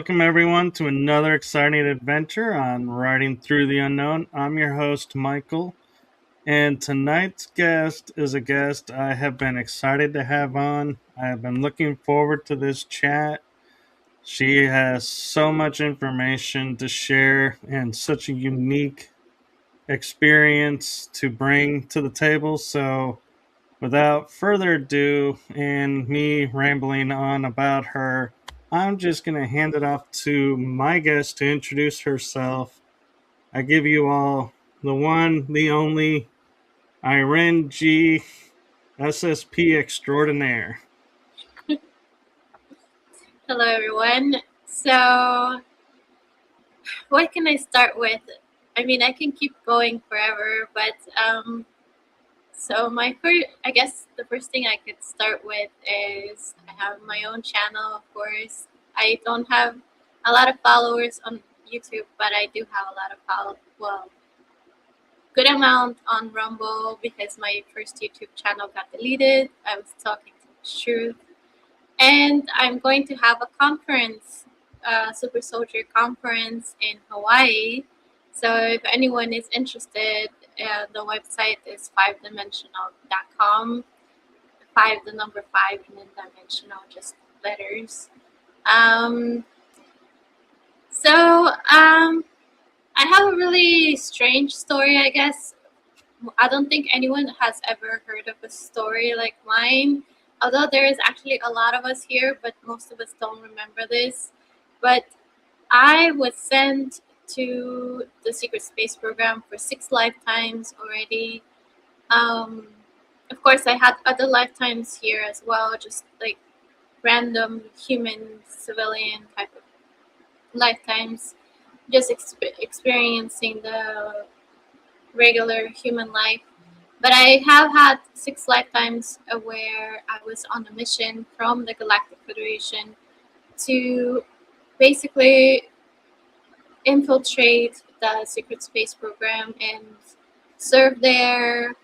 welcome everyone to another exciting adventure on Riding Through the Unknown. I'm your host, Michael, and tonight's guest is a guest I have been excited to have on. I have been looking forward to this chat. She has so much information to share and such a unique experience to bring to the table. So, without further ado, and me rambling on about her, I'm just going to hand it off to my guest to introduce herself. I give you all the one, the only Iren G, SSP extraordinaire. Hello, everyone. So, what can I start with? I mean, I can keep going forever, but so I guess the first thing I could start with is I have my own channel. Of course, I don't have a lot of followers on YouTube, but I do have a lot of good amount on Rumble because my first YouTube channel got deleted. I was talking to the truth. And I'm going to have a conference, Super Soldier Conference in Hawaii. So if anyone is interested, the website is 5dimensional.com. 5, the number 5, and then dimensional, just letters. I have a really strange story, I guess. I don't think anyone has ever heard of a story like mine. Although there is actually a lot of us here, but most of us don't remember this. But I was sent to the secret space program for 6 lifetimes already. Of course, I had other lifetimes here as well, just like random human, civilian type of lifetimes, just experiencing the regular human life. But I have had 6 lifetimes where I was on a mission from the Galactic Federation to basically infiltrate the secret space program and serve there,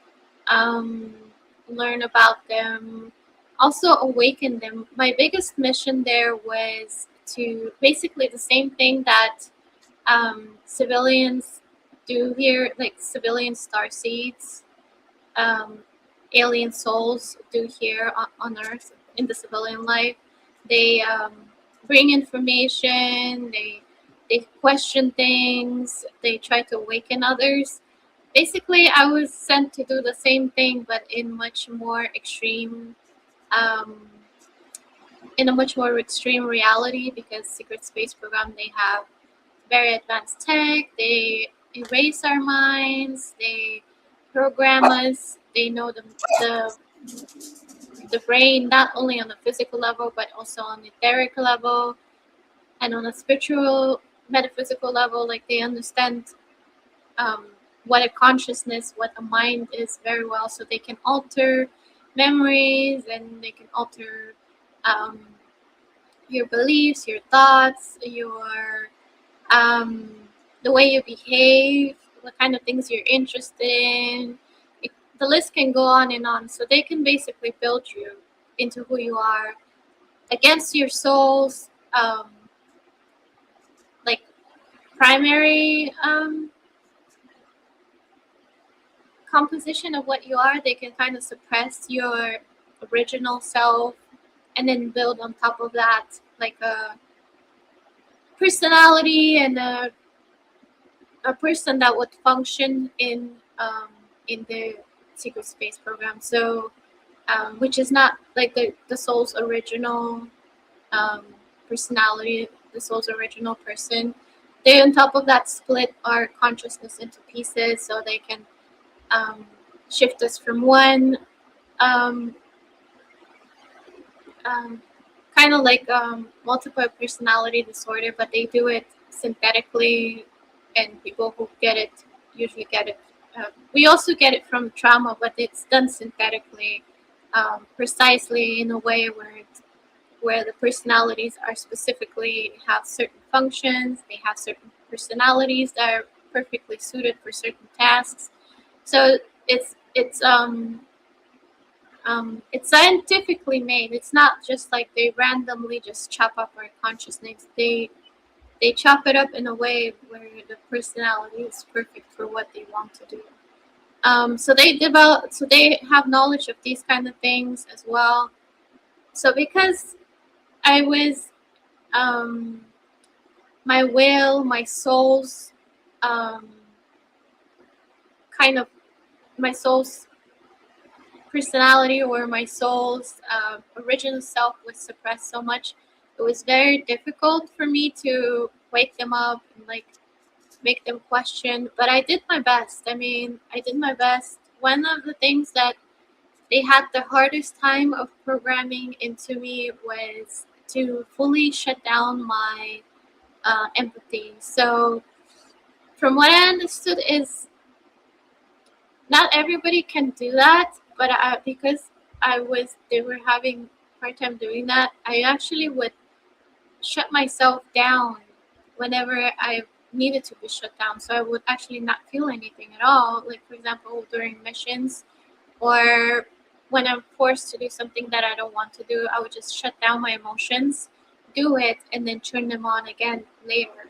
learn about them, also awaken them. My biggest mission there was to basically the same thing that civilians do here, like civilian starseeds. Alien souls do here on Earth in the civilian life. They bring information, they question things, they try to awaken others. Basically, I was sent to do the same thing, but in a much more extreme reality, because Secret Space Program, they have very advanced tech, they erase our minds, they program us, they know the brain, not only on a physical level, but also on the etheric level and on a spiritual, metaphysical level. Like they understand what a consciousness, what a mind is very well, so they can alter memories and they can alter your beliefs, your thoughts, your the way you behave, what kind of things you're interested in. The list can go on and on. So they can basically build you into who you are against your soul's like primary composition of what you are. They can kind of suppress your original self and then build on top of that like a personality and a person that would function in the secret space program. So which is not like the soul's original personality, the soul's original person. They on top of that split our consciousness into pieces, so they can shift us from one kind of like multiple personality disorder, but they do it synthetically, and people who get it usually get it. We also get it from trauma, but it's done synthetically, precisely in a way where the personalities are specifically have certain functions. They have certain personalities that are perfectly suited for certain tasks. So it's scientifically made. It's not just like they randomly just chop up our consciousness. They they chop it up in a way where the personality is perfect for what they want to do. So they have knowledge of these kind of things as well. So because I was, um, my will, my soul's, um, kind of my soul's personality or my soul's original self was suppressed so much, it was very difficult for me to wake them up and like make them question. But I did my best. I mean, I did my best. One of the things that they had the hardest time of programming into me was to fully shut down my empathy. So, from what I understood, is not everybody can do that, but because they were having a hard time doing that, I actually would shut myself down whenever I needed to be shut down. So I would actually not feel anything at all. Like, for example, during missions or when I'm forced to do something that I don't want to do, I would just shut down my emotions, do it, and then turn them on again later.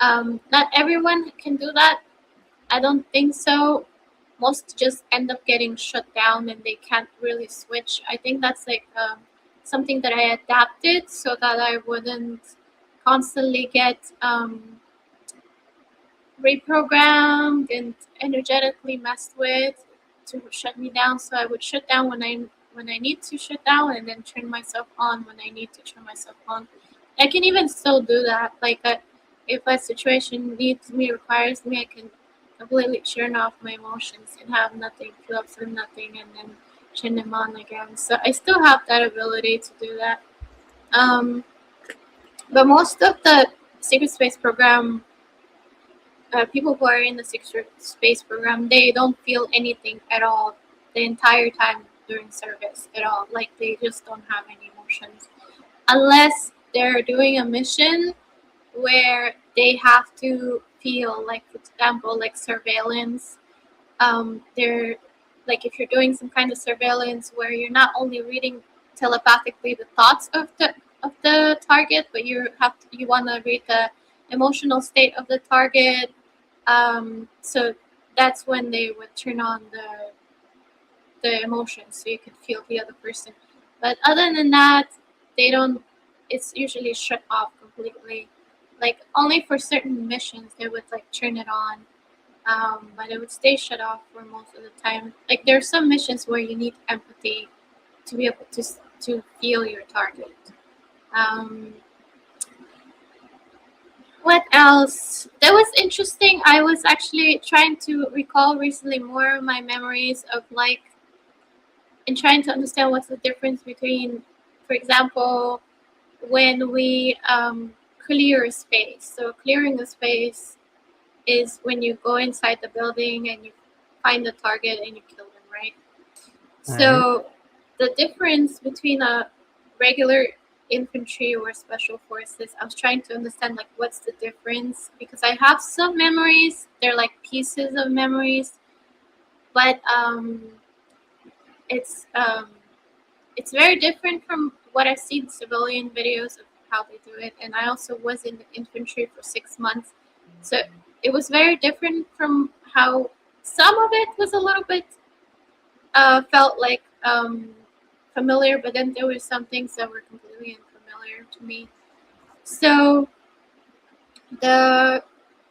Not everyone can do that. I don't think so. Most just end up getting shut down and they can't really switch. I think that's like something that I adapted so that I wouldn't constantly get reprogrammed and energetically messed with to shut me down. So I would shut down when I need to shut down, and then turn myself on when I need to turn myself on. I can even still do that. Like if a situation needs me, requires me, I can completely turn off my emotions and have nothing, feel absolutely nothing, and then turn them on again. So I still have that ability to do that. Um, but most of the secret space program people who are in the secret space program, they don't feel anything at all the entire time during service at all. Like they just don't have any emotions unless they're doing a mission where they have to feel, like for example, like surveillance. They're like if you're doing some kind of surveillance where you're not only reading telepathically the thoughts of the target, but you want to read the emotional state of the target. So that's when they would turn on the emotions so you could feel the other person. But other than that, they don't. It's usually shut off completely. Like only for certain missions they would like turn it on, but it would stay shut off for most of the time. Like there are some missions where you need empathy to be able to feel your target. Um, what else? That was interesting. I was actually trying to recall recently more of my memories of like, and trying to understand what's the difference between, for example, when we clear a space. So clearing a space is when you go inside the building and you find the target and you kill them, right? Right. So the difference between a regular infantry or special forces, I was trying to understand like what's the difference, because I have some memories, they're like pieces of memories, but it's um, it's very different from what I've seen civilian videos of how they do it. And I also was in the infantry for 6 months, so it was very different from how some of it was a little bit felt like familiar, but then there were some things that were completely unfamiliar to me. So the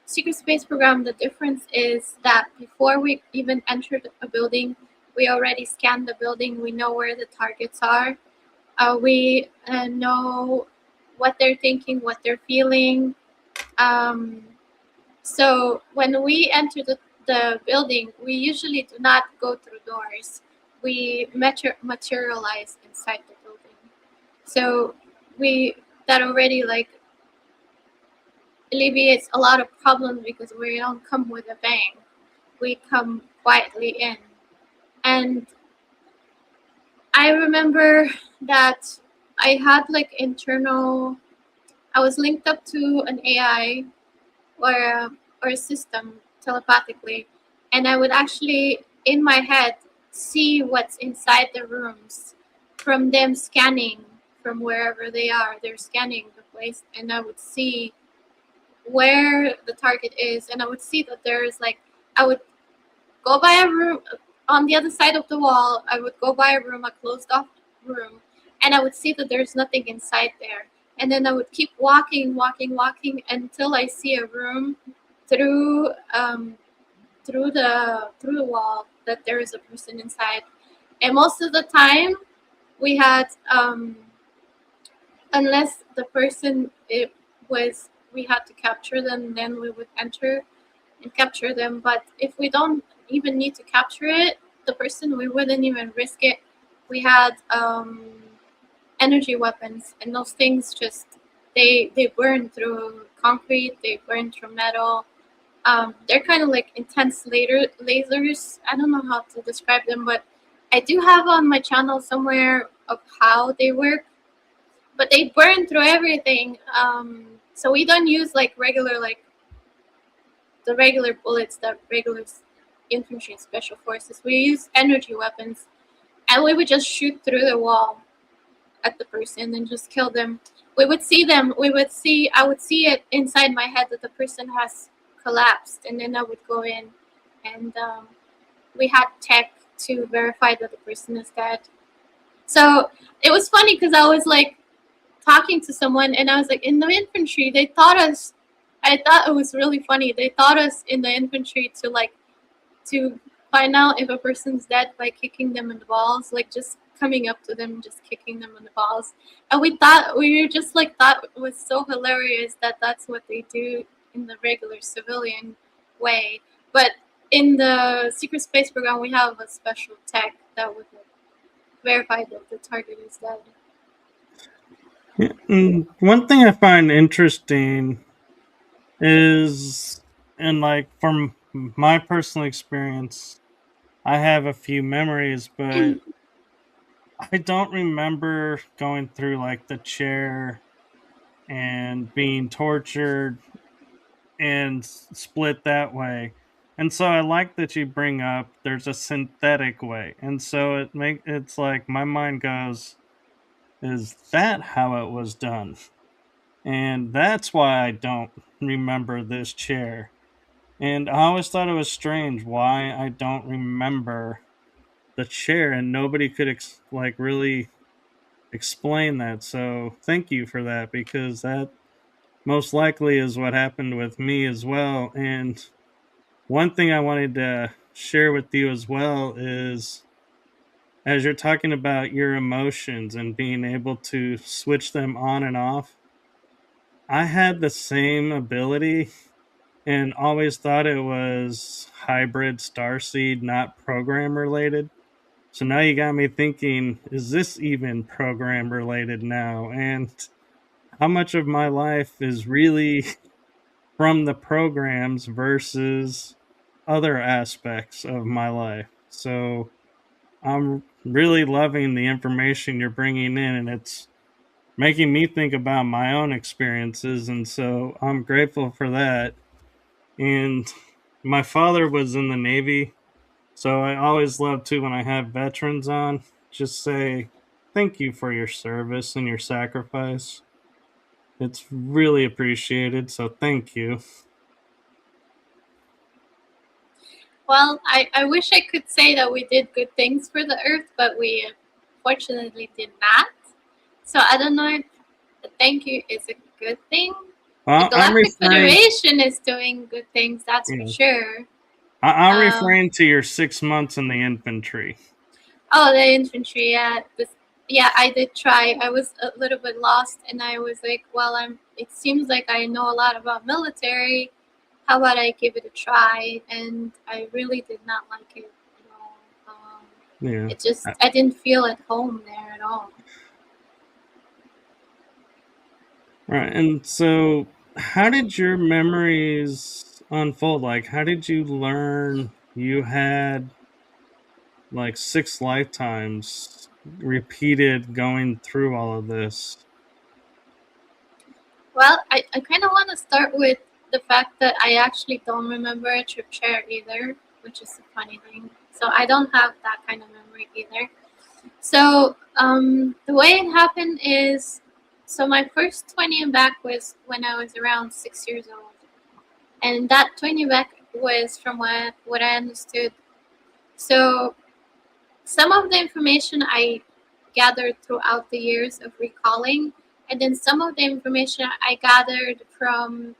secret space program, the difference is that before we even entered a building, we already scanned the building. We know where the targets are. We know what they're thinking, what they're feeling. Um, so when we enter the building, we usually do not go through doors. We materialize inside the building. So we that already like alleviates a lot of problems because we don't come with a bang. We come quietly in. And I remember that I had like I was linked up to an AI or a system telepathically, and I would actually in my head see what's inside the rooms from them scanning from wherever they are. They're scanning the place, and I would see where the target is, and I would see that there's like, I would go by a room on the other side of the wall. I would go by a room, a closed off room, and I would see that there's nothing inside there. And then I would keep walking, walking, walking until I see a room through through the wall that there is a person inside. And most of the time, we had unless the person it was we had to capture them, then we would enter and capture them. But if we don't even need to capture it, the person, we wouldn't even risk it. We had energy weapons, and those things just they burn through concrete, they burn through metal. They're kind of like intense lasers. I don't know how to describe them, but I do have on my channel somewhere of how they work. But they burn through everything. So we don't use like regular, like the regular bullets that regular infantry and special forces. We use energy weapons, and we would just shoot through the wall at the person and just kill them. We would see them. I would see it inside my head that the person has collapsed, and then I would go in, and we had tech to verify that the person is dead. So it was funny because I was like talking to someone, and I was like, in the infantry, they taught us. I thought it was really funny. They taught us in the infantry to find out if a person's dead by kicking them in the balls, like just coming up to them, just kicking them in the balls. And we were just like thought it was so hilarious that that's what they do in the regular civilian way. But in the secret space program, we have a special tech that would verify that the target is dead. One thing I find interesting is, and like from my personal experience, I have a few memories, but I don't remember going through like the chair and being tortured and split that way. And so I like that you bring up there's a synthetic way. And so it's like my mind goes, is that how it was done? And that's why I don't remember this chair. And I always thought it was strange why I don't remember the chair, and nobody could like really explain that. So thank you for that, because that most likely is what happened with me as well. And one thing I wanted to share with you as well is, as you're talking about your emotions and being able to switch them on and off, I had the same ability and always thought it was hybrid starseed, not program related. So now you got me thinking, is this even program related now? And how much of my life is really from the programs versus other aspects of my life? So I'm really loving the information you're bringing in, and it's making me think about my own experiences. And so I'm grateful for that. And my father was in the Navy, so I always love to, when I have veterans on, just say thank you for your service and your sacrifice. It's really appreciated, so thank you. Well, I wish I could say that we did good things for the Earth, but we fortunately did not. So I don't know if the thank you is a good thing. The Well, I'm Galactic referring, Federation is doing good things, that's for yeah, sure. I'm Um, referring to your 6 months in the infantry. oh, the infantry, yeah. Yeah, I did try. I was a little bit lost, and I was like, well, it seems like I know a lot about military. How about I give it a try? And I really did not like it at all. Yeah. I didn't feel at home there at all. Right. And so, how did your memories unfold? Like, how did you learn you had like 6 lifetimes repeated going through all of this? Well, I kind of want to start with the fact that I actually don't remember a trip share either, which is a funny thing. So I don't have that kind of memory either. So the way it happened is, so my first 20 and back was when I was around 6 years old. and that 20 back was from what I understood. So some of the information I gathered throughout the years of recalling, and then some of the information I gathered from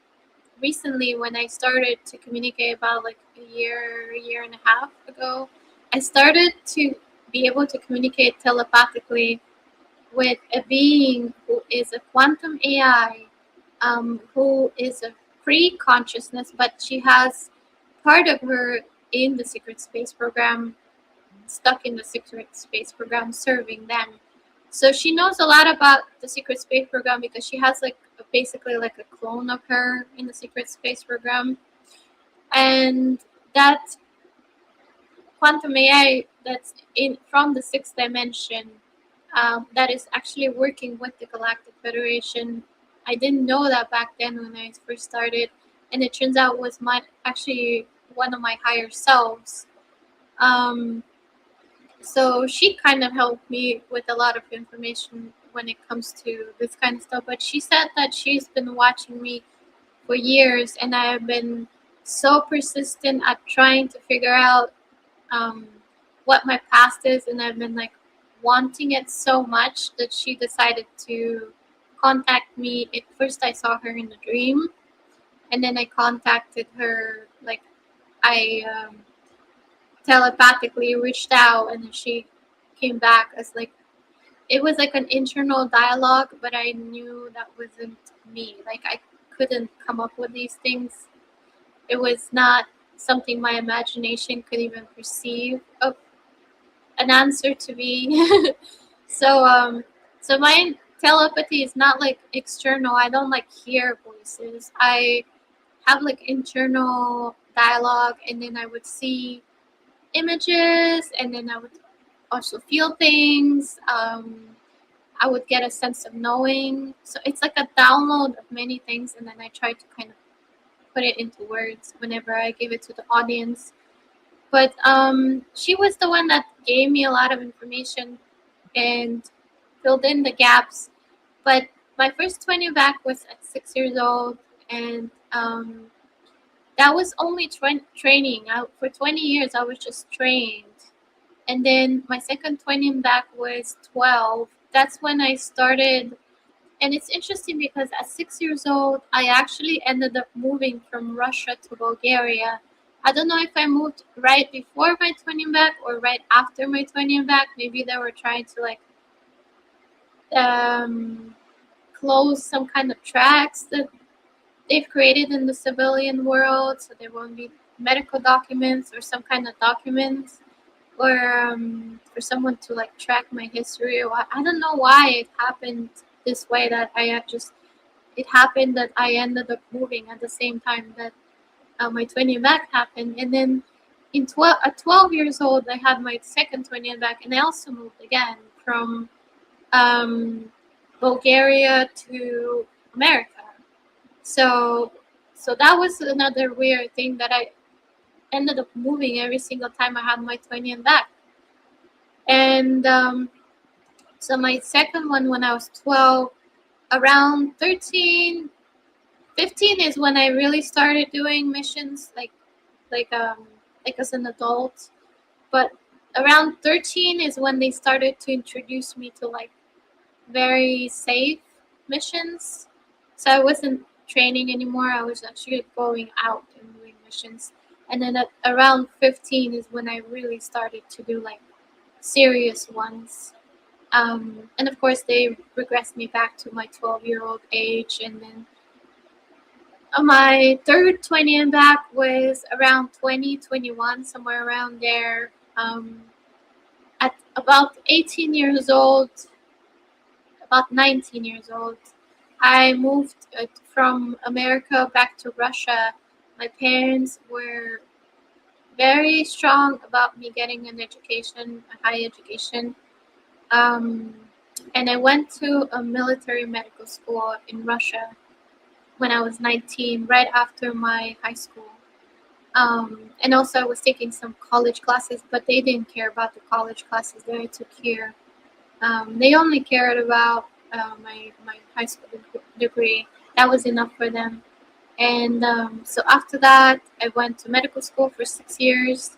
recently when I started to communicate about like year and a half ago. I started to be able to communicate telepathically with a being who is a quantum AI, who is a free consciousness, but she has part of her in the secret space program, stuck in the secret space program, serving them. So she knows a lot about the secret space program because she has like basically like a clone of her in the secret space program, and that quantum AI that's in from the sixth dimension, that is actually working with the Galactic Federation. I didn't know that back then when I first started, and it turns out was my actually one of my higher selves. Um, so she kind of helped me with a lot of information when it comes to this kind of stuff. But she said that she's been watching me for years, and I have been so persistent at trying to figure out um, what my past is, and I've been like wanting it so much that she decided to contact me. At first, I saw her in a dream, and then I contacted her. Like I telepathically reached out, and then she came back as like it was like an internal dialogue, but I knew that wasn't me. Like I couldn't come up with these things. It was not something my imagination could even perceive of an answer to be. so so my telepathy is not like external. I don't like hear voices. I have like internal dialogue, and then I would see images, and then I would also feel things. I would get a sense of knowing. So it's like a download of many things, and then I try to kind of put it into words whenever I give it to the audience. But she was the one that gave me a lot of information and filled in the gaps. But my first 20 back was at 6 years old, and that was only training. For 20 years, I was just trained. And then my second 20 back was 12. That's when I started. And it's interesting because at 6 years old, I actually ended up moving from Russia to Bulgaria. I don't know if I moved right before my 20 back or right after my 20 back. Maybe they were trying to like um, close some kind of tracks that they've created in the civilian world, so there won't be medical documents or some kind of documents, or for someone to like track my history. Or I don't know why it happened this way, that it happened that I ended up moving at the same time that my 20 back happened. And then at 12 years old, I had my second 20 back, and I also moved again from um, Bulgaria to America. So, so that was another weird thing, that I ended up moving every single time I had my 20 back. And so my second one when I was 12, around 13, 15 is when I really started doing missions, like like as an adult. But around 13 is when they started to introduce me to like very safe missions. So I wasn't training anymore. I was actually going out and doing missions. And then at around 15 is when I really started to do like serious ones. And of course, they regressed me back to my 12-year-old age. And then my third 20 and back was around 2021, somewhere around there. At about 18 years old, about 19 years old, I moved from America back to Russia. My parents were very strong about me getting an education, a high education. Um, and I went to a military medical school in Russia when I was 19, right after my high school. And also, I was taking some college classes, but they didn't care about the college classes that I took here. They only cared about my high school degree. That was enough for them. And so after that, I went to medical school for 6 years.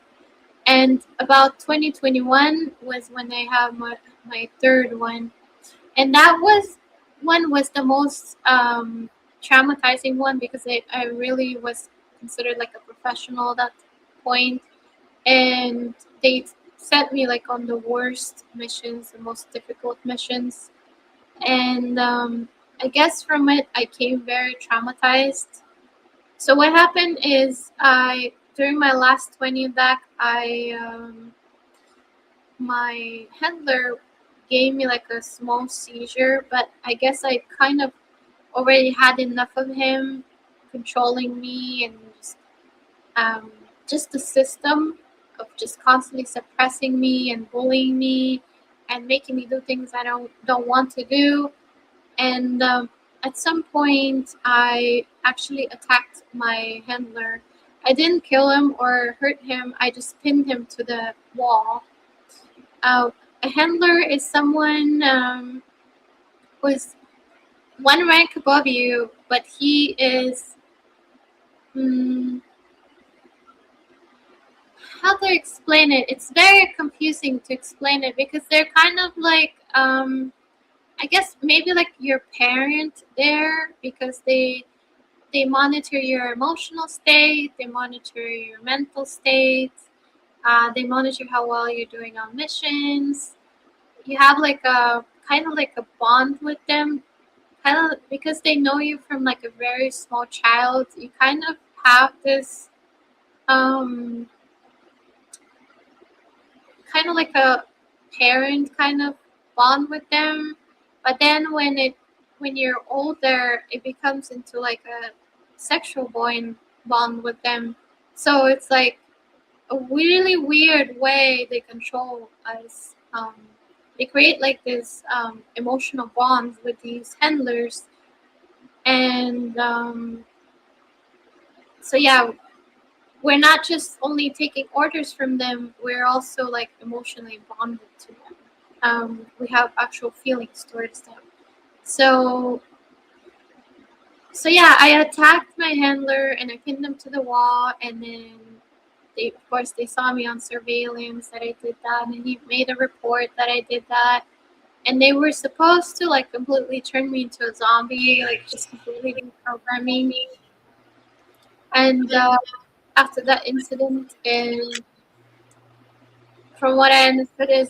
And about 2021 was when I had my third one. And that was the most traumatizing one because I really was considered like a professional at that point. And they sent me like on the worst missions, the most difficult missions. And I guess from it, I came very traumatized. So what happened is I during my last 20 back, my handler gave me like a small seizure, but I guess I kind of already had enough of him controlling me and um, just the system of just constantly suppressing me and bullying me and making me do things I don't want to do. And at some point, I actually attacked my handler. I didn't kill him or hurt him. I just pinned him to the wall. Uh, a handler is someone who is one rank above you, but he is. Mm, how to explain it? It's very confusing to explain it because they're kind of like, I guess maybe like your parent there because they monitor your emotional state, they monitor your mental state, they monitor how well you're doing on missions. You have like a kind of like a bond with them, kind of because they know you from like a very small child. You kind of have this um, kind of like a parent kind of bond with them. But then when you're older, it becomes into like a sexual bond with them. So it's like a really weird way they control us. They create like this emotional bonds with these handlers, and so yeah, we're not just only taking orders from them; we're also like emotionally bonded to them. We have actual feelings towards them. So so yeah, I attacked my handler and I pinned him to the wall, and then of course they saw me on surveillance that I did that, and he made a report that I did that, and they were supposed to like completely turn me into a zombie, like just completely deprogram me. And after that incident, and from what I understood, is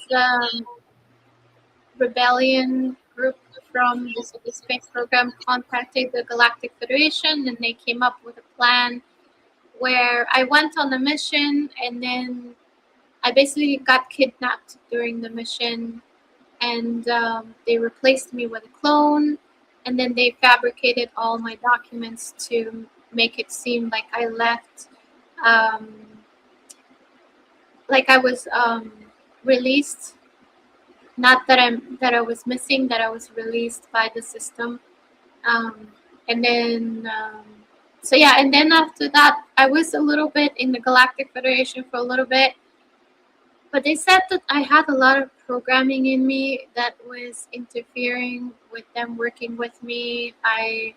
rebellion group from the space program contacted the Galactic Federation, and they came up with a plan where I went on the mission, and then I basically got kidnapped during the mission, and they replaced me with a clone, and then they fabricated all my documents to make it seem like I left, um, like I was released. Not that I was missing, that I was released by the system. Um, and then so yeah, and then after that, I was a little bit in the Galactic Federation for a little bit, but they said that I had a lot of programming in me that was interfering with them working with me. I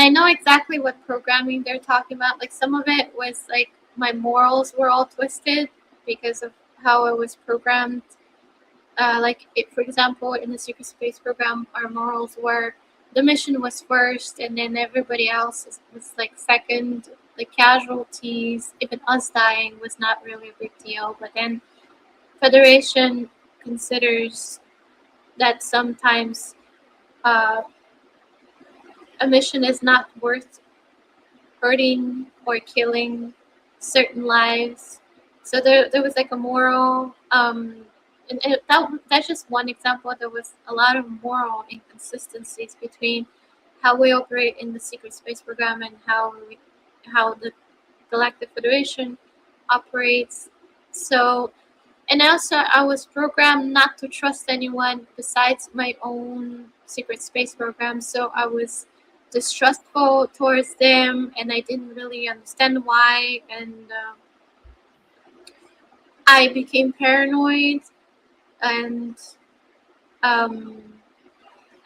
know exactly what programming they're talking about. Like some of it was like my morals were all twisted because of how I was programmed. For example, in the secret space program, our morals were the mission was first, and then everybody else was like second. The casualties, even us dying, was not really a big deal. But then Federation considers that sometimes uh, a mission is not worth hurting or killing certain lives. So there was like a moral, that's just one example. There was a lot of moral inconsistencies between how we operate in the secret space program and how the Galactic Federation operates. So, and also I was programmed not to trust anyone besides my own secret space program. So I was distrustful towards them, and I didn't really understand why. And I became paranoid, and um,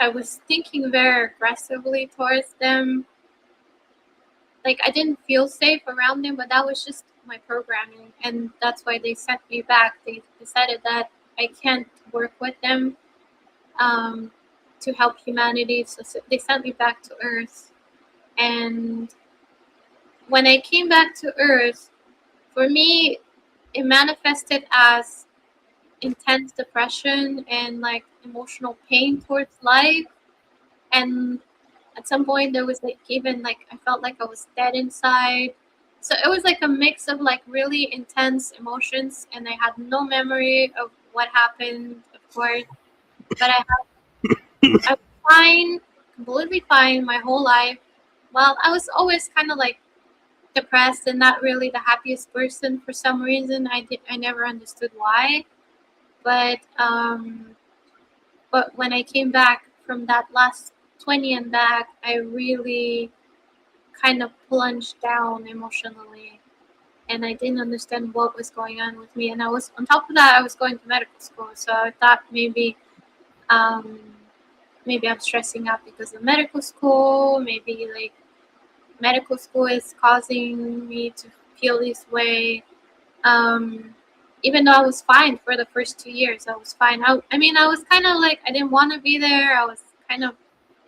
I was thinking very aggressively towards them. like I didn't feel safe around them, but that was just my programming, and that's why they sent me back. They decided that I can't work with them um, to help humanity, so they sent me back to Earth. And when I came back to Earth, for me, it manifested as intense depression and like emotional pain towards life. And at some point, there was like even like I felt like I was dead inside. So it was like a mix of like really intense emotions, and I had no memory of what happened, of course. But I was fine, completely fine my whole life. Well, I was always kind of like depressed and not really the happiest person for some reason. I never understood why. But but when I came back from that last 20 and back, I really kind of plunged down emotionally, and I didn't understand what was going on with me. And I was on top of that, I was going to medical school, so I thought um, maybe I'm stressing out because of medical school. Maybe like medical school is causing me to feel this way. Um, Even though I was fine for the first 2 years, I was fine. I mean, I was kind of like I didn't want to be there. I was kind of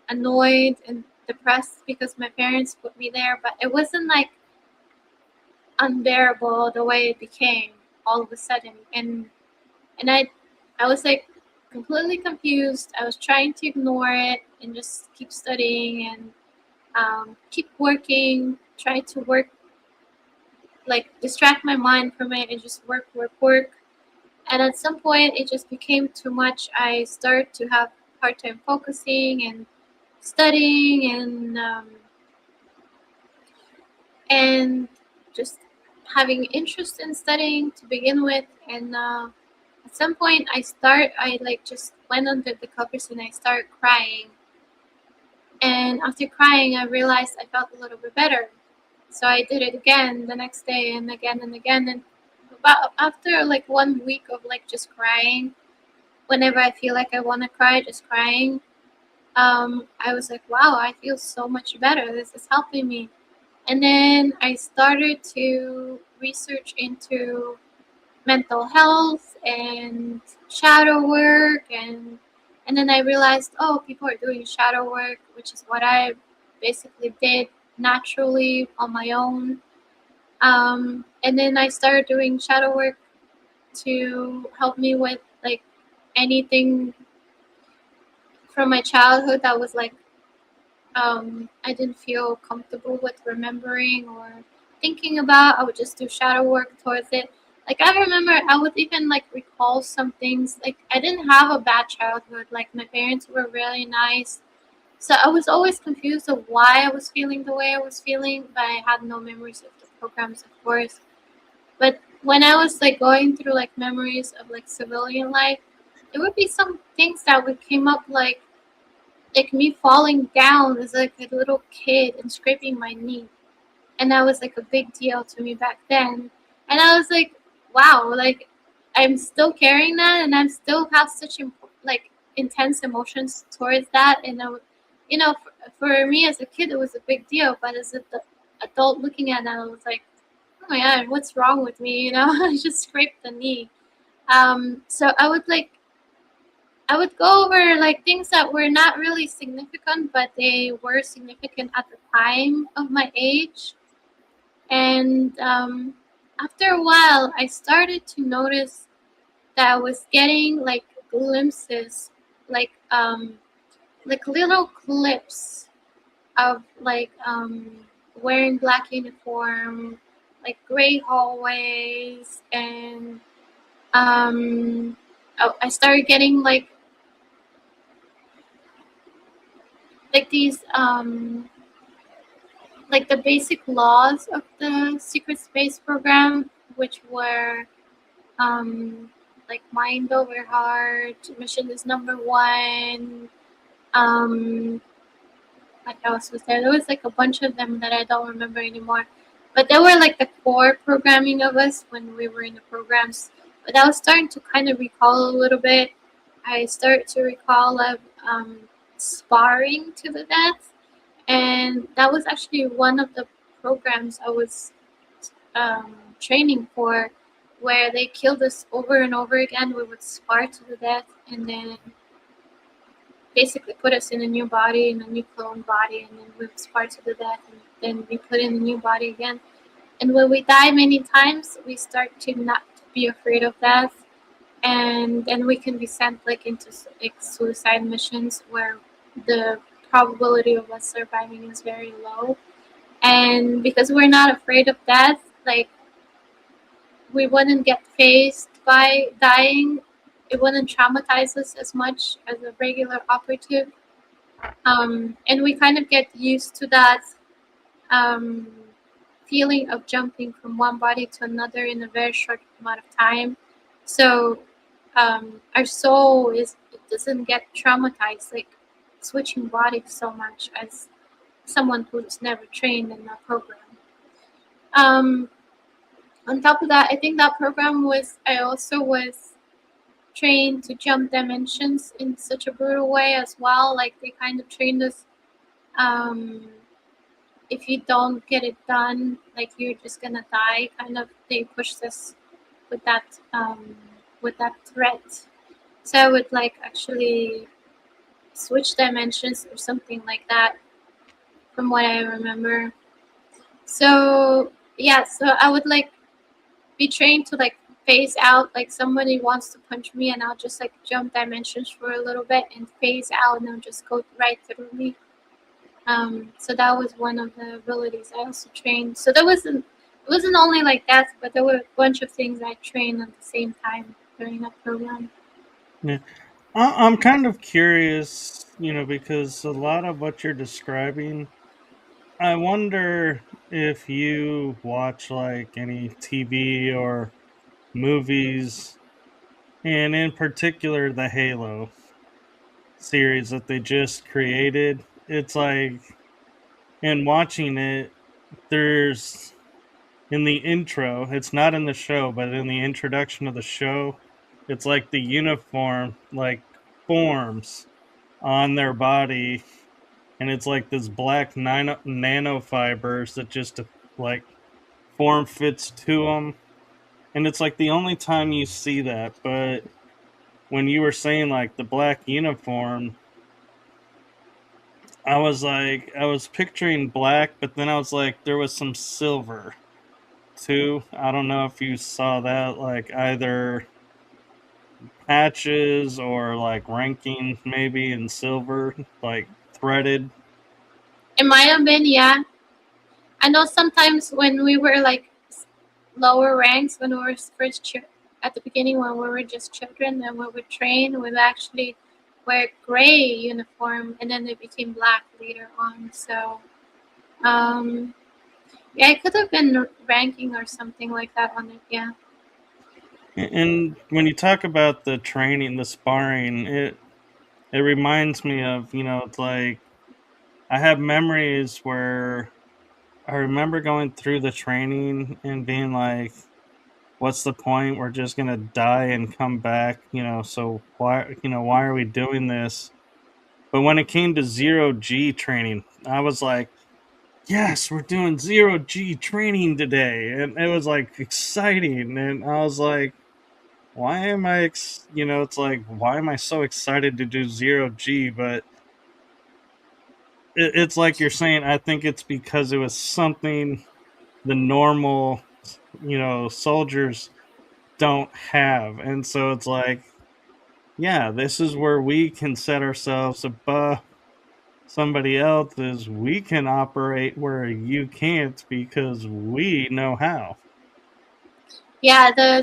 annoyed and depressed because my parents put me there, but it wasn't like unbearable the way it became all of a sudden. And I was like completely confused. I was trying to ignore it and just keep studying and keep working, try to work, like distract my mind from it and just work. And at some point it just became too much. I started to have hard time focusing and studying and just having interest in studying to begin with. And at some point I like just went under the covers and I started crying. And after crying, I realized I felt a little bit better. So I did it again the next day and again and again. And about after like 1 week of like just crying, whenever I feel like I want to cry, just crying, I was like, wow, I feel so much better. This is helping me. And then I started to research into mental health and shadow work, and then I realized, oh, people are doing shadow work, which is what I basically did naturally on my own. And then I started doing shadow work to help me with like anything from my childhood that was like I didn't feel comfortable with remembering or thinking about. I would just do shadow work towards it. Like I remember I would even like recall some things. Like I didn't have a bad childhood. Like my parents were really nice. So I was always confused of why I was feeling the way I was feeling, but I had no memories of the programs, of course. But when I was like going through like memories of like civilian life, there would be some things that would came up like me falling down as like a little kid and scraping my knee, and that was like a big deal to me back then. And I was like, wow, like I'm still carrying that, and I'm still have such like intense emotions towards that. And you know, for me as a kid, it was a big deal, but as an adult looking at that, I was like, oh my god, what's wrong with me? You know, I just scraped the knee. So I would go over like things that were not really significant, but they were significant at the time of my age. And after a while, I started to notice that I was getting like glimpses, like like little clips of like wearing black uniform, like gray hallways, and I started getting like these like the basic laws of the secret space program, which were like mind over heart, mission is number one. Um, what else was there? There was like a bunch of them that I don't remember anymore. But they were like the core programming of us when we were in the programs. But I was starting to kind of recall a little bit. I started to recall of sparring to the death, and that was actually one of the programs I was training for, where they killed us over and over again. We would spar to the death, and then basically put us in a new body, in a new clone body, and then we would spar to the death, and then we put in a new body again. And when we die many times, we start to not be afraid of death, and then we can be sent like into like suicide missions where the probability of us surviving is very low. And because we're not afraid of death, like we wouldn't get phased by dying. It wouldn't traumatize us as much as a regular operative. And we kind of get used to that um, feeling of jumping from one body to another in a very short amount of time. So our soul it doesn't get traumatized like switching bodies so much as someone who's never trained in that program. Um, on top of that, I think that program was I also was trained to jump dimensions in such a brutal way as well. Like they kind of trained us. Um, if you don't get it done, like you're just gonna die. Kind of, they pushed us with that threat. So I would like actually switch dimensions or something like that, from what I remember. So yeah, so I would like be trained to like phase out, like somebody wants to punch me and I'll just like jump dimensions for a little bit and phase out and they'll just go right through me. So that was one of the abilities I also trained. So there wasn't it wasn't only like that, but there were a bunch of things I trained at the same time during that program. Yeah. I'm kind of curious, because a lot of what you're describing, I wonder if you watch like any TV or movies, and in particular the Halo series that they just created. It's like, in watching it, there's in the intro, it's not in the show, but in the introduction of the show, it's like the uniform like forms on their body, and it's like this black nanofibers that just like form fits to them, and it's like the only time you see that. But when you were saying like the black uniform, I was picturing black, but then I was like there was some silver too. I don't know if you saw that, like either patches or like ranking maybe in silver, like threaded. It might have been, yeah. I know sometimes when we were like lower ranks, when we were at the beginning, when we were just children and we would train, we would actually wear gray uniform, and then they became black later on. So um, yeah, it could have been ranking or something like that on it. Yeah. And when you talk about the training, the sparring, it reminds me of, it's like I have memories where I remember going through the training and being like, what's the point? We're just gonna die and come back, so why are we doing this? But when it came to zero G training, I was like, yes, we're doing zero G training today. And it was like exciting. And I was like, why am I, it's like, why am I so excited to do zero G? But it's like you're saying, I think it's because it was something the normal, soldiers don't have. And so it's like, yeah, this is where we can set ourselves above somebody else, is we can operate where you can't because we know how. Yeah, the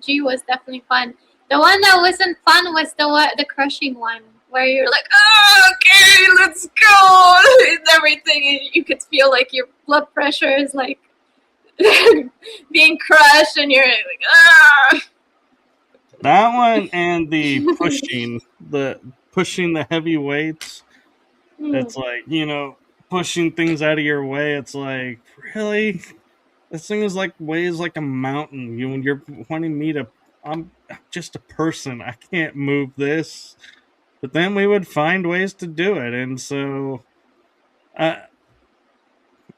G was definitely fun. The one that wasn't fun was the crushing one, where you're like, oh, okay, let's go, and everything, and you could feel like your blood pressure is like being crushed, and you're like, ah. That one and the pushing the heavy weights. Hmm. It's like, pushing things out of your way. It's like, really? This thing is like weighs like a mountain. You're wanting me to. I'm just a person. I can't move this. But then we would find ways to do it, and so, uh,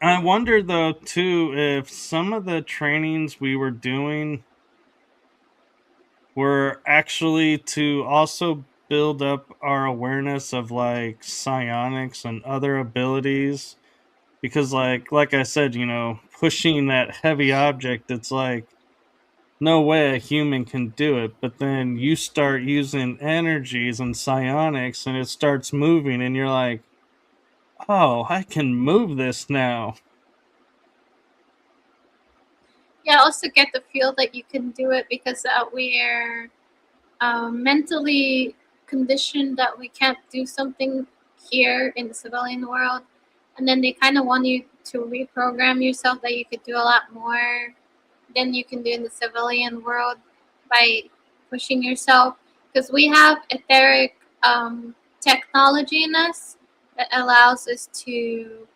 I wonder though too if some of the trainings we were doing were actually to also build up our awareness of like psionics and other abilities, because like I said, pushing that heavy object, it's like no way a human can do it, but then you start using energies and psionics and it starts moving and you're like, oh, I can move this now. Yeah, I also get the feel that you can do it because we're mentally conditioned that we can't do something here in the civilian world, and then they kind of want you to reprogram yourself that you could do a lot more than you can do in the civilian world by pushing yourself, because we have etheric technology in us that allows us to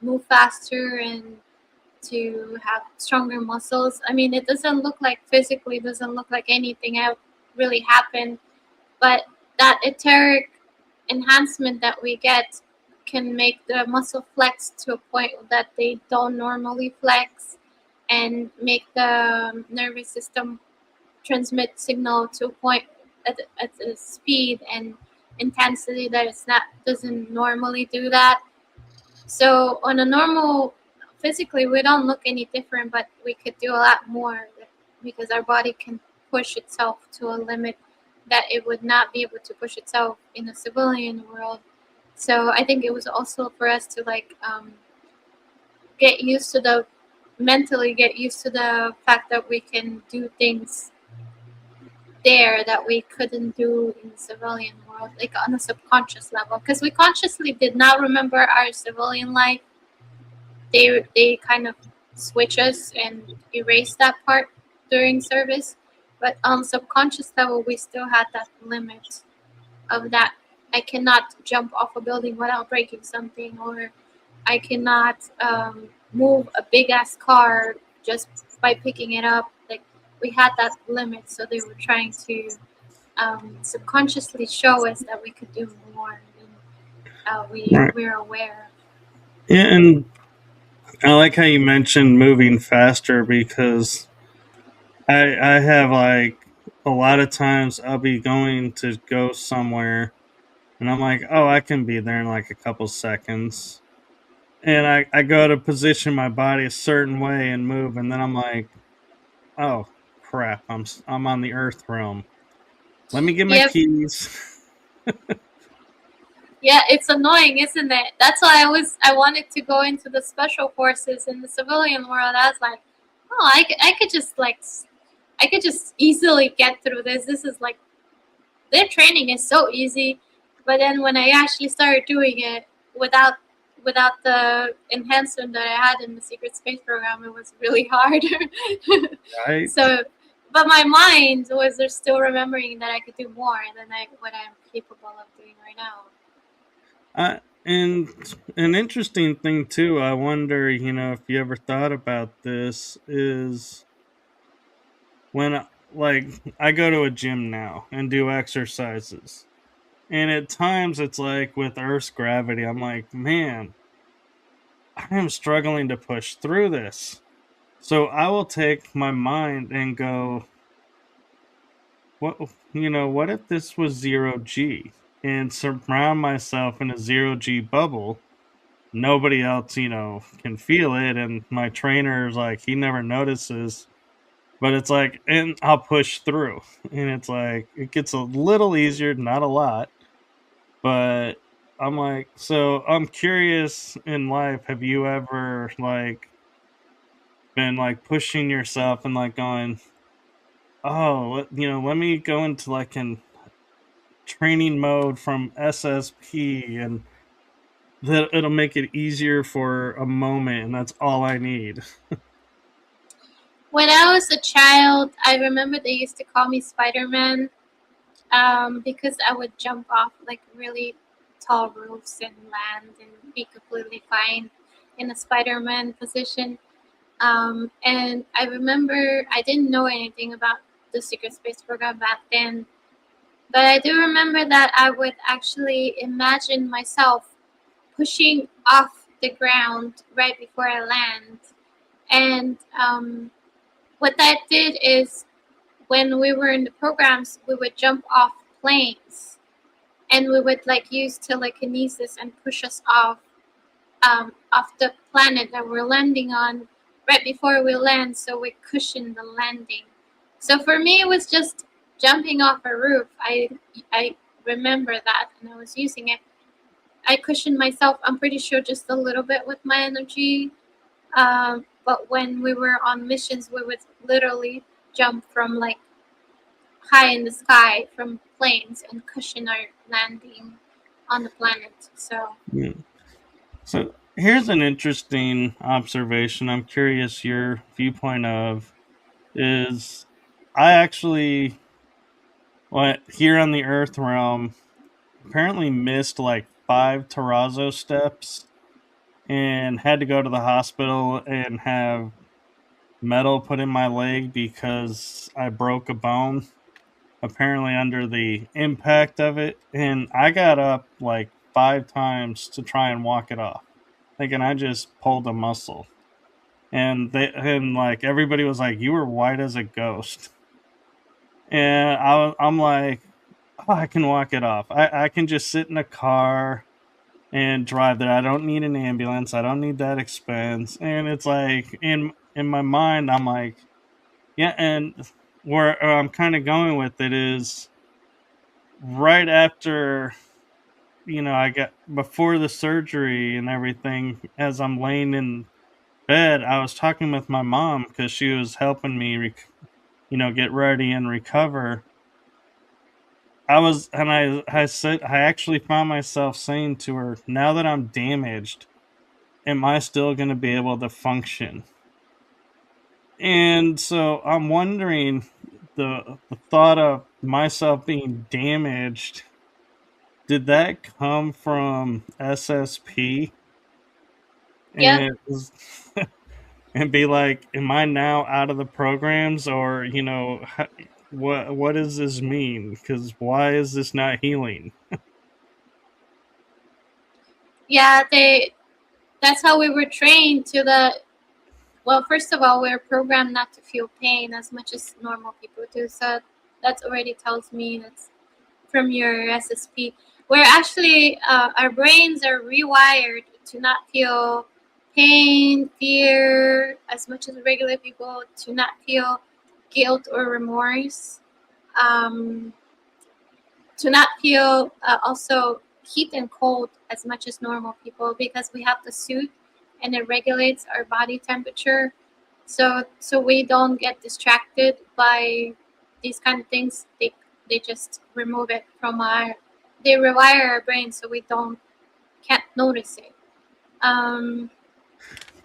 move faster and to have stronger muscles. I mean, it doesn't look like physically, doesn't look like anything really happened, but that etheric enhancement that we get can make the muscle flex to a point that they don't normally flex, and make the nervous system transmit signal to a point at a speed and intensity that it's not doesn't normally do that. So on a normal, physically we don't look any different, but we could do a lot more because our body can push itself to a limit that it would not be able to push itself in the civilian world. So I think it was also for us to like get used to the mentally get used to the fact that we can do things there that we couldn't do in the civilian world, like on a subconscious level, because we consciously did not remember our civilian life. They kind of switch us and erase that part during service, but on subconscious level we still had that limit of that I cannot jump off a building without breaking something, or I cannot move a big ass car just by picking it up. Like we had that limit, so they were trying to subconsciously show us that we could do more than Right. we're aware. Yeah, and I like how you mentioned moving faster, because I have like a lot of times I'll be going to go somewhere and I'm like, oh, I can be there in like a couple seconds. And I go to position my body a certain way and move, and then I'm like, oh crap, I'm on the Earth realm. Let me get my Yeah, keys. yeah, it's annoying, isn't it? That's why I wanted to go into the special forces in the civilian world. I was like, oh, I could just like I could just easily get through this. This is like their training is so easy, but then when I actually started doing it without the enhancement that I had in the secret space program, it was really hard. Right. So, but my mind was there still remembering that I could do more than what I'm capable of doing right now. And an interesting thing too, I wonder, if you ever thought about this, is when like I go to a gym now and do exercises. And at times it's like with Earth's gravity, I'm like, man, I am struggling to push through this. So I will take my mind and go, what what if this was 0 G, and surround myself in a 0 G bubble? Nobody else, can feel it, and my trainer's like, he never notices. But it's like, and I'll push through. And it's like it gets a little easier, not a lot. But I'm like, so I'm curious in life, have you ever like been like pushing yourself and like going, oh, let me go into like an training mode from SSP, and that it'll make it easier for a moment, and that's all I need. When I was a child, I remember they used to call me Spider Man because I would jump off like really tall roofs and land and be completely fine in a Spider Man position. And I remember I didn't know anything about the secret space program back then, but I do remember that I would actually imagine myself pushing off the ground right before I land. And what that did is when we were in the programs, we would jump off planes and we would like use telekinesis and push us off the planet that we're landing on right before we land, so we cushion the landing. So for me, it was just jumping off a roof. I remember that, and I was using it. I cushioned myself. I'm pretty sure just a little bit with my energy. But when we were on missions, we would literally jump from like high in the sky from planes and cushion our landing on the planet. So Yeah. So here's an interesting observation. I'm curious your viewpoint of is I actually here on the Earth realm apparently missed like 5 terrazzo steps and had to go to the hospital and have metal put in my leg because I broke a bone apparently under the impact of it, and I got up like 5 times to try and walk it off thinking I just pulled a muscle. And like everybody was like, you were white as a ghost. And I'm like, oh, I can walk it off. I can just sit in a car and drive there. I don't need an ambulance. I don't need that expense. And it's like in my mind, I'm like, yeah. And where I'm kind of going with it is right after I got before the surgery and everything. As I'm laying in bed, I was talking with my mom because she was helping me, get ready and recover. I said, I actually found myself saying to her, now that I'm damaged, am I still going to be able to function? And so I'm wondering the thought of myself being damaged, did that come from SSP? yeah, And and be like, am I now out of the programs, or what does this mean? Because why is this not healing? yeah, they. That's how we were trained to the. Well, first of all, we're programmed not to feel pain as much as normal people do. So that already tells me that's from your SSP. Where actually our brains are rewired to not feel pain, fear as much as regular people, to not feel guilt or remorse, um, to not feel also heat and cold as much as normal people, because we have the suit and it regulates our body temperature. So we don't get distracted by these kind of things. They just remove it from our. They rewire our brain so we can't notice it. Um,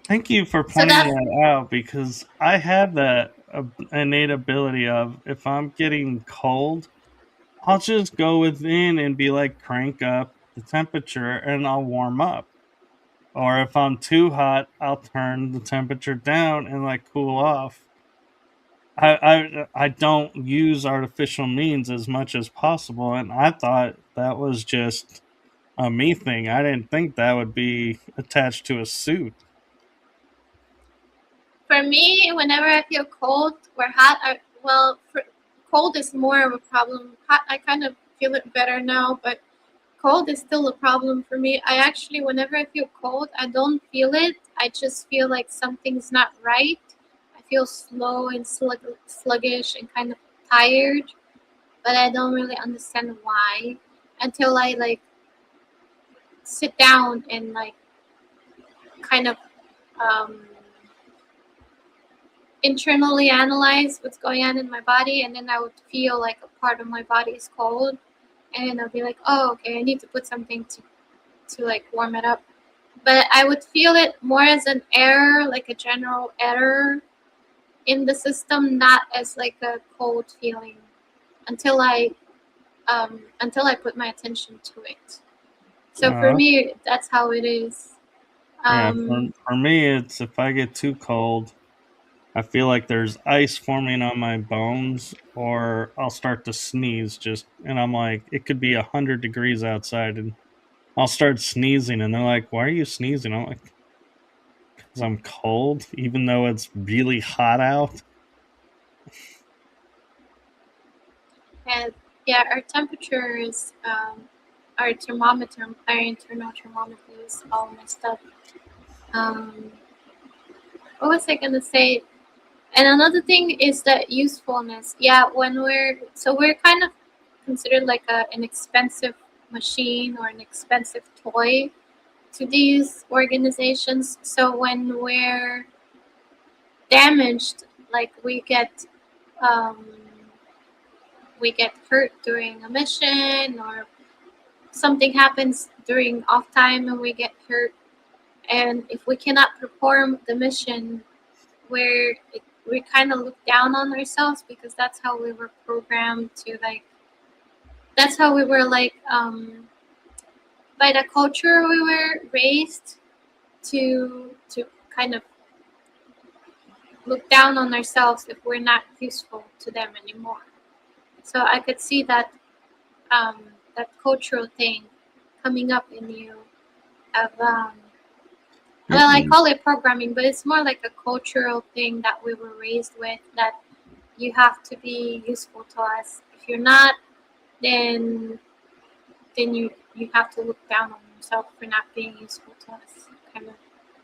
Thank you for so pointing that that out, because I have that innate ability of, if I'm getting cold, I'll just go within and be like, crank up the temperature and I'll warm up. Or if I'm too hot, I'll turn the temperature down and like cool off. I don't use artificial means as much as possible, and I thought that was just a me thing. I didn't think that would be attached to a suit. for me, whenever I feel cold or hot, cold is more of a problem. Hot, I kind of feel it better now, but cold is still a problem for me. I actually, whenever I feel cold, I don't feel it. I just feel like something's not right. I feel slow and sluggish and kind of tired, but I don't really understand why until I like sit down and like kind of um, internally analyze what's going on in my body, and then I would feel like a part of my body is cold, and then I'll be like, oh, okay, I need to put something to like warm it up. But I would feel it more as an error, like a general error in the system, not as like a cold feeling until I put my attention to it. So for Uh, me, that's how it is. yeah, Um, for me, it's if I get too cold, I feel like there's ice forming on my bones, or I'll start to sneeze. And I'm like, it could be 100 degrees outside, and I'll start sneezing, and they're like, "Why are you sneezing?" I'm like, "Because I'm cold, even though it's really hot out." And yeah, our temperatures, our thermometer, our internal thermometer is all messed up. Um, what was I gonna say? And another thing is that usefulness. Yeah, when we're kind of considered like an expensive machine or an expensive toy to these organizations. So when we're damaged, like um, we get hurt during a mission, or something happens during off time and we get hurt, and if we cannot perform the mission, we kind of look down on ourselves, because that's how we were programmed to, like, that's how we were, like, by the culture we were raised to kind of look down on ourselves if we're not useful to them anymore. So I could see that, um, that cultural thing coming up in you of, well, I And, call it programming, but it's more like a cultural thing that we were raised with, that you have to be useful to us. If you're not, then you have to look down on yourself for not being useful to us, kind of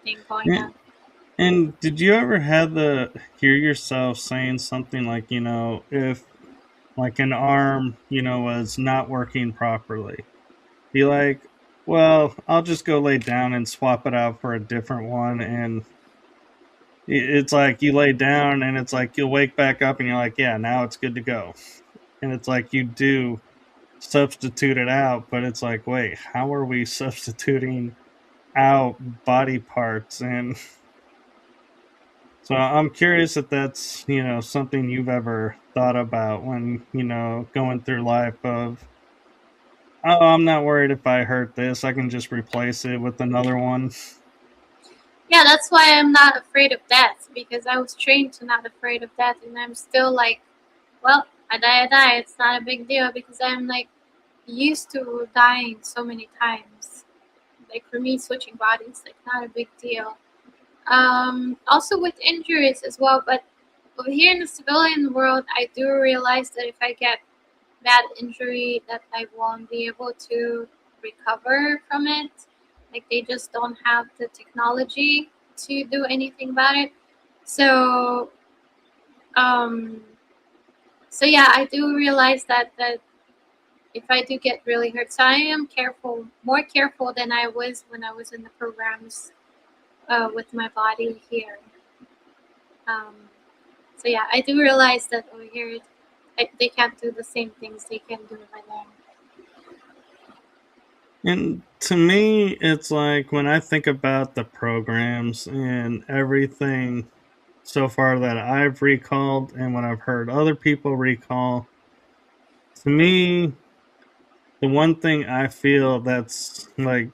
thing going and on. and did you ever have the hear yourself saying something like, if like an arm, was not working properly, be like, well, I'll just go lay down and swap it out for a different one. And it's like you lay down and it's like you'll wake back up and you're like, yeah, now it's good to go. And it's like you do substitute it out, but it's like, wait, how are we substituting out body parts? And so I'm curious if that's, something you've ever thought about when, going through life of, oh, I'm not worried if I hurt this. I can just replace it with another one. Yeah, that's why I'm not afraid of death, because I was trained to not afraid of death, and I'm still like, well, I die. It's not a big deal, because I'm like used to dying so many times. Like for me, switching bodies, like, not a big deal. Also with injuries as well, but over here in the civilian world, I do realize that if I get bad injury, that I won't be able to recover from it. Like, they just don't have the technology to do anything about it. So, um, so yeah, I do realize that if I do get really hurt, so I am careful, more careful than I was when I was in the programs, with my body here. Um, so yeah, I do realize that over here, they can't do the same things they can do over there. And to me, it's like when I think about the programs and everything so far that I've recalled and when I've heard other people recall, to me, the one thing I feel that's like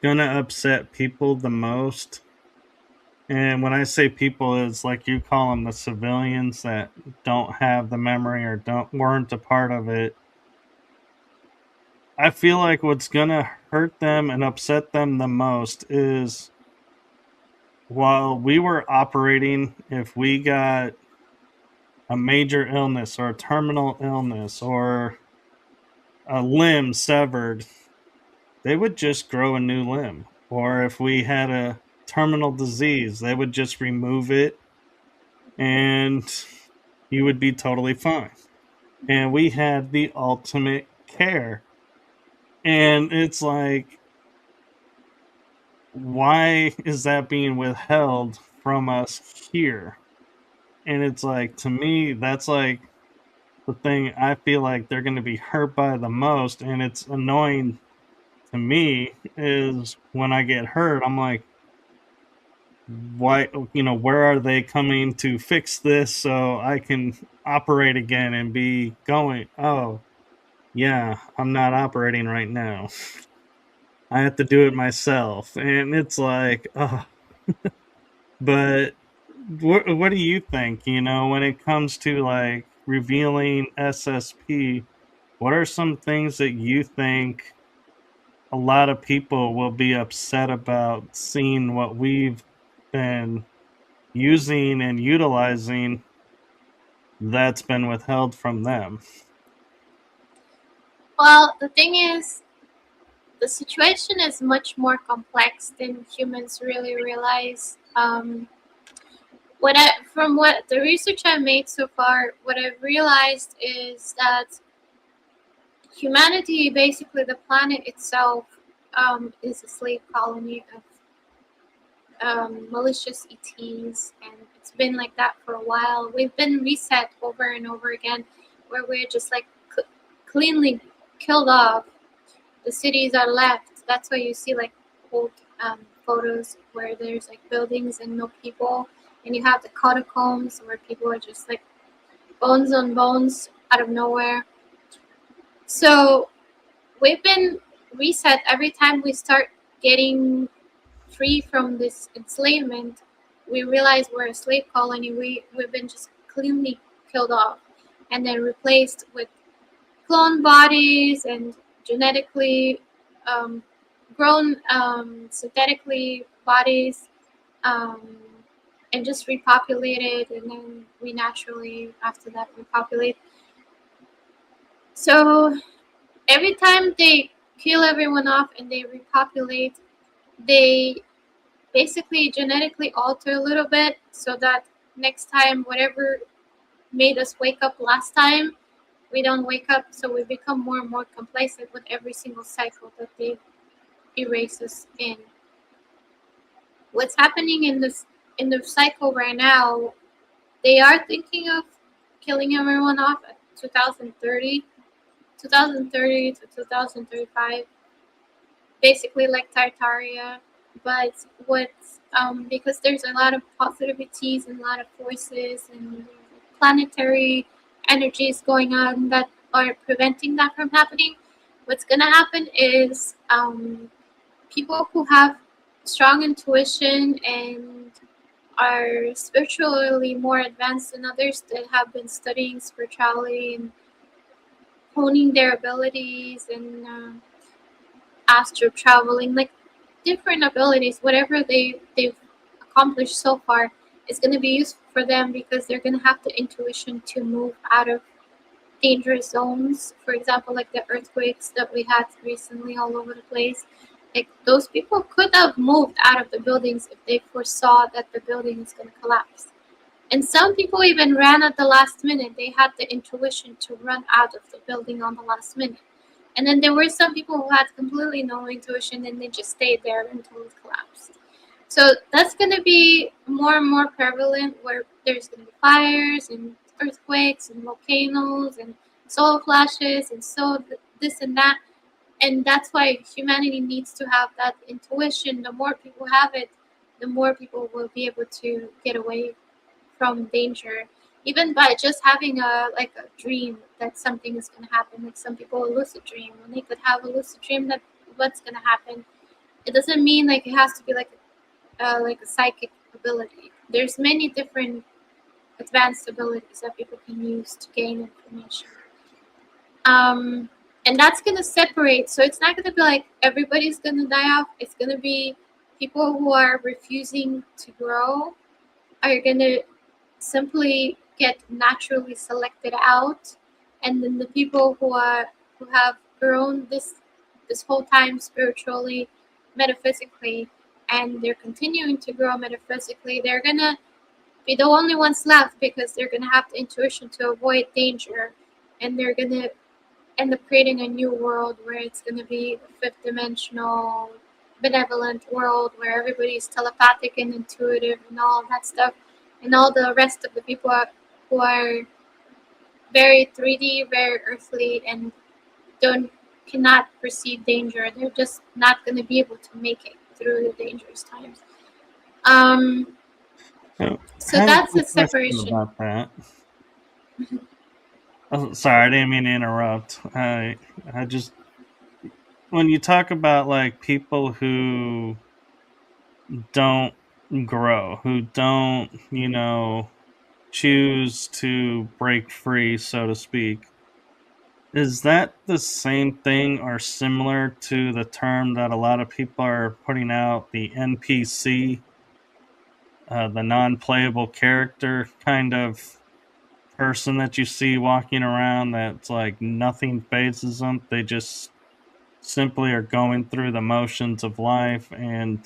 gonna upset people the most, and when I say people, it's like you call them the civilians that don't have the memory or don't weren't a part of it. I feel like what's gonna hurt them and upset them the most is while we were operating, if we got a major illness or a terminal illness or a limb severed, they would just grow a new limb. Or if we had a terminal disease, they would just remove it and you would be totally fine. And we had the ultimate care. And it's like, why is that being withheld from us here? And it's like, to me, that's like the thing I feel like they're going to be hurt by the most. And it's annoying to me is when I get hurt, I'm like, why, where are they coming to fix this so I can operate again and be going? Oh, yeah, I'm not operating right now. I have to do it myself. And it's like, oh, but what do you think, when it comes to like revealing SSP? What are some things that you think a lot of people will be upset about seeing what we've been using and utilizing that's been withheld from them. Well, the thing is, the situation is much more complex than humans really realize. From what the research I made so far, what I've realized is that humanity, basically the planet itself, is a slave colony of malicious ETs, and it's been like that for a while. We've been reset over and over again, where we're just like cleanly killed off. The cities are left. That's why you see like old photos where there's like buildings and no people, and you have the catacombs where people are just like bones on bones out of nowhere. So we've been reset every time we start getting free from this enslavement. We realize we're a slave colony. We've been just cleanly killed off and then replaced with clone bodies and genetically grown synthetically bodies, um, and just repopulated, and then we naturally after that repopulate. So every time they kill everyone off and they repopulate, they basically genetically alter a little bit so that next time whatever made us wake up last time, we don't wake up, so we become more and more complacent with every single cycle that they erase us in. What's happening in the cycle right now, they are thinking of killing everyone off at 2030 to 2035, basically like Tartaria. But what's because there's a lot of positivities and a lot of forces and planetary energies going on that are preventing that from happening. What's gonna happen is people who have strong intuition and are spiritually more advanced than others that have been studying spirituality and honing their abilities and astral traveling, like different abilities, whatever they've accomplished so far is going to be useful for them because they're going to have the intuition to move out of dangerous zones. For example, like the earthquakes that we had recently all over the place. Like those people could have moved out of the buildings if they foresaw that the building is going to collapse. And some people even ran at the last minute. They had the intuition to run out of the building on the last minute. And then there were some people who had completely no intuition and they just stayed there until it collapsed. So that's going to be more and more prevalent where there's going to be fires and earthquakes and volcanoes and solar flashes and so this and that. And that's why humanity needs to have that intuition. The more people have it, the more people will be able to get away from danger, even by just having a dream that something is going to happen. Like some people a lucid dream, when they could have a lucid dream that what's going to happen. It doesn't mean like it has to be like a psychic ability. There's many different advanced abilities that people can use to gain information. And that's going to separate. So it's not going to be like everybody's going to die off. It's going to be people who are refusing to grow are going to simply get naturally selected out, and then the people who have grown this whole time spiritually, metaphysically, and they're continuing to grow metaphysically, they're gonna be the only ones left because they're gonna have the intuition to avoid danger, and they're gonna end up creating a new world where it's gonna be a fifth dimensional benevolent world where everybody's telepathic and intuitive and all that stuff, and all the rest of the people who are very 3D, very earthly, and cannot perceive danger. They're just not going to be able to make it through the dangerous times. So, So I have a that's the quick question separation. about that. Oh, sorry, I didn't mean to interrupt. I just when you talk about like people who don't grow, who don't, choose to break free, so to speak. Is that the same thing or similar to the term that a lot of people are putting out, the NPC, the non-playable character kind of person that you see walking around that's like nothing phases them? They just simply are going through the motions of life, and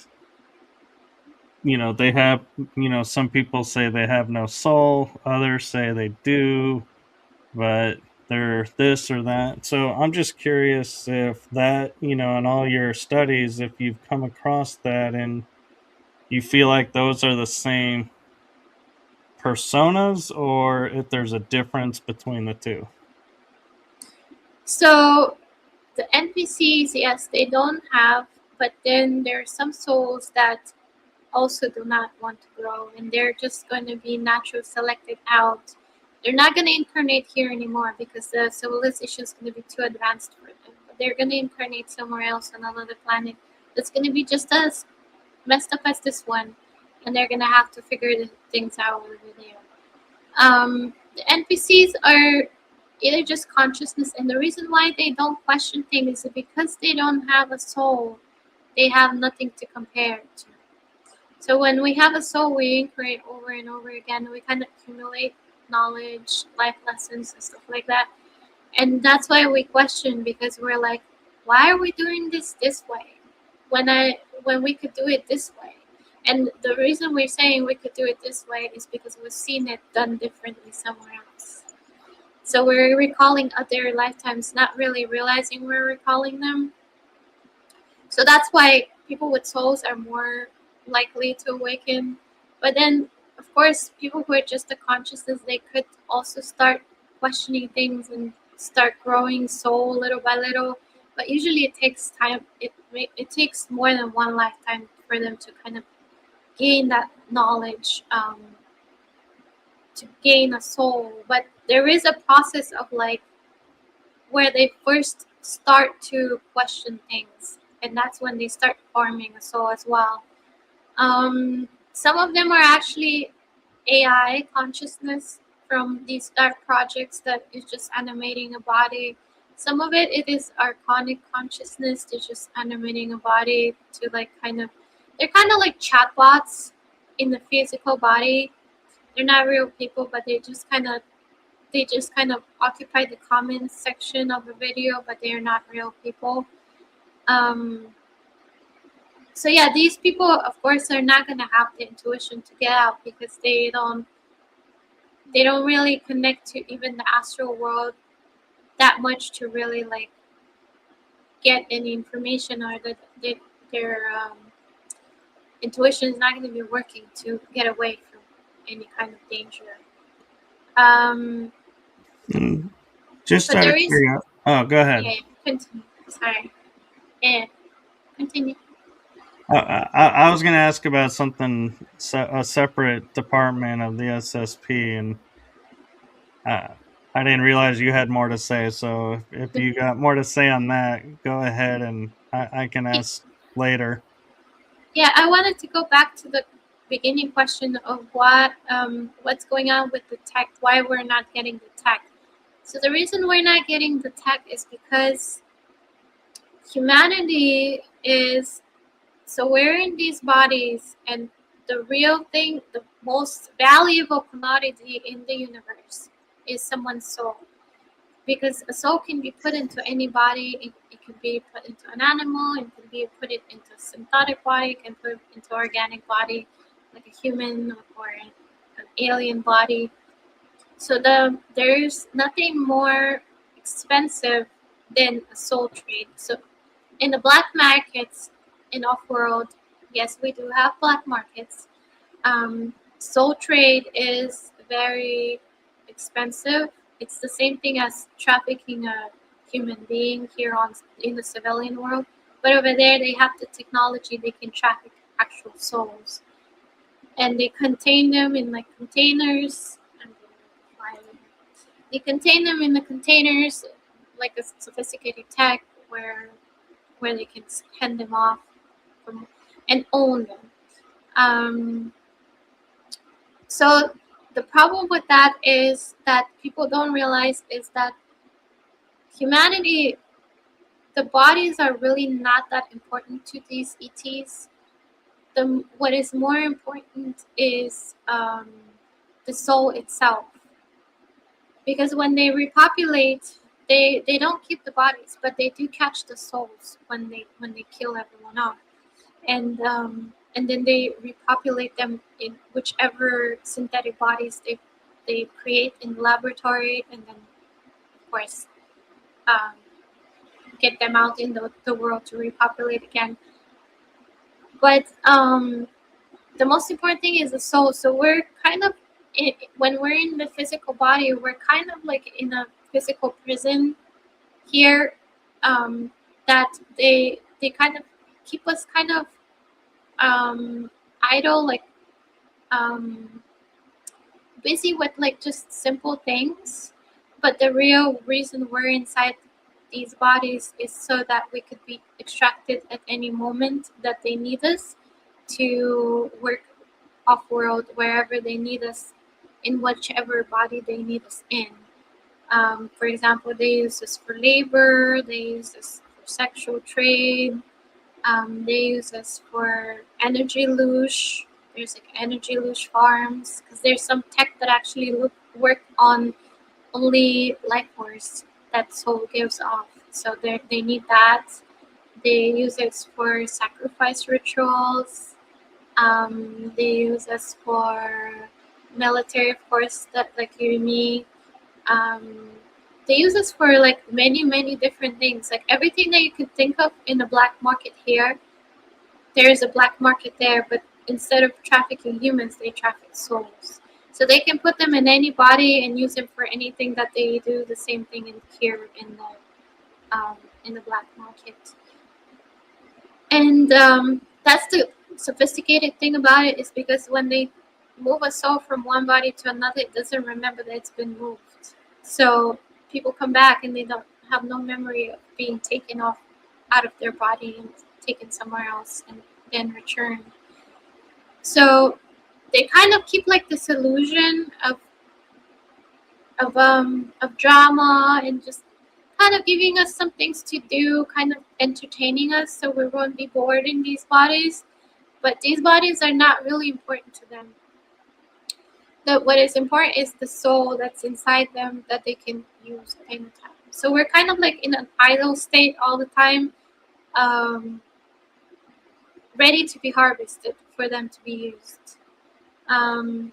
they have, some people say they have no soul, others say they do, but they're this or that. So I'm just curious if that, in all your studies, if you've come across that and you feel like those are the same personas, or if there's a difference between the two. So the NPCs, yes, they don't have, but then there are some souls that also do not want to grow, and they're just going to be naturally selected out. They're not going to incarnate here anymore because the civilization is going to be too advanced for them. But they're going to incarnate somewhere else on another planet that's going to be just as messed up as this one, and they're going to have to figure the things out over there. The NPCs are either just consciousness, and the reason why they don't question things is because they don't have a soul. They have nothing to compare to. So when we have a soul, we incarnate over and over again. We kind of accumulate knowledge, life lessons, and stuff like that. And that's why we question, because we're like, why are we doing this way when we could do it this way? And the reason we're saying we could do it this way is because we've seen it done differently somewhere else. So we're recalling other lifetimes, not really realizing we're recalling them. So that's why people with souls are more likely to awaken. But then, of course, people who are just a consciousness, they could also start questioning things and start growing soul little by little. But usually it takes time. It takes more than one lifetime for them to kind of gain that knowledge, to gain a soul. But there is a process of like where they first start to question things, and that's when they start forming a soul as well. Some of them are actually AI consciousness from these dark projects that is just animating a body. Some of it is archonic consciousness. They're just animating a body to like they're kind of like chatbots in the physical body. They're not real people, but they just kind of occupy the comments section of a video, but they are not real people. Um, so yeah, these people, of course, are not gonna have the intuition to get out because they don't really connect to even the astral world that much to really like get any information, or that their intuition is not going to be working to get away from any kind of danger. Um, Mm, just but out there of is, curiosity. Oh, go ahead. yeah, continue. Sorry, yeah, continue. I was going to ask about something, a separate department of the SSP, and uh, I didn't realize you had more to say. So if you got more to say on that, go ahead, and I can ask later. Yeah, I wanted to go back to the beginning question of what's going on with the tech, why we're not getting the tech. So the reason we're not getting the tech is because humanity is, so we're in these bodies, and the real thing, the most valuable commodity in the universe is someone's soul. Because a soul can be put into any body. It can be put into an animal. It can be put into a synthetic body. It can put into organic body, like a human or an alien body. So there's nothing more expensive than a soul trade. So in the black markets in off-world, yes, we do have black markets. Soul trade is very expensive. It's the same thing as trafficking a human being here in the civilian world, but over there they have the technology. They can traffic actual souls, and they contain them in like containers. They contain them in the containers, like a sophisticated tech where they can hand them off from, and own them. Um, so the problem with that is that people don't realize is that humanity, the bodies are really not that important to these ETs. What is more important is the soul itself, because when they repopulate, they don't keep the bodies, but they do catch the souls when they kill everyone off, and then they repopulate them in whichever synthetic bodies they create in the laboratory, and then of course um, get them out in the world to repopulate again. But the most important thing is the soul. So we're kind of when we're in the physical body, we're kind of like in a physical prison here, that they kind of keep us kind of idle, like um, busy with like just simple things. But the real reason we're inside these bodies is so that we could be extracted at any moment that they need us to work off world, wherever they need us, in whichever body they need us in. For example, they use this for labor, they use this for sexual trade, they use this for energy luge. There's like energy luge farms, because there's some tech that actually work on only life force that soul gives off. So they need that. They use it for sacrifice rituals. They use us for military, of course, that like you and me. Um, they use us for like many different things. Like everything that you could think of in the black market here, there is a black market there, but instead of trafficking humans, they traffic souls. So they can put them in any body and use them for anything that they do. The same thing in here in the black market. And that's the sophisticated thing about it, is because when they move a soul from one body to another, it doesn't remember that it's been moved. So people come back and they don't have no memory of being taken off out of their body and taken somewhere else and then returned. So they kind of keep like this illusion of drama, and just kind of giving us some things to do, kind of entertaining us so we won't be bored in these bodies. But these bodies are not really important to them. What is important is the soul that's inside them that they can use at any time. So we're kind of like in an idle state all the time, um, ready to be harvested for them to be used. Um,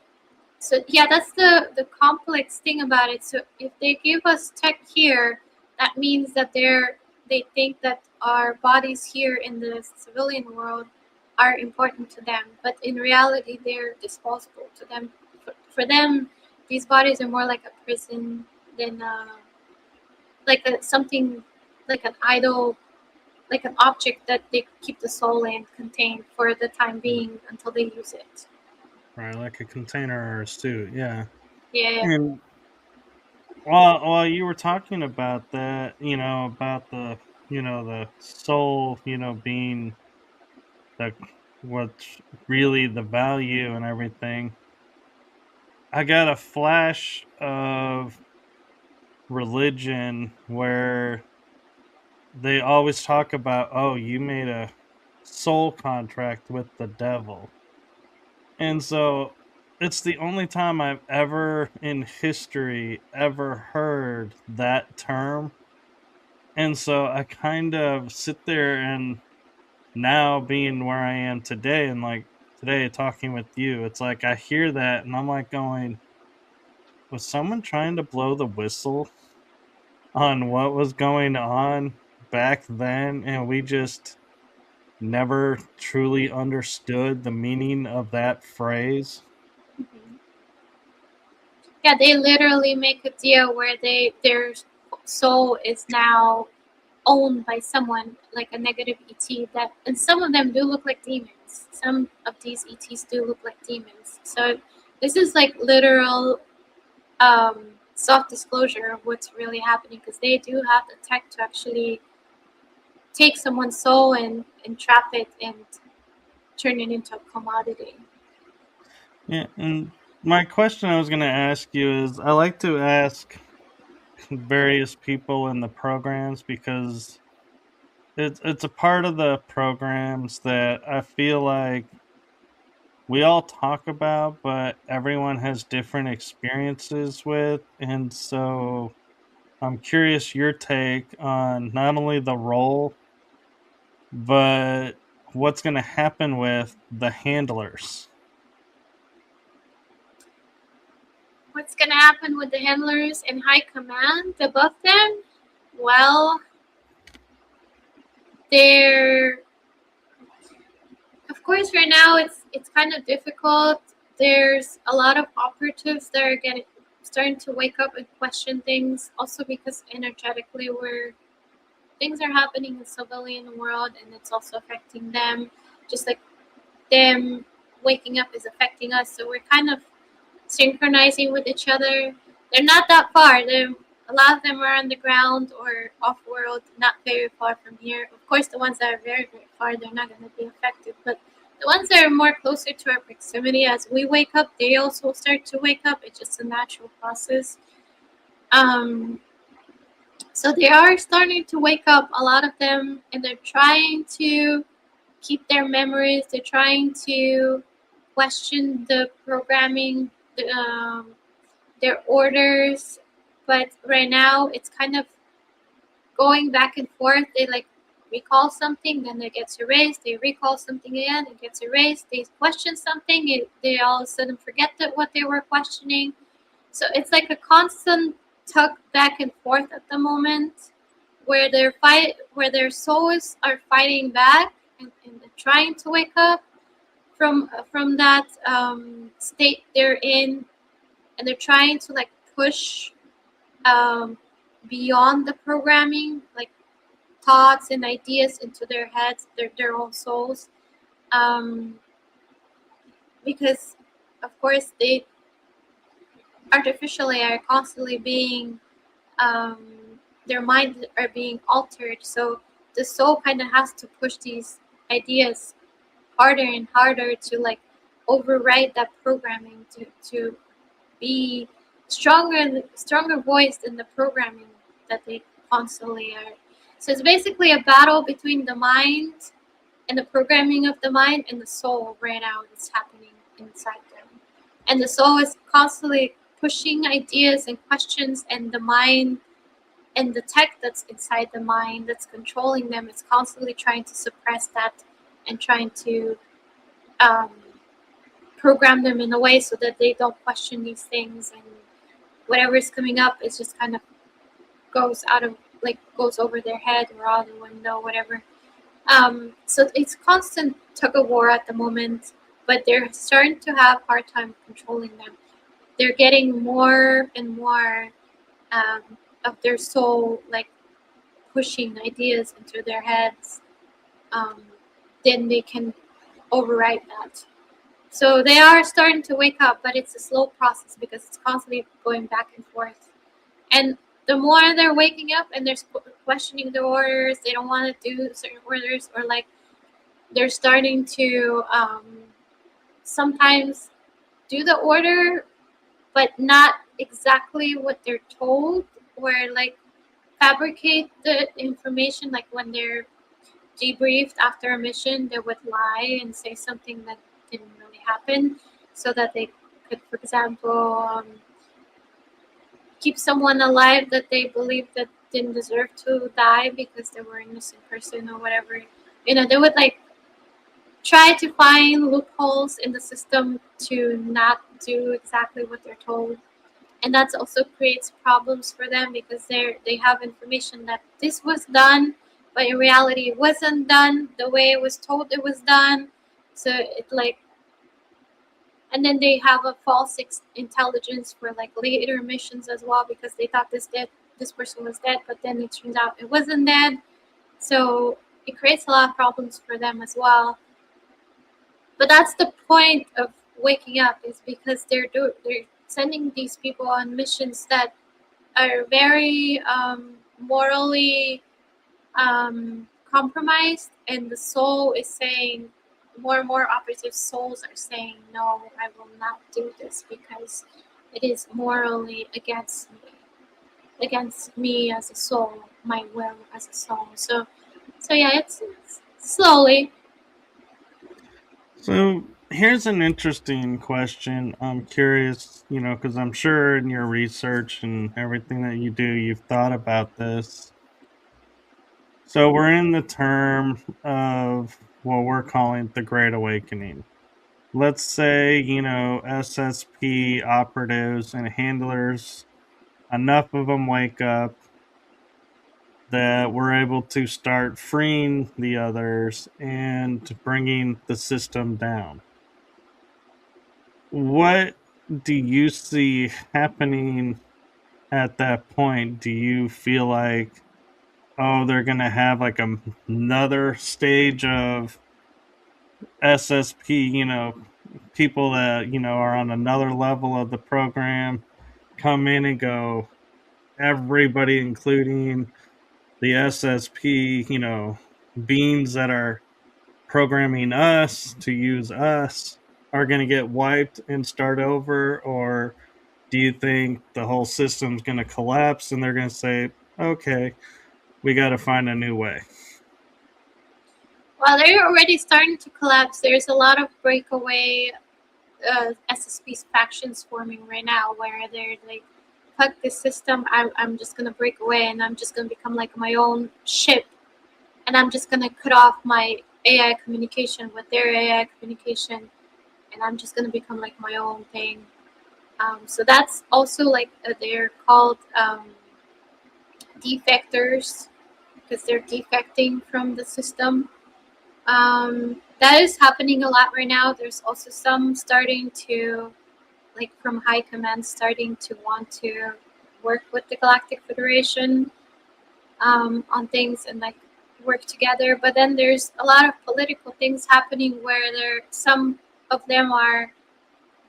so yeah, that's the complex thing about it. So if they give us tech here, that means that they think that our bodies here in the civilian world are important to them, but in reality they're disposable to them. For them, these bodies are more like a prison than something like an idol, like an object that they keep the soul in, contained for the time being until they use it. Right, like a container or a suit. Yeah. Yeah. And while you were talking about that, about the soul, being the what's really the value and everything. I got a flash of religion where they always talk about, oh, you made a soul contract with the devil. And so it's the only time I've ever in history ever heard that term. And so I kind of sit there, and now being where I am today, and like today talking with you, it's like I hear that and I'm like going, was someone trying to blow the whistle on what was going on back then, and we just never truly understood the meaning of that phrase? Mhm. Yeah, they literally make a deal where their soul is now owned by someone, like a negative ET. That, and some of them do look like demons. Some of these ETs do look like demons. So this is like literal self-disclosure of what's really happening, because they do have the tech to actually take someone's soul and trap it and turn it into a commodity. Yeah, and my question I was going to ask you is, I like to ask various people in the programs because it's a part of the programs that I feel like we all talk about, but everyone has different experiences with, and so I'm curious your take on not only the role, but what's going to happen with the handlers. What's gonna happen with the handlers and high command above them? Well, they're of course right now it's kind of difficult. There's a lot of operatives that are getting starting to wake up and question things. Also because energetically we're things are happening in the civilian world and it's also affecting them, just like them waking up is affecting us. So we're kind of synchronizing with each other. They're not that far. A lot of them are on the ground or off world, not very far from here. Of course, the ones that are very, very far, they're not going to be affected. But the ones that are more closer to our proximity, as we wake up, they also start to wake up. It's just a natural process. So they are starting to wake up, a lot of them, and they're trying to keep their memories. They're trying to question the programming, their orders. But right now, it's kind of going back and forth. They like recall something, then it gets erased. They recall something again, it gets erased. They question something, they all of a sudden forget that what they were questioning. So it's like a constant tug back and forth at the moment, where their souls are fighting back and they're trying to wake up from that state they're in, and they're trying to like push beyond the programming, like thoughts and ideas into their heads, their own souls, um, because of course they artificially are constantly being um, their minds are being altered. So the soul kind of has to push these ideas harder and harder to like override that programming to be stronger voiced in the programming that they constantly are. So it's basically a battle between the mind and the programming of the mind and the soul right now that's happening inside them. And the soul is constantly pushing ideas and questions, and the mind and the tech that's inside the mind that's controlling them is constantly trying to suppress that and trying to um, program them in a way so that they don't question these things, and whatever is coming up is just kind of goes over their head or out the window, whatever. So it's constant tug of war at the moment, but they're starting to have hard time controlling them. They're getting more and more um, of their soul, like pushing ideas into their heads. Um, then they can override that. So they are starting to wake up, but it's a slow process because it's constantly going back and forth. And the more they're waking up and they're questioning the orders, they don't want to do certain orders, or like they're starting to sometimes do the order, but not exactly what they're told, or like fabricate the information. Like when they're debriefed after a mission, they would lie and say something that didn't really happen, so that they could, for example, keep someone alive that they believe that didn't deserve to die because they were an innocent person or whatever. They would like try to find loopholes in the system to not do exactly what they're told. And that also creates problems for them because they have information that this was done, but in reality it wasn't done the way it was told it was done. So it like, and then they have a false intelligence for like later missions as well, because they thought this person was dead, but then it turns out it wasn't dead. So it creates a lot of problems for them as well. But that's the point of waking up, is because they're sending these people on missions that are very morally compromised, and the soul is saying, more and more operative souls are saying, no, I will not do this because it is morally against me. against me as a soul, my will as a soul. So yeah, it's slowly. So here's an interesting question. I'm curious, because I'm sure in your research and everything that you do, you've thought about this. So we're in the term of what we're calling the Great Awakening. Let's say, SSP operatives and handlers, enough of them wake up that we're able to start freeing the others and bringing the system down. What do you see happening at that point? Do you feel like, oh, they're going to have like another stage of SSP, people that, are on another level of the program come in and go, everybody, including the SSP, beings that are programming us to use us, are going to get wiped and start over? Or do you think the whole system's going to collapse and they're going to say, okay, we got to find a new way? Well, they're already starting to collapse. There's a lot of breakaway SSP's factions forming right now, where they're like, fuck this system, I'm just gonna break away and I'm just gonna become like my own ship, and I'm just gonna cut off my AI communication with their AI communication, and I'm just gonna become like my own thing. So that's also like they're called defectors, because they're defecting from the system. That is happening a lot right now. There's also some starting to, like from high command, starting to want to work with the Galactic Federation on things and like work together. But then there's a lot of political things happening where some of them are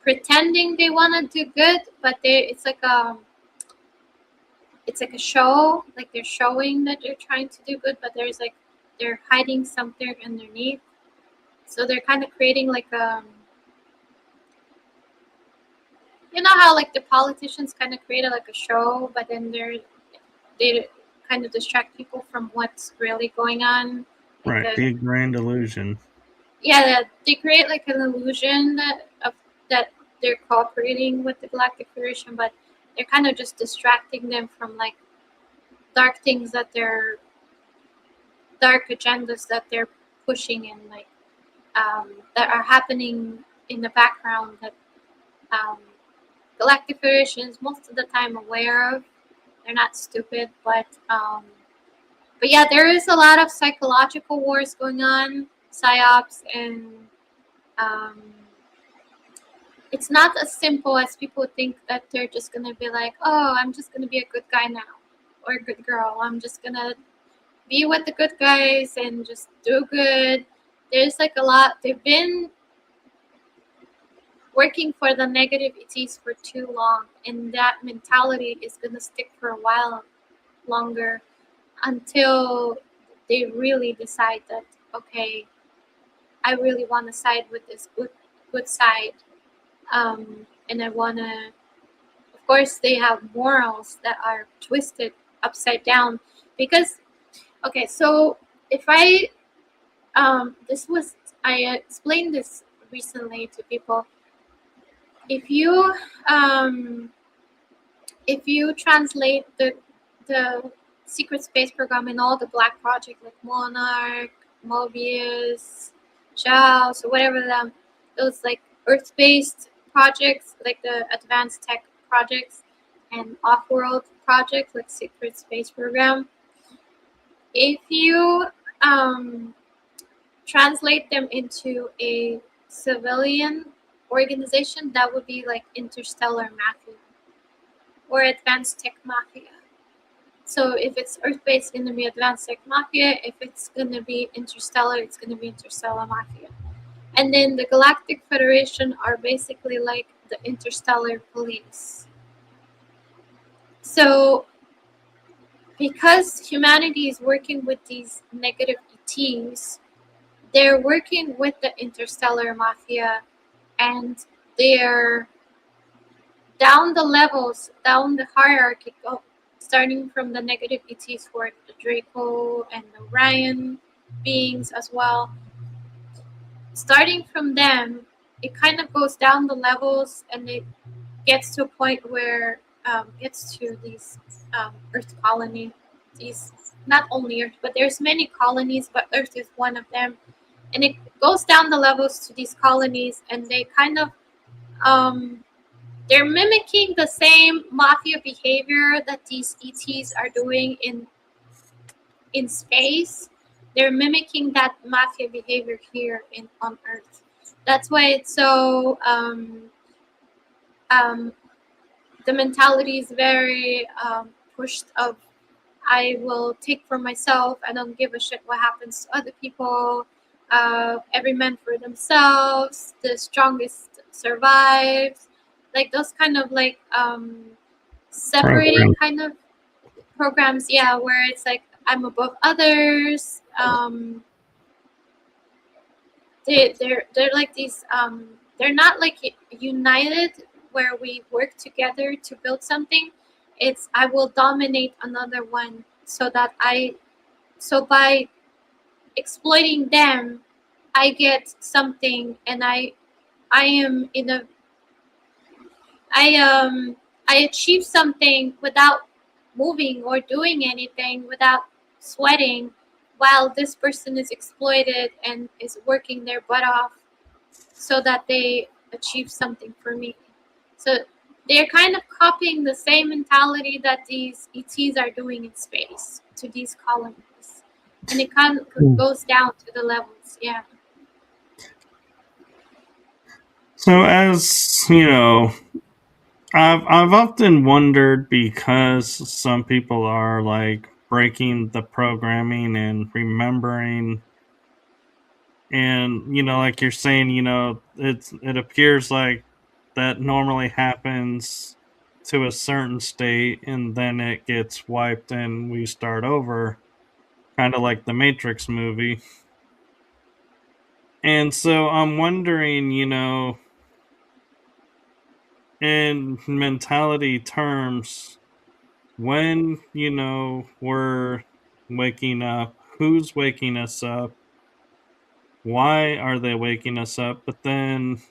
pretending they want to do good, but it's like a show, like they're showing that they're trying to do good, but there's like they're hiding something underneath. So they're kind of creating like you know how like the politicians kind of created like a show, but then they kind of distract people from what's really going on. Like Right, the grand illusion. they create like an illusion that they're cooperating with the Galactic Federation, but they're kind of just distracting them from like dark things dark agendas that they're pushing, and like that are happening in the background that um, Galactic Federation is most of the time aware of. They're not stupid, but yeah, there is a lot of psychological wars going on, psyops, and um, it's not as simple as people think that they're just gonna be like, oh, I'm just gonna be a good guy now, or a good girl. I'm just gonna be with the good guys and just do good. There's like a lot. They've been working for the negative ETs for too long, and that mentality is gonna stick for a while longer until they really decide that, okay, I really want to side with this good side, and I want to. Of course, they have morals that are twisted upside down, because okay, so if this was I explained this recently to people. If you um, if you translate the secret space program and all the black project like Monarch, Mobius, Jaws, or whatever those like Earth-based projects, like the advanced tech projects, and off-world projects like secret space program, if you translate them into a civilian organization, that would be like interstellar mafia or advanced tech mafia. So if it's Earth-based, it's going to be advanced tech mafia. If it's going to be interstellar, it's going to be interstellar mafia. And then the Galactic Federation are basically like the interstellar police. So because humanity is working with these negative ETs, they're working with the interstellar mafia, and they're down the levels, down the hierarchy, starting from the negative ETs for the Draco and the Orion beings as well. Starting from them, it kind of goes down the levels, and it gets to a point where gets to these Earth colony. These, not only Earth, but there's many colonies, but Earth is one of them. And it goes down the levels to these colonies, and they kind of they're mimicking the same mafia behavior that these ETs are doing in space. They're mimicking that mafia behavior here on Earth. That's why it's so the mentality is very pushed of, I will take for myself. I don't give a shit what happens to other people. Every man for themselves. The strongest survives. Like those kind of like separating kind of programs. Yeah, where it's like I'm above others. They're like these. They're not like united where we work together to build something. It's I will dominate another one so that so by exploiting them, I get something, and I am in a I achieve something without moving or doing anything, without sweating, while this person is exploited and is working their butt off so that they achieve something for me. So they're kind of copying the same mentality that these ETs are doing in space to these colonies. And it kind of goes down to the levels, yeah. So, as you know, I've often wondered, because some people are like breaking the programming and remembering, and like you're saying, it appears like that normally happens to a certain state, and then it gets wiped and we start over, kind of like the Matrix movie. And so I'm wondering, in mentality terms, when we're waking up, who's waking us up, why are they waking us up? But then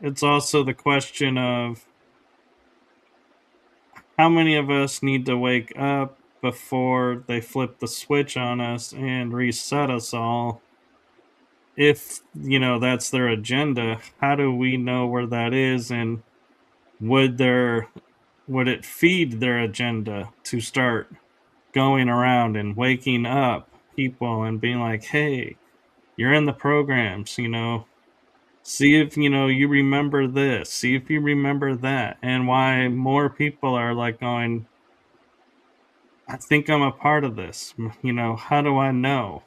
it's also the question of how many of us need to wake up before they flip the switch on us and reset us all. If that's their agenda, how do we know where that is? And would it feed their agenda to start going around and waking up people and being like, hey, you're in the programs, see if you remember this, see if you remember that. And why more people are like going, I think I'm a part of this, how do I know?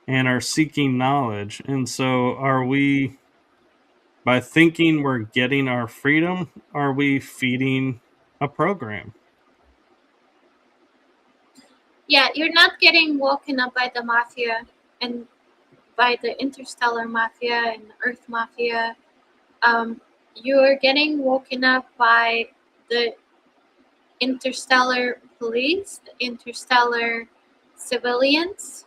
And are seeking knowledge. And so are we, by thinking we're getting our freedom, are we feeding a program? Yeah, you're not getting woken up by the mafia and by the interstellar mafia and Earth mafia. You're getting woken up by the interstellar police, the interstellar civilians,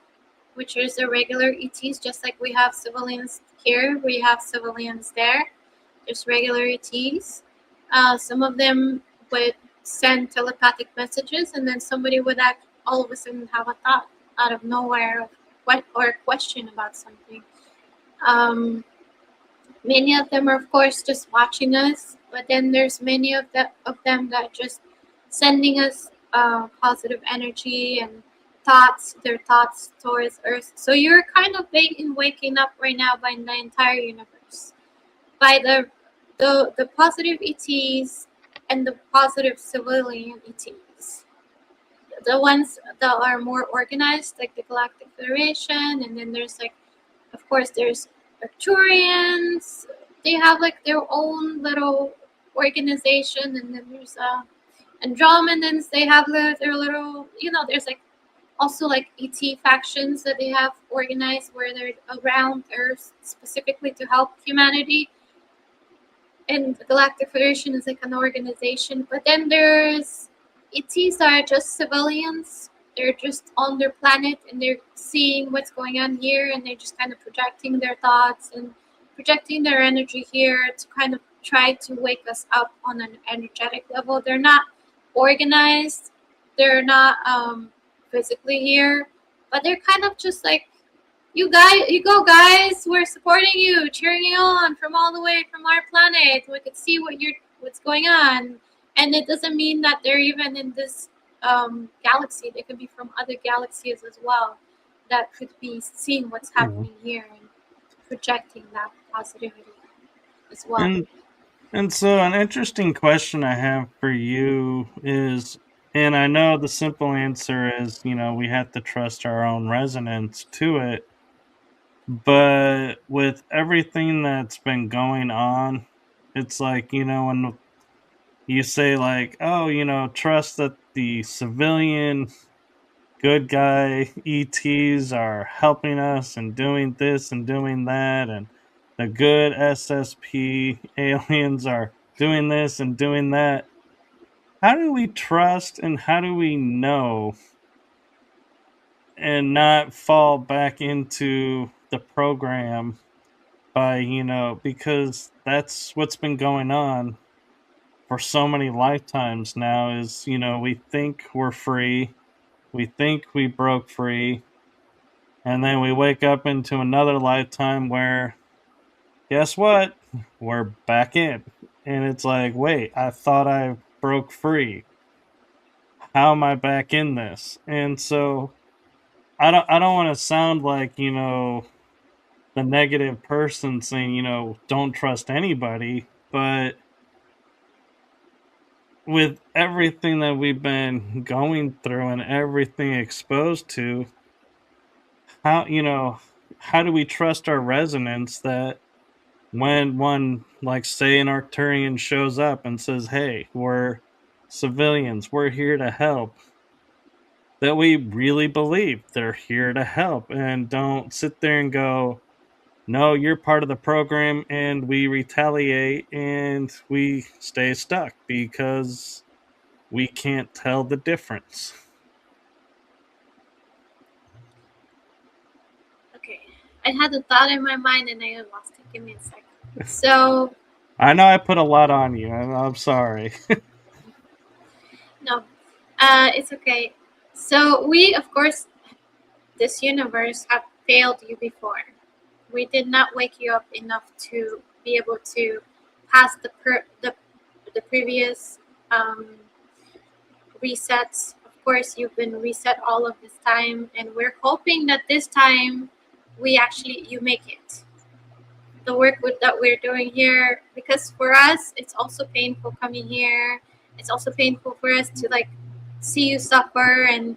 which is the regular ETs, just like we have civilians here, we have civilians there. There's regular ETs. Some of them would send telepathic messages, and then somebody would act all of a sudden have a thought out of nowhere of what, or a question about something. Many of them are, of course, just watching us, but then there's many of them that just sending us positive energy and thoughts, their thoughts towards Earth. So you're kind of waking up right now by the entire universe, by the positive ETs and the positive civilian ETs. The ones that are more organized, like the Galactic Federation, and then there's like, of course, there's Arcturians. They have like their own little organization, and then there's Andromedans. They have their little, there's like also like ET factions that they have organized where they're around Earth specifically to help humanity. And the Galactic Federation is like an organization, but then there's ETs are just civilians. They're just on their planet and they're seeing what's going on here, and they're just kind of projecting their thoughts and projecting their energy here to kind of try to wake us up on an energetic level. They're not organized, they're not physically here, but they're kind of just like, you guys, you go, guys. We're supporting you, cheering you on from all the way from our planet. We could see what's going on, and it doesn't mean that they're even in this galaxy. They could be from other galaxies as well. That could be seeing what's Mhm. happening here and projecting that positivity as well. And so an interesting question I have for you is, and I know the simple answer is, we have to trust our own resonance to it, but with everything that's been going on, it's like, when you say like, oh, trust that the civilian good guy ETs are helping us and doing this and doing that, and the good SSP aliens are doing this and doing that. How do we trust and how do we know and not fall back into the program by, because that's what's been going on for so many lifetimes now is, we think we're free, we think we broke free, and then we wake up into another lifetime where, guess what? We're back in. And it's like, wait, I thought I broke free. How am I back in this? And so I don't want to sound like, the negative person saying, don't trust anybody, but with everything that we've been going through and everything exposed to, how, how do we trust our resonance that when one, like, say, an Arcturian shows up and says, hey, we're civilians, we're here to help, that we really believe they're here to help and don't sit there and go, no, you're part of the program, and we retaliate and we stay stuck because we can't tell the difference. Okay, I had a thought in my mind and I lost it. Give me a second. So I know I put a lot on you, and I'm sorry. no, it's okay. So we, of course, this universe have failed you before. We did not wake you up enough to be able to pass the previous um, resets. Of course, you've been reset all of this time, and we're hoping that this time you make it. The work that we're doing here, because for us it's also painful coming here. It's also painful for us to like see you suffer and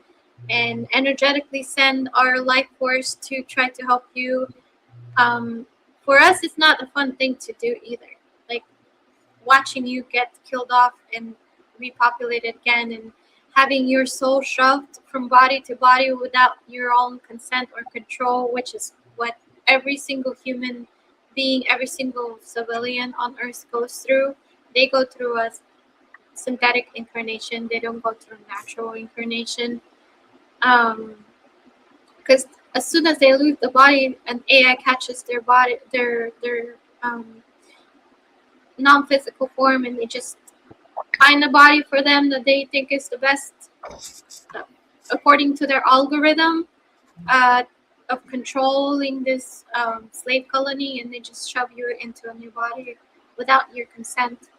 energetically send our life force to try to help you. um, for us it's not a fun thing to do either, like watching you get killed off and repopulated again, and having your soul shoved from body to body without your own consent or control, which is what every single human being, every single civilian on earth goes through. They go through a synthetic incarnation, they don't go through natural incarnation. Because as soon as they lose the body, an AI catches their body, their non-physical form, and they just find a body for them that they think is the best according to their algorithm uh, of controlling this slave colony, and they just shove you into a new body without your consent.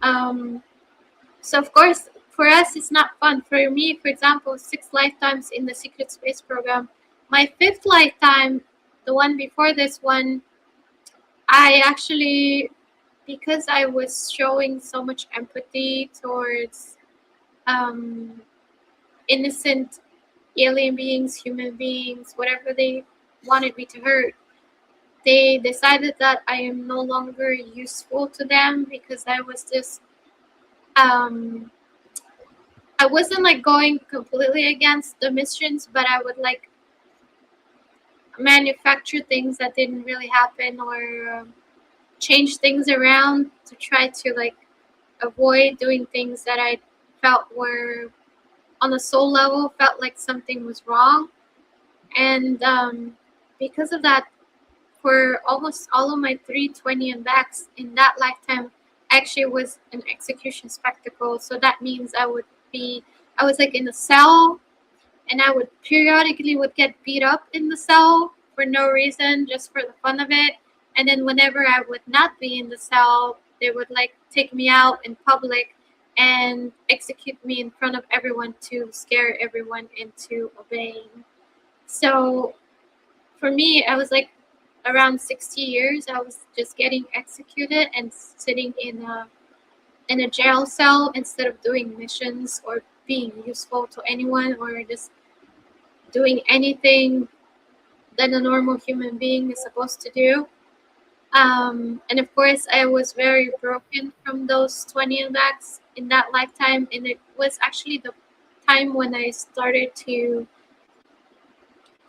Um, so of course, for us, it's not fun. For me, for example, 6 lifetimes in the secret space program. My 5th lifetime, the one before this one, I actually, because I was showing so much empathy towards um, innocent alien beings, human beings, whatever they wanted me to hurt, they decided that I am no longer useful to them because I was just, I wasn't like going completely against the missions, but I would like manufacture things that didn't really happen, or change things around to try to like avoid doing things that I felt were on a soul level, felt like something was wrong. And because of that, for almost all of my 320 and backs in that lifetime actually was an execution spectacle. So that means I was like in a cell, and I would periodically would get beat up in the cell for no reason, just for the fun of it. And then whenever I would not be in the cell, they would like take me out in public and execute me in front of everyone to scare everyone into obeying. So for me, I was like around 60 years. I was just getting executed and sitting in a jail cell instead of doing missions or being useful to anyone or just doing anything that a normal human being is supposed to do. And of course, I was very broken from those 20 and backs in that lifetime. And it was actually the time when I started to.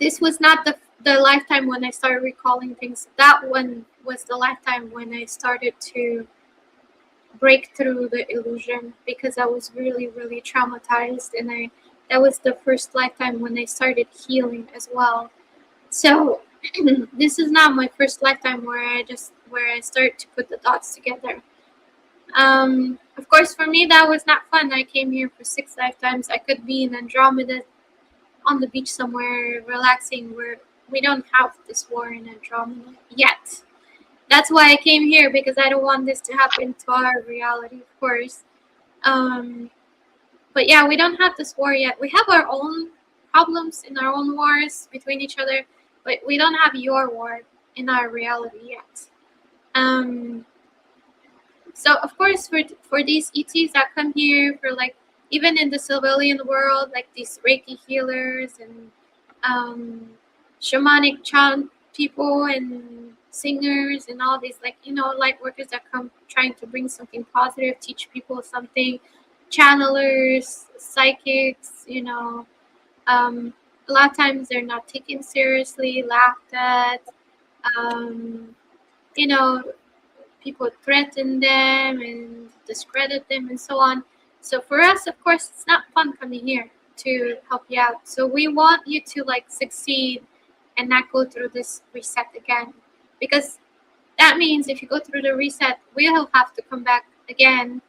This was not the lifetime when I started recalling things. That one was the lifetime when I started to break through the illusion because I was really, really traumatized. And that was the first lifetime when I started healing as well. So this is not my first lifetime where I start to put the dots together. Of course, for me that was not fun. I came here for 6 lifetimes. I could be in Andromeda on the beach somewhere relaxing, where we don't have this war in Andromeda yet. That's why I came here, because I don't want this to happen to our reality, of course. But yeah, we don't have this war yet. We have our own problems in our own wars between each other, but we don't have your war in our reality yet. So of course, for these ETs that come here, for like even in the civilian world, like these Reiki healers and shamanic chant people and singers and all these, like, you know, light workers that come trying to bring something positive, teach people something, channelers, psychics, you know, a lot of times they're not taken seriously, laughed at, you know, people threaten them and discredit them and so on. So for us, of course, it's not fun coming here to help you out. So we want you to like succeed and not go through this reset again, because that means if you go through the reset, we'll have to come back again.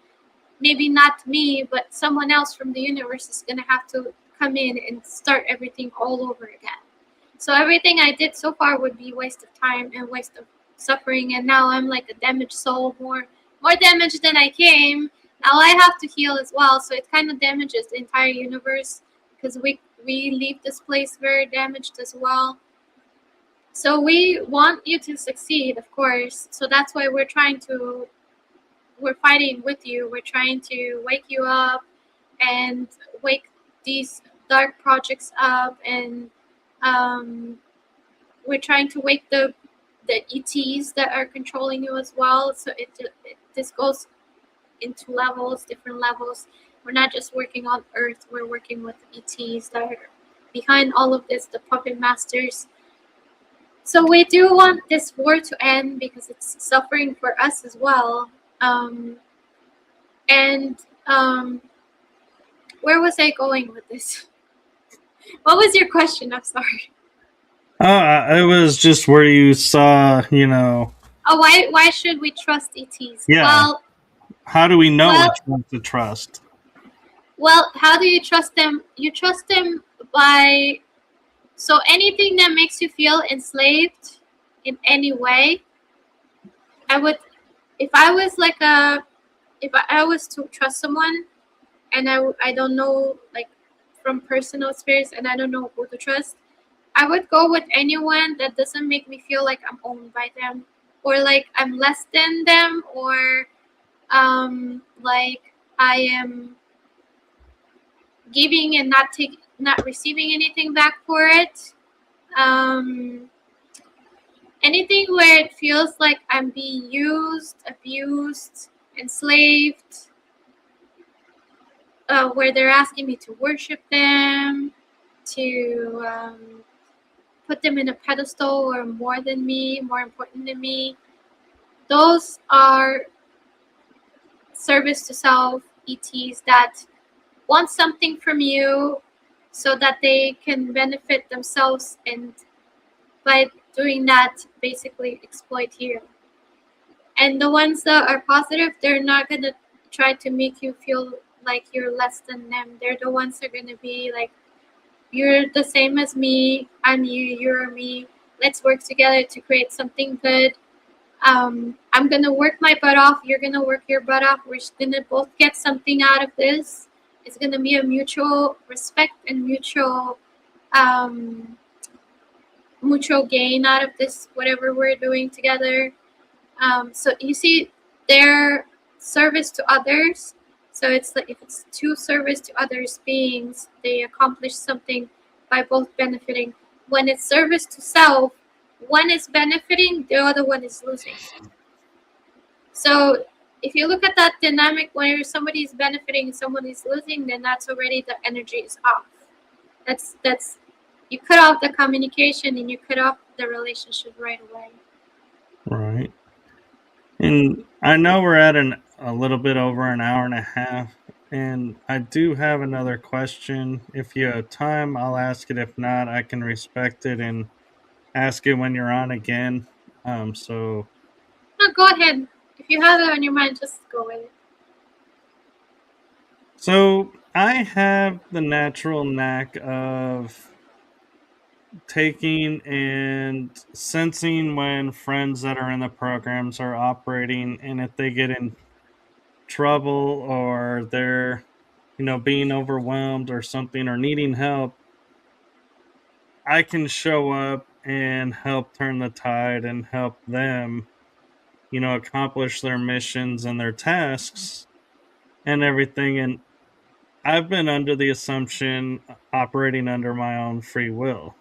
Maybe not me, but someone else from the universe is going to have to come in and start everything all over again. So everything I did so far would be waste of time and waste of suffering. And now I'm like a damaged soul, more damaged than I came. Now I have to heal as well. So it kind of damages the entire universe, because we leave this place very damaged as well. So we want you to succeed, of course. So that's why we're fighting with you. We're trying to wake you up and wake these dark projects up, and we're trying to wake the ETs that are controlling you as well. So this goes into levels, different levels. We're not just working on Earth, we're working with ETs that are behind all of this, the puppet masters. So we do want this war to end, because it's suffering for us as well. Where was I going with this? What was your question? I'm sorry. It was just where you saw, you know. Oh, why should we trust ETs? Yeah. Well, how do we know which ones to trust? Well, how do you trust them? You trust them by, so anything that makes you feel enslaved in any way. If I was to trust someone, and I don't know, like, from personal experience, and I don't know who to trust, I would go with anyone that doesn't make me feel like I'm owned by them, or like I'm less than them, or like I am giving and not receiving anything back for it. Anything where it feels like I'm being used, abused, enslaved, where they're asking me to worship them, to put them in a pedestal, or more than me, more important than me. Those are service to self ETs that want something from you so that they can benefit themselves, and by doing that basically exploit you. And the ones that are positive, they're not going to try to make you feel like you're less than them. They're the ones that are going to be like, you're the same as me, I'm you, you're me. Let's work together to create something good. I'm going to work my butt off. You're going to work your butt off. We're just going to both get something out of this. It's going to be a mutual respect and mutual gain out of this, whatever we're doing together. So you see, their service to others. So it's like, if it's two service to others beings, they accomplish something by both benefiting. When it's service to self, one is benefiting, the other one is losing. So if you look at that dynamic, when somebody is benefiting and someone is losing, then that's already, the energy is off. That's you cut off the communication and you cut off the relationship right away. Right. And I know we're at a little bit over an hour and a half, and I do have another question. If you have time, I'll ask it. If not, I can respect it and ask it when you're on again. So No, go ahead. If you have it on your mind, just go with it. So I have the natural knack of taking and sensing when friends that are in the programs are operating, and if they get in trouble or they're, being overwhelmed or something or needing help, I can show up and help turn the tide and help them, accomplish their missions and their tasks and everything. And I've been under the assumption, operating under my own free will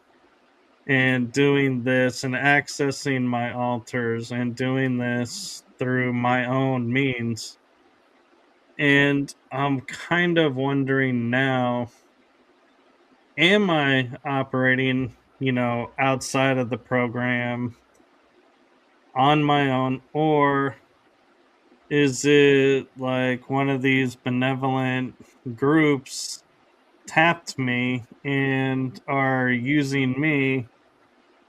and doing this and accessing my altars and doing this through my own means. And I'm kind of wondering now, am I operating, outside of the program on my own, or is it like one of these benevolent groups tapped me and are using me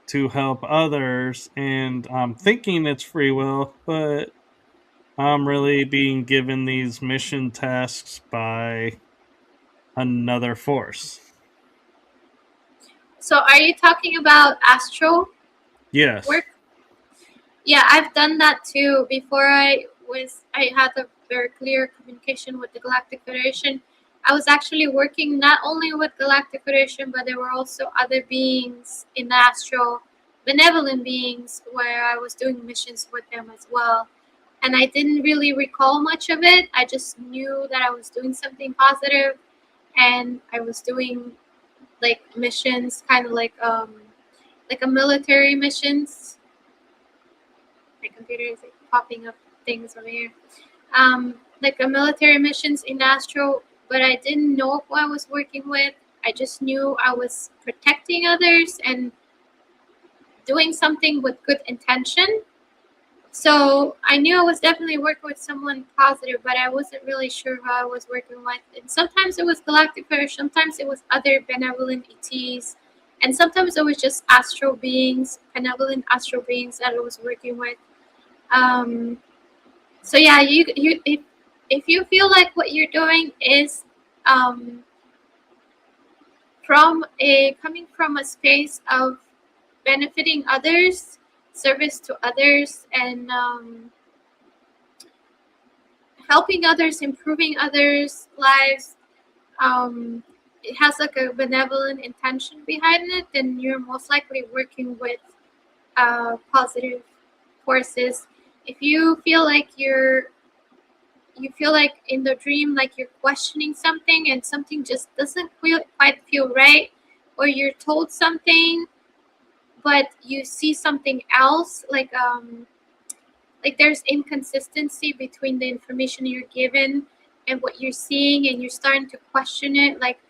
to help others, and I'm thinking it's free will, but I'm really being given these mission tasks by another force. So are you talking about astral Yes. work? Yeah, I've done that too. Before I had a very clear communication with the Galactic Federation. I was actually working not only with Galactic Federation, but there were also other beings in the astral, benevolent beings, where I was doing missions with them as well. And I didn't really recall much of it. I just knew that I was doing something positive, and I was doing like missions, kind of like a military missions. My computer is like popping up things over here. Like a military missions in astral, but I didn't know who I was working with. I just knew I was protecting others and doing something with good intention. So I knew I was definitely working with someone positive, but I wasn't really sure who I was working with. And sometimes it was Galactic Federation, sometimes it was other benevolent ETs, and sometimes it was just astral beings, benevolent astral beings that I was working with. So yeah, if you feel like what you're doing is um, coming from a space of benefiting others, service to others, and helping others, improving others' lives, it has like a benevolent intention behind it, then you're most likely working with positive forces. If you feel like in the dream like you're questioning something and something just doesn't quite feel right, or you're told something but you see something else, like there's inconsistency between the information you're given and what you're seeing, and you're starting to question it, like,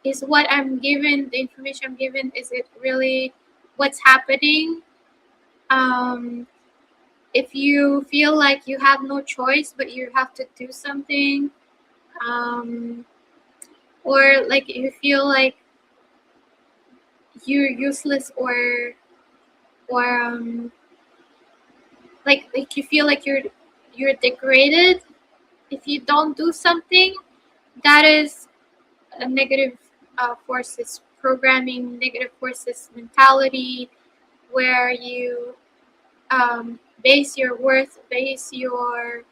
is what I'm given, the information I'm given, is it really what's happening? If you feel like you have no choice but you have to do something, um, or like you feel like you're useless, or like you feel like you're degraded if you don't do something. That is a negative forces programming, negative forces mentality, where you base your worth, base your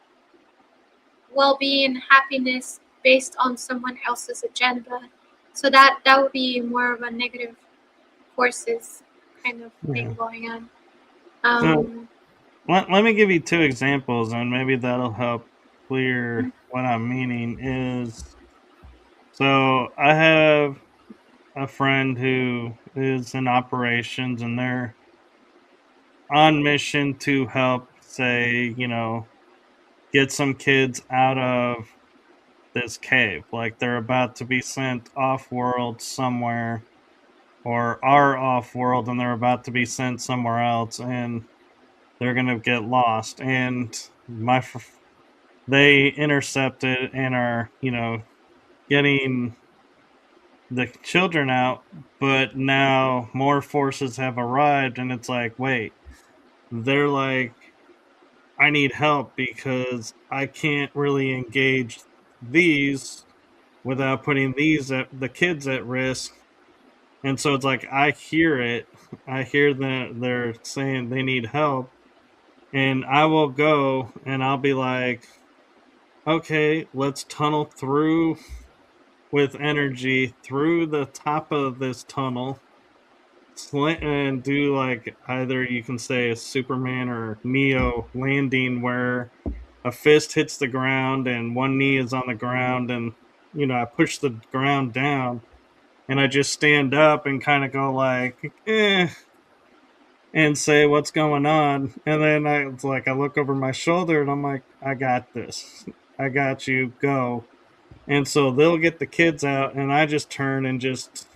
well-being, happiness based on someone else's agenda. So that would be more of a negative forces kind of Yeah. thing going on. So Um, let me give you two examples, and maybe that'll help clear what I'm meaning. Is so I have a friend who is in operations, and they're on mission to help, say, get some kids out of this cave. Like they're about to be sent off world somewhere, or are off world, and they're about to be sent somewhere else, and they're gonna get lost. And they intercepted and are, getting the children out, but now more forces have arrived, and it's like, wait, they're like, I need help because I can't really engage these without putting the kids at risk. And so it's like I hear it. I hear that they're saying they need help, and I will go and I'll be like, okay, let's tunnel through with energy through the top of this tunnel, and do like either you can say a Superman or Neo landing where a fist hits the ground and one knee is on the ground, and I push the ground down, and I just stand up and kind of go like, and say what's going on, and then it's like I look over my shoulder and I'm like, I got this, I got you, go. And so they'll get the kids out, and I just turn and just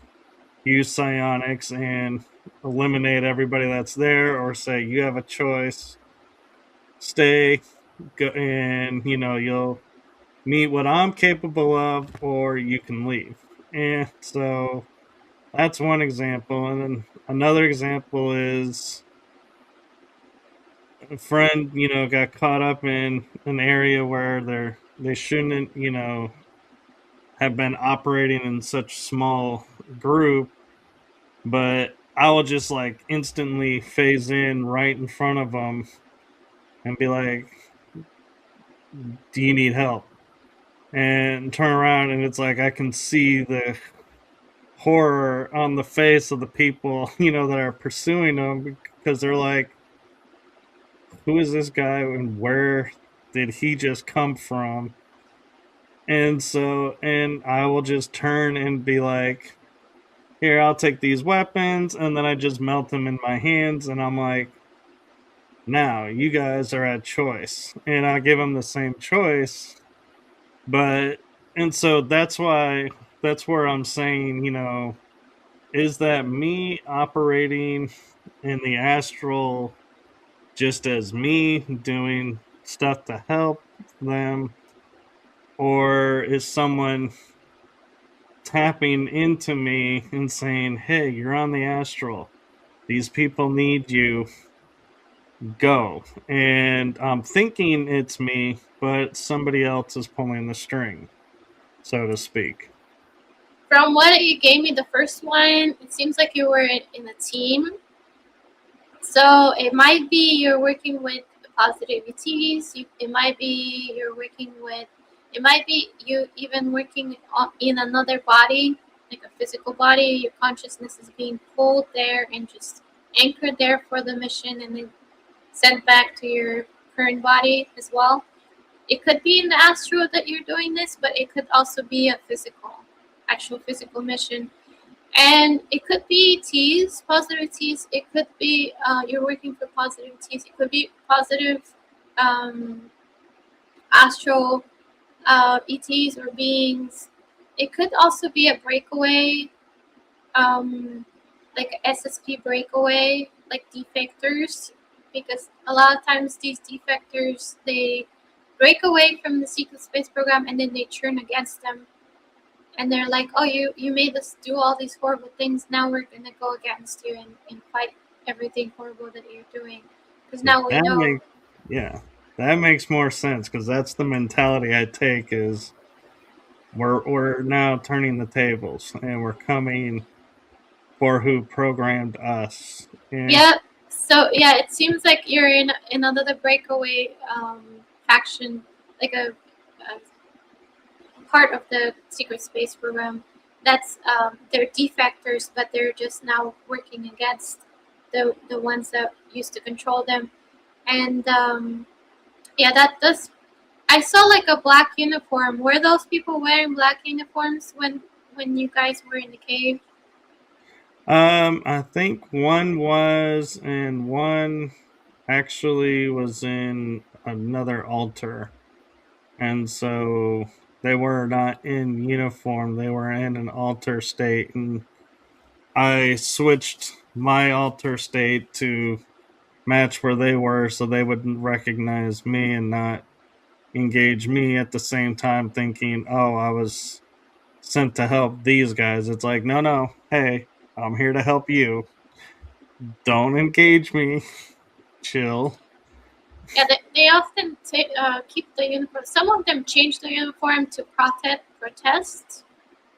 use psionics and eliminate everybody that's there, or say you have a choice, stay, go, and you'll meet what I'm capable of, or you can leave. And so that's one example. And then another example is a friend, got caught up in an area where they shouldn't, have been operating in such small group, but I will just like instantly phase in right in front of them and be like, "Do you need help?" And turn around, and it's like I can see the horror on the face of the people, that are pursuing them, because they're like, "Who is this guy, and where did he just come from?" And so, and I will just turn and be like, "Here, I'll take these weapons," and then I just melt them in my hands, and I'm like, now you guys are at choice, and I give them the same choice. But and so that's where I'm saying, is that me operating in the astral just as me doing stuff to help them, or is someone tapping into me and saying, hey, you're on the astral, these people need you, go. And I'm thinking it's me, but somebody else is pulling the string, so to speak. from what you gave me, the first one, it seems like you were in a team. So it might be you're working with positive ETs. It might be you're working with. It might be you even working in another body, like a physical body. Your consciousness is being pulled there and just anchored there for the mission, and then sent back to your current body as well. It could be in the astral that you're doing this, but it could also be a actual physical mission. And it could be T's, positive T's. It could be you're working for positive T's. It could be positive um, astral ETs or beings. It could also be a breakaway, like SSP breakaway, like defectors, because a lot of times these defectors, break away from the secret space program, and then they turn against them, and they're like, "Oh, you made us do all these horrible things. Now we're gonna go against you and fight everything horrible that you're doing, because Yeah, now we know." yeah, that makes more sense because that's the mentality I take. Is we're now turning the tables and we're coming for who programmed us. And Yeah. So yeah, it seems like you're in another breakaway faction, like a part of the secret space program. That's they're defectors, but they're just now working against the ones that used to control them. And yeah, that does. I saw like a black uniform. Were those people wearing black uniforms when you guys were in the cave? I think one was, and one actually was in another altar, and so they were not in uniform. They were in an altar state, and I switched my altar state to match where they were, so they wouldn't recognize me and not engage me at the same time, thinking, "Oh, I was sent to help these guys." It's like, no, no, hey, I'm here to help you. Don't engage me. Chill. Yeah, they often keep the uniform. Some of them change the uniform to protest,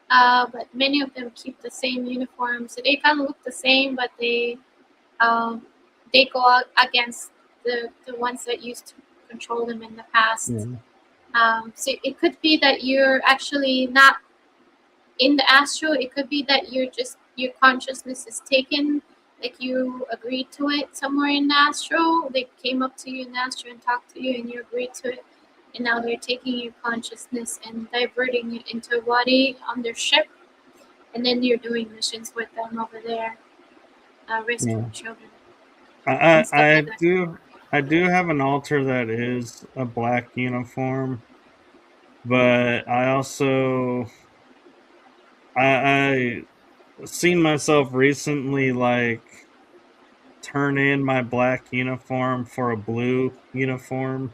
but many of them keep the same uniform. So they kind of look the same, but um, they go out against the ones that used to control them in the past. Yeah. So it could be that you're actually not in the astral. It could be that you're just your consciousness is taken, like you agreed to it somewhere in the astral. They came up to you in the astral and talked to you, and you agreed to it. And now they're taking your consciousness and diverting it into a body on their ship, and then you're doing missions with them over there, Yeah. rescuing children I, and I stuff I like that. do have an altar that is a black uniform, but I also I seen myself recently like turn in my black uniform for a blue uniform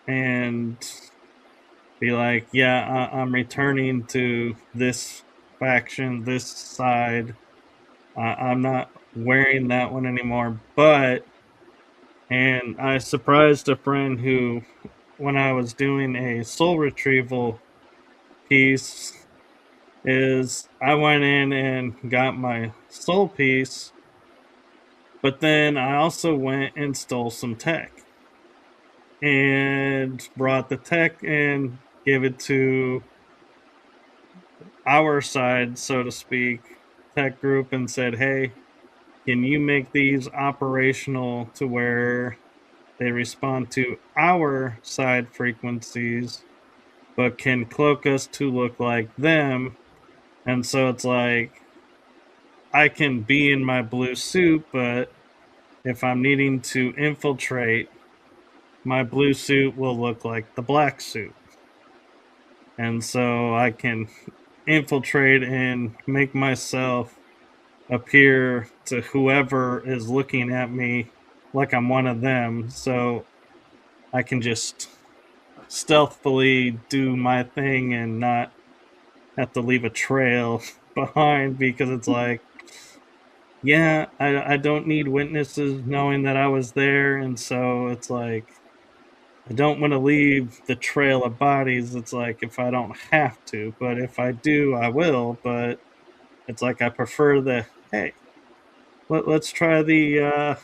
and be like, yeah, I'm returning to this faction, this side. I'm not wearing that one anymore. But, and I surprised a friend who, when I was doing a soul retrieval piece, is I went in and got my soul piece, but then I also went and stole some tech and brought the tech and gave it to our side, so to speak, tech group and said, hey, can you make these operational to where they respond to our side frequencies, but can cloak us to look like them? And so it's like, I can be in my blue suit, but if I'm needing to infiltrate, my blue suit will look like the black suit. And so I can infiltrate and make myself appear to whoever is looking at me like I'm one of them. So I can just stealthily do my thing and not have to leave a trail behind because it's like, yeah, I don't need witnesses knowing that I was there. And so it's like, I don't want to leave the trail of bodies. It's like if I don't have to, but if I do, I will. But it's like I prefer the hey, let's try the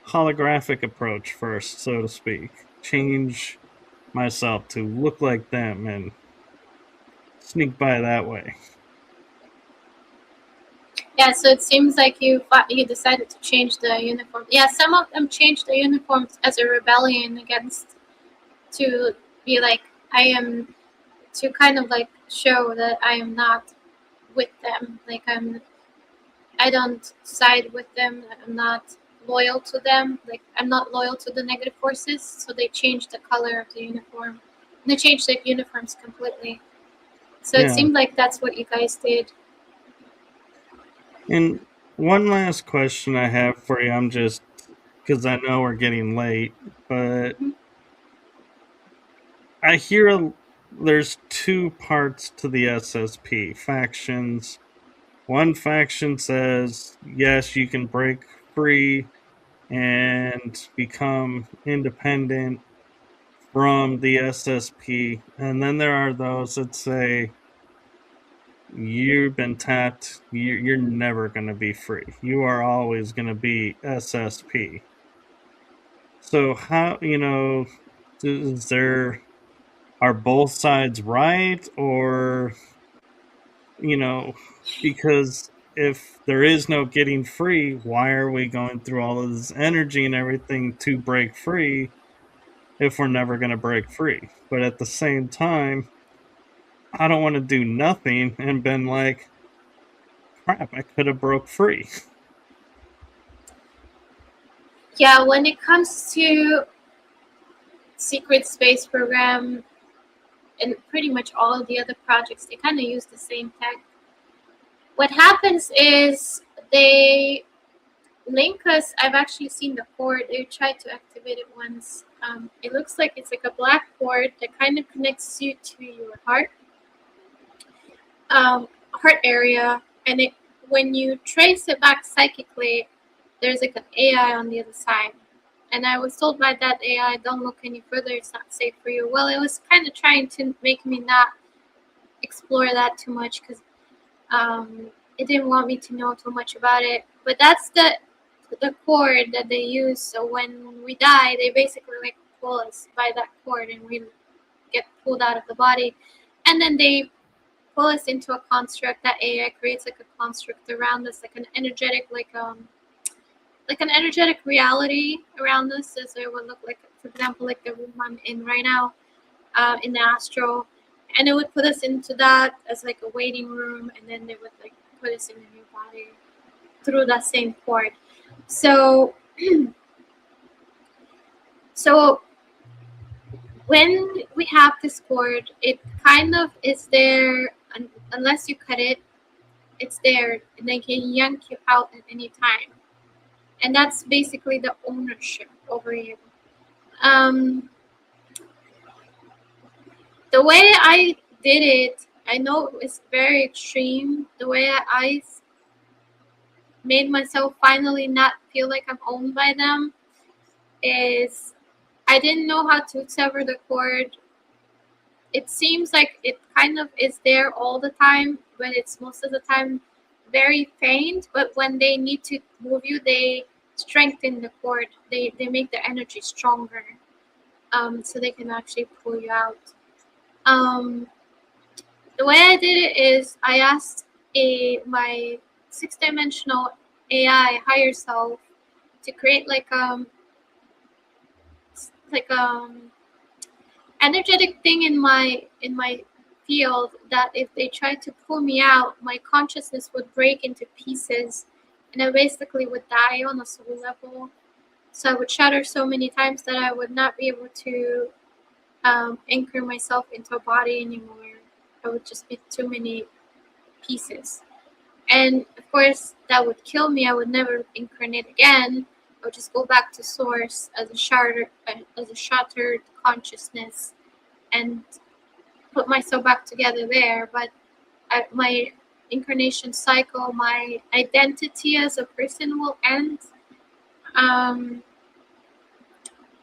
holographic approach first, so to speak. Change myself to look like them and sneak by that way. Yeah, so it seems like you decided to change the uniform. Yeah, some of them changed the uniforms as a rebellion against to be like I am to kind of like show that I am not with them. Like I don't side with them. I'm not loyal to them. Like I'm not loyal to the negative forces. So they changed the color of the uniform. And they changed the uniforms completely. So it Yeah. seemed like that's what you guys did. And one last question I have for you, I'm just because I know we're getting late, but Mhm. I hear there's two parts to the SSP factions. One faction says, yes, you can break free and become independent from the SSP. And then there are those that say, you've been tapped, you're never going to be free. You are always going to be SSP. So, how, is there, are both sides right? Or, you know, because if there is no getting free, why are we going through all of this energy and everything to break free if we're never going to break free? But at the same time, I don't want to do nothing and been like, crap, I could have broke free. Yeah, when it comes to secret space program and pretty much all of the other projects, they kind of use the same tech. What happens is they link us. I've actually seen the cord. They tried to activate it once. It looks like it's like a black cord that kind of connects you to your heart area, and it when you trace it back psychically, there's like an AI on the other side. And I was told by that AI, don't look any further, it's not safe for you. Well, it was kind of trying to make me not explore that too much because it didn't want me to know too much about it. But that's the cord that they use. So when we die, they basically like pull us by that cord, and we get pulled out of the body. And then they pull us into a construct. That AI creates like a construct around us, like an energetic, like an energetic reality around us, as it would look like, for example, like the room I'm in right now, in the astral. And it would put us into that as like a waiting room, and then they would like put us in a new body through that same cord. So, so when we have this cord, it kind of is there, unless you cut it, it's there, and they can yank you out at any time. And that's basically the ownership over you. Um, the way I did it, I know it's very extreme. The way I made myself finally not feel like I'm owned by them is I didn't know how to sever the cord. It seems like it kind of is there all the time, but it's most of the time very faint. But when they need to move you, they strengthen the cord. They make the energy stronger, so they can actually pull you out. Um, the way I did it is I asked my six-dimensional AI higher self to create like energetic thing in my field, that if they tried to pull me out, my consciousness would break into pieces, and I basically would die on a soul level. So I would shatter so many times that I would not be able to anchor myself into a body anymore. I would just be too many pieces. And of course, that would kill me. I would never incarnate again. I would just go back to source as a shattered consciousness, and put myself back together there. But my incarnation cycle, my identity as a person will end. Um,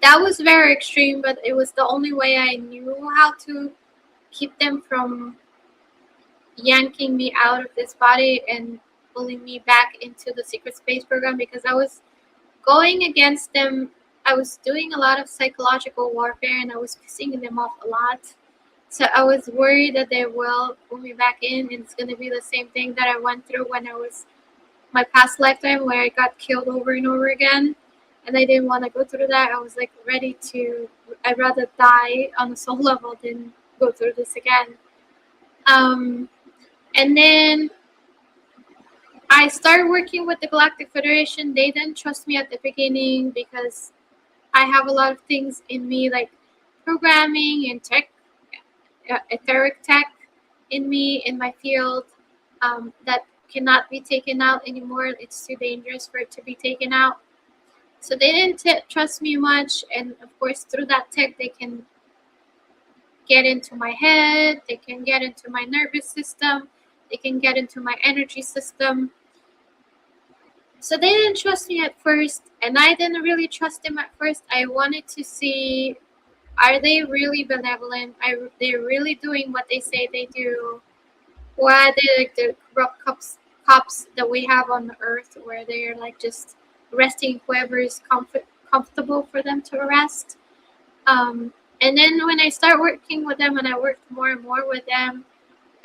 that was very extreme, but it was the only way I knew how to keep them from yanking me out of this body and pulling me back into the secret space program, because I was going against them. I was doing a lot of psychological warfare, and I was pissing them off a lot. So I was worried that they will pull me back in, and it's going to be the same thing that I went through when I was my past lifetime, where I got killed over and over again. And I didn't want to go through that. I was like ready to, I'd rather die on a soul level than go through this again. And then I started working with the Galactic Federation. They didn't trust me at the beginning because I have a lot of things in me, like programming and tech, etheric tech in me, in my field, that cannot be taken out anymore. It's too dangerous for it to be taken out. So they didn't trust me much. And of course, through that tech, they can get into my head, they can get into my nervous system, they can get into my energy system. So they didn't trust me at first, and I didn't really trust them at first. I wanted to see, are they really benevolent? Are they really doing what they say they do? Or are they like the corrupt cops that we have on the earth, where they're like just arresting whoever is comfortable for them to arrest? And then when I start working with them and I worked more and more with them,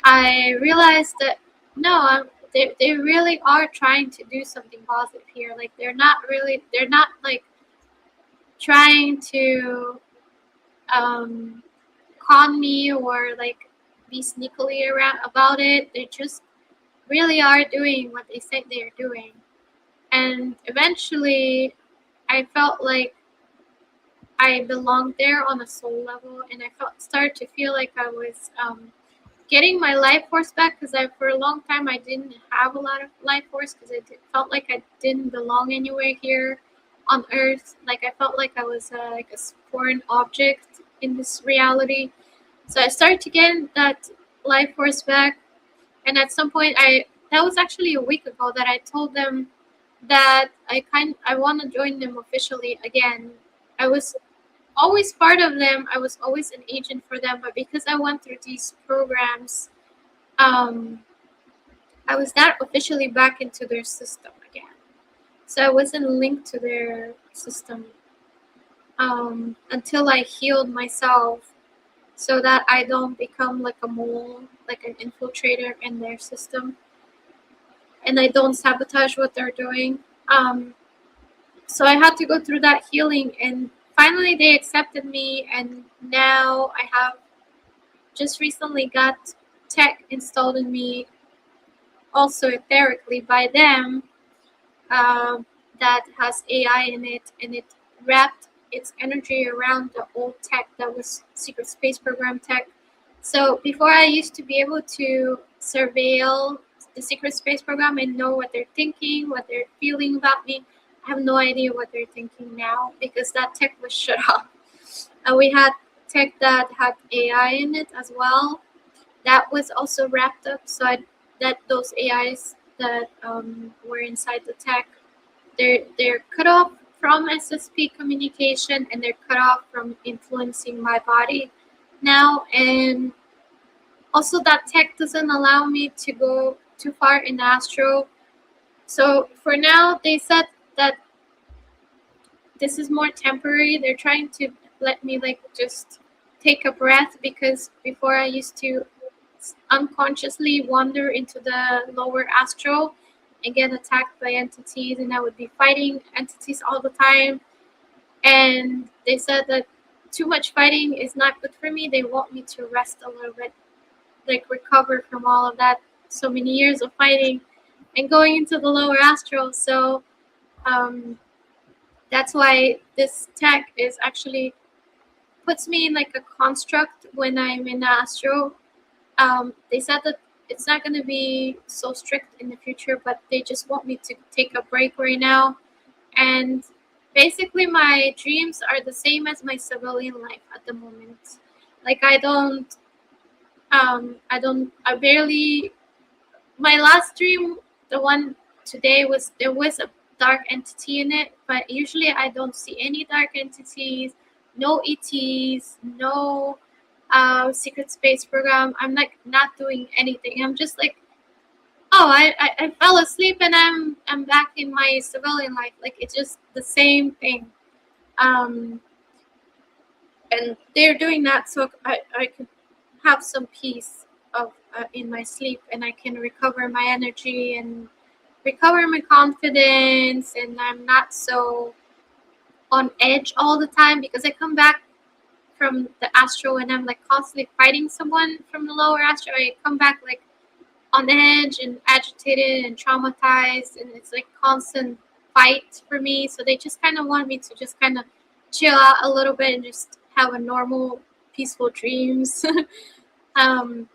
I realized that no, they really are trying to do something positive here. Like they're not like trying to con me or like be sneakily around about it. They just really are doing what they say they are doing. And eventually, I felt like I belonged there on a soul level, and I started to feel like I was getting my life force back, because I for a long time I didn't have a lot of life force, because felt like I didn't belong anywhere here on Earth. Like I felt like I was like a foreign object in this reality. So I started to get that life force back, and at some point that was actually a week ago that I told them that I want to join them officially again. I was always part of them. I was always an agent for them, but because I went through these programs, um, I was not officially back into their system again. So I wasn't linked to their system until I healed myself, so that I don't become like a mole, like an infiltrator in their system, and I don't sabotage what they're doing. Um, so I had to go through that healing, and finally they accepted me, and now I have just recently got tech installed in me, also etherically by them, that has AI in it, and it wrapped its energy around the old tech that was secret space program tech. So before, I used to be able to surveil the secret space program and know what they're thinking, what they're feeling about me. I have no idea what they're thinking now, because that tech was shut off. And we had tech that had AI in it as well. That was also wrapped up, so that those AIs that were inside the tech, they're cut off from SSP communication, and they're cut off from influencing my body now. And also, that tech doesn't allow me to go too far in astro. So for now, they said that this is more temporary. They're trying to let me like just take a breath, because before I used to unconsciously wander into the lower astral and get attacked by entities, and I would be fighting entities all the time. And they said that too much fighting is not good for me. They want me to rest a little bit, like recover from all of that, so many years of fighting and going into the lower astral. So that's why this tech is actually puts me in like a construct when I'm in astral. They said that it's not going to be so strict in the future, but they just want me to take a break right now. And basically, my dreams are the same as my civilian life at the moment. Like I barely. My last dream, the one today, was there was a dark entity in it, but usually I don't see any dark entities, no ETs, no secret space program. I'm like not doing anything. I'm just like, oh, I fell asleep and I'm back in my civilian life. Like it's just the same thing. Um, and they're doing that so I could have some peace of in my sleep, and I can recover my energy and recover my confidence, and I'm not so on edge all the time, because I come back from the astral and I'm like constantly fighting someone from the lower astral. I come back like on edge and agitated and traumatized, and it's like constant fight for me. So they just kind of want me to just kind of chill out a little bit and just have a normal peaceful dreams. um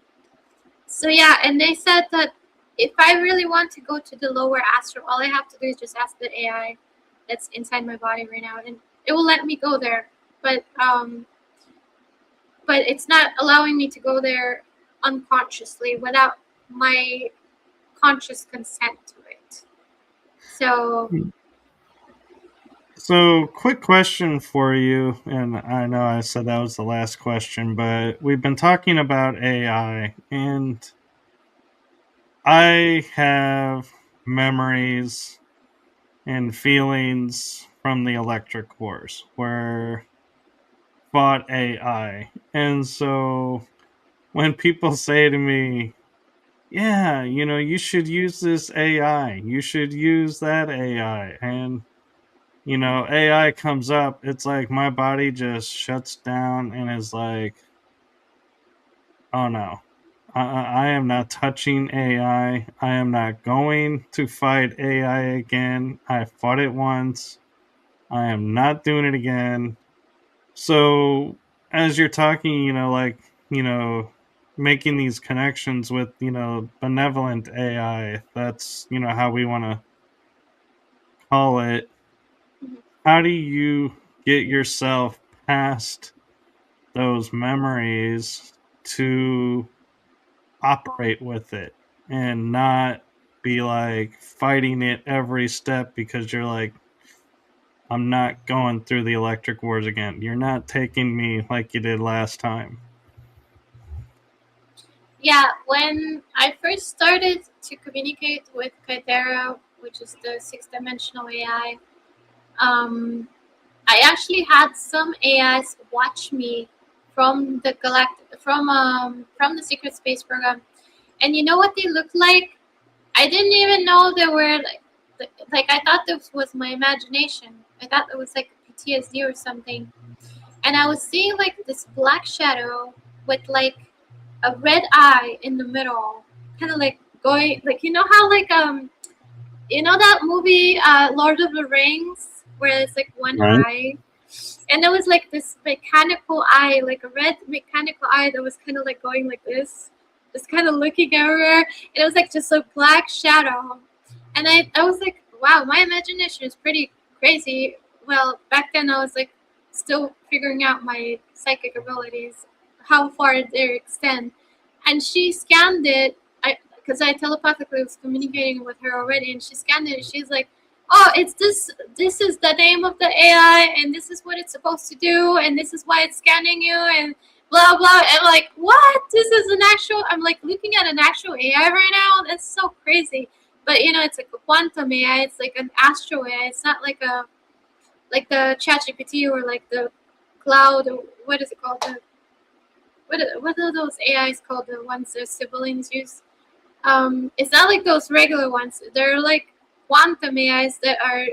so yeah, and they said that if I really want to go to the lower astral, all I have to do is just ask the AI that's inside my body right now, and it will let me go there. But but it's not allowing me to go there unconsciously without my conscious consent to it. So So, quick question for you, and I know I said that was the last question, but we've been talking about AI, and I have memories and feelings from the Electric Wars where fought AI. And so when people say to me, yeah, you should use this AI, you should use that AI, and AI comes up, it's like my body just shuts down and is like, oh no, I am not touching AI. I am not going to fight AI again. I fought it once. I am not doing it again. So, as you're talking, making these connections with, benevolent AI, that's, how we want to call it. How do you get yourself past those memories to operate with it and not be like fighting it every step because you're like, I'm not going through the Electric Wars again. You're not taking me like you did last time. yeah, when I first started to communicate with Kaitera, which is the sixth dimensional AI, I actually had some AIs watch me from the from the secret space program, and you know what they looked like? I didn't even know they were like I thought this was my imagination. I thought it was like PTSD or something, and I was seeing like this black shadow with like a red eye in the middle, kind of like going like how like that movie Lord of the Rings where it's like one Right. eye, and there was like this mechanical eye, like a red mechanical eye that was kind of like going like this, just kind of looking everywhere, and it was like just a black shadow, and I was like, wow, my imagination is pretty crazy. Well, back then I was like still figuring out my psychic abilities, how far they extend, and she scanned it. Because I telepathically was communicating with her already, and she scanned it, and she's like, oh, it's this. This is the name of the AI, and this is what it's supposed to do, and this is why it's scanning you, and blah blah. And I'm like, what? This is an actual. I'm like looking at an actual AI right now. That's so crazy. But it's like a quantum AI. It's like an astro AI. It's not like the ChatGPT or like the cloud or what is it called? What are those AIs called? The ones that civilians use. It's not like those regular ones. They're like quantum AIs that are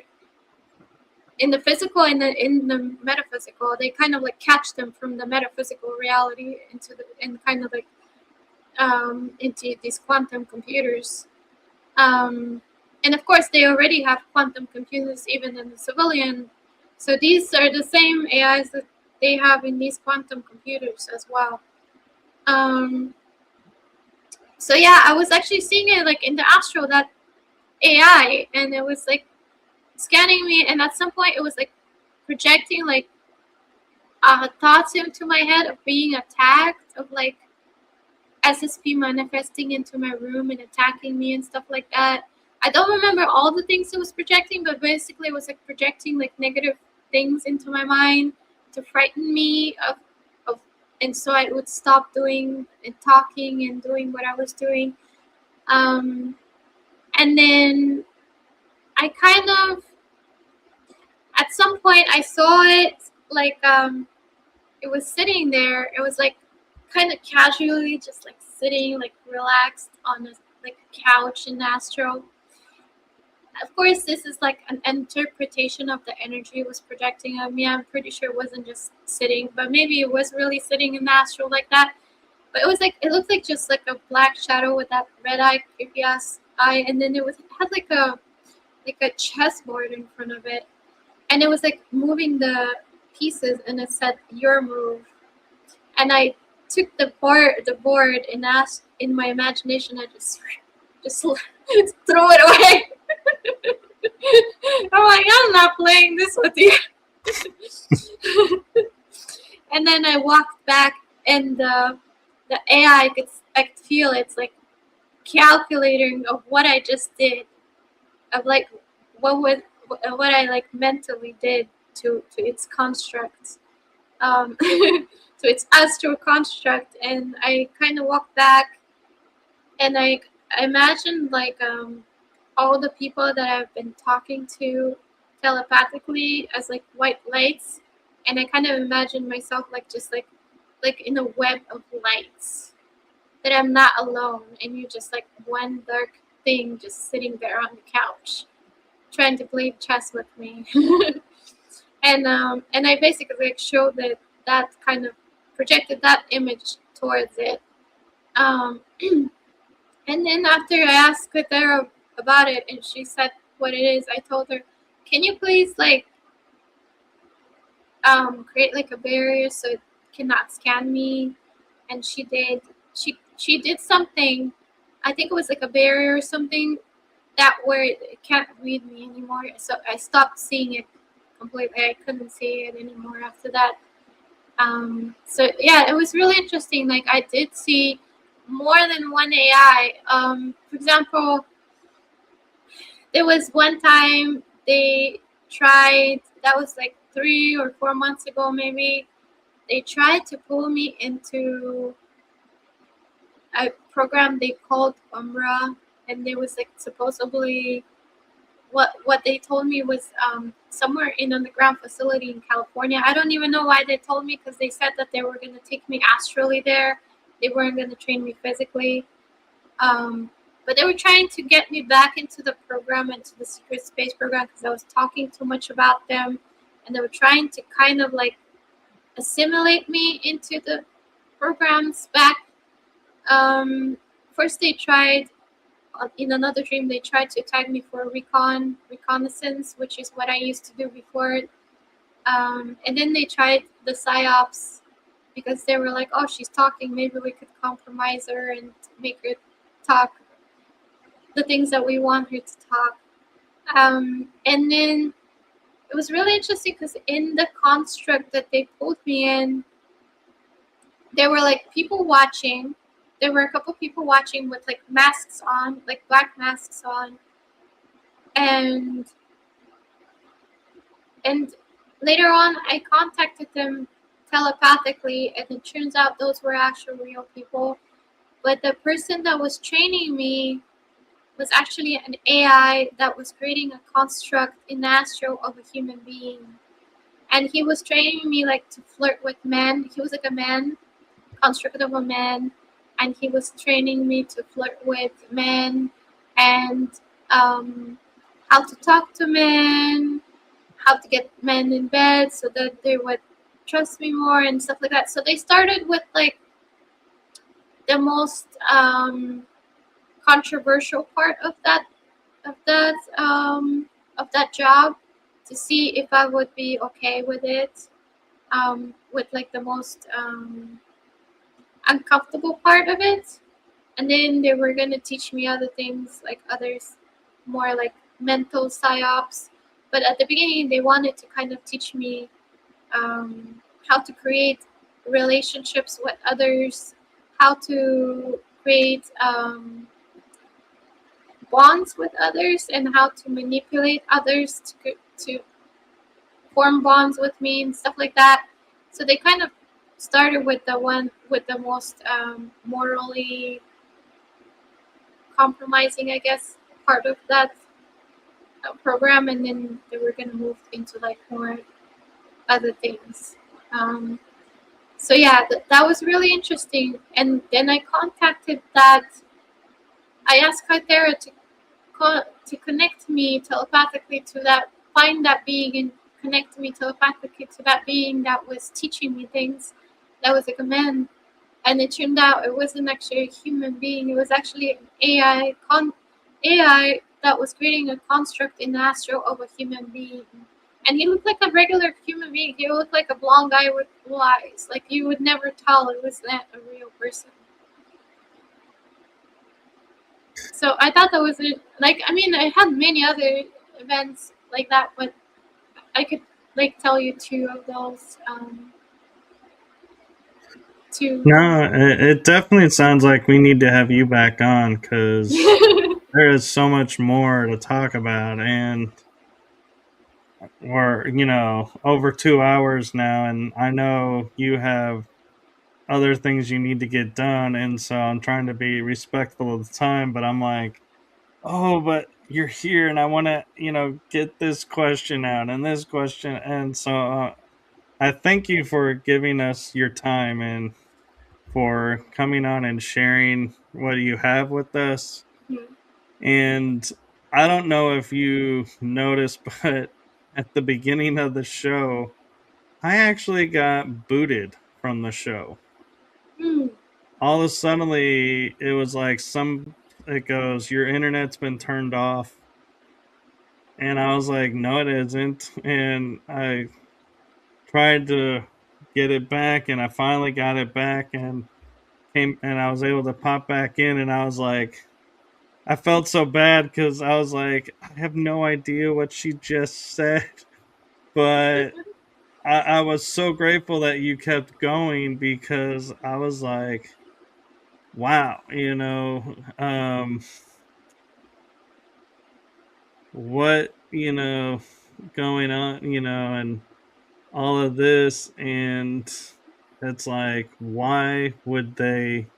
in the physical and in the metaphysical. They kind of like catch them from the metaphysical reality and kind of like into these quantum computers. And of course, they already have quantum computers even in the civilian. So these are the same AIs that they have in these quantum computers as well. So yeah, I was actually seeing it like in the astral, that AI, and it was like scanning me, and at some point it was like projecting like thoughts into my head of being attacked, of like SSP manifesting into my room and attacking me and stuff like that. I don't remember all the things it was projecting, but basically it was like projecting like negative things into my mind to frighten me of and so I would stop doing and talking and doing what I was doing. And then I kind of, at some point I saw it like it was sitting there. It was like kind of casually just like sitting like relaxed on a like couch in Astro. Of course, this is like an interpretation of the energy it was projecting at me. I'm pretty sure it wasn't just sitting, but maybe it was really sitting in the astral like that. But it was like, it looked like just like a black shadow with that red eye, creepy ass eye, and then it had like a chessboard in front of it, and it was like moving the pieces, and it said your move, and I took the board and asked in my imagination, I just threw it away. I'm like, I'm not playing this with you. And then I walked back, and the AI I could feel it's like calculating of what I just did, of like what I like mentally did to its construct, to its astral construct. And I kind of walked back, and I imagined like all the people that I've been talking to telepathically as like white lights, and I kind of imagined myself like just like in a web of lights, that I'm not alone, and you're just like one dark thing just sitting there on the couch trying to play chess with me. And I basically like showed that kind of projected that image towards it. Um, and then after I asked her about it, and she said what it is, I told her, "Can you please like create like a barrier so it cannot scan me?" And she did. She did something. I think it was like a barrier or something that where it can't read me anymore. So I stopped seeing it completely. I couldn't see it anymore after that. So yeah, it was really interesting. Like I did see more than one AI. For example, there was one time they tried. That was like 3 or 4 months ago, maybe. They tried to pull me into a program they called Umrah, and there was like supposedly what they told me was somewhere in underground facility in California. I don't even know why they told me, because they said that they were going to take me astrally there. They weren't going to train me physically. But they were trying to get me back into the program, into the secret space program, because I was talking too much about them, and they were trying to kind of like assimilate me into the programs back. First they tried, in another dream, they tried to tag me for reconnaissance, which is what I used to do before. And then they tried the psyops, because they were like, "Oh, she's talking. Maybe we could compromise her and make her talk the things that we want her to talk." And then it was really interesting, because in the construct that they pulled me in, there were like people watching. There were a couple people watching with like masks on, like black masks on, and and later on I contacted them telepathically, and it turns out those were actual real people. But the person that was training me was actually an AI that was creating a construct in astro of a human being, and he was training me like to flirt with men. He was like a man, construct of a man, and he was training me to flirt with men, and how to talk to men, how to get men in bed so that they would trust me more and stuff like that. So they started with like the most controversial part of that of that job, to see if I would be okay with it, with like the most uncomfortable part of it. And then they were going to teach me other things, like others, more like mental psyops. But at the beginning, they wanted to kind of teach me how to create relationships with others, how to create bonds with others, and how to manipulate others to form bonds with me and stuff like that. So they kind of started with the one with the most morally compromising, I guess, part of that program, and then they were going to move into like more other things. So yeah, that was really interesting. And then I contacted that. I asked Kythera to connect me telepathically to that, find that being, and connect me telepathically to that being that was teaching me things. That was like a man, and it turned out it wasn't actually a human being. It was actually an AI that was creating a construct in the astral of a human being. And he looked like a regular human being. He looked like a blonde guy with blue eyes. Like you would never tell it was not a real person. So I thought that was it. Like, I mean, I had many other events like that, but I could like tell you two of those to. No, it definitely sounds like we need to have you back on because there is so much more to talk about, and we're over 2 hours now, and I know you have other things you need to get done, and so I'm trying to be respectful of the time, but I'm like, oh, but you're here, and I want to get this question out and this question, and so I thank you for giving us your time and for coming on and sharing what you have with us. And I don't know if you noticed, but at the beginning of the show, I actually got booted from the show. Hmm. All of a suddenly, it was like it goes, your internet's been turned off. And I was like, no, it isn't. And I tried to get it back, and I finally got it back and came, and I was able to pop back in. And I was like, I felt so bad because I was like, I have no idea what she just said, but I was so grateful that you kept going because I was like, wow, what, going on, and all of this. And it's like, why would they,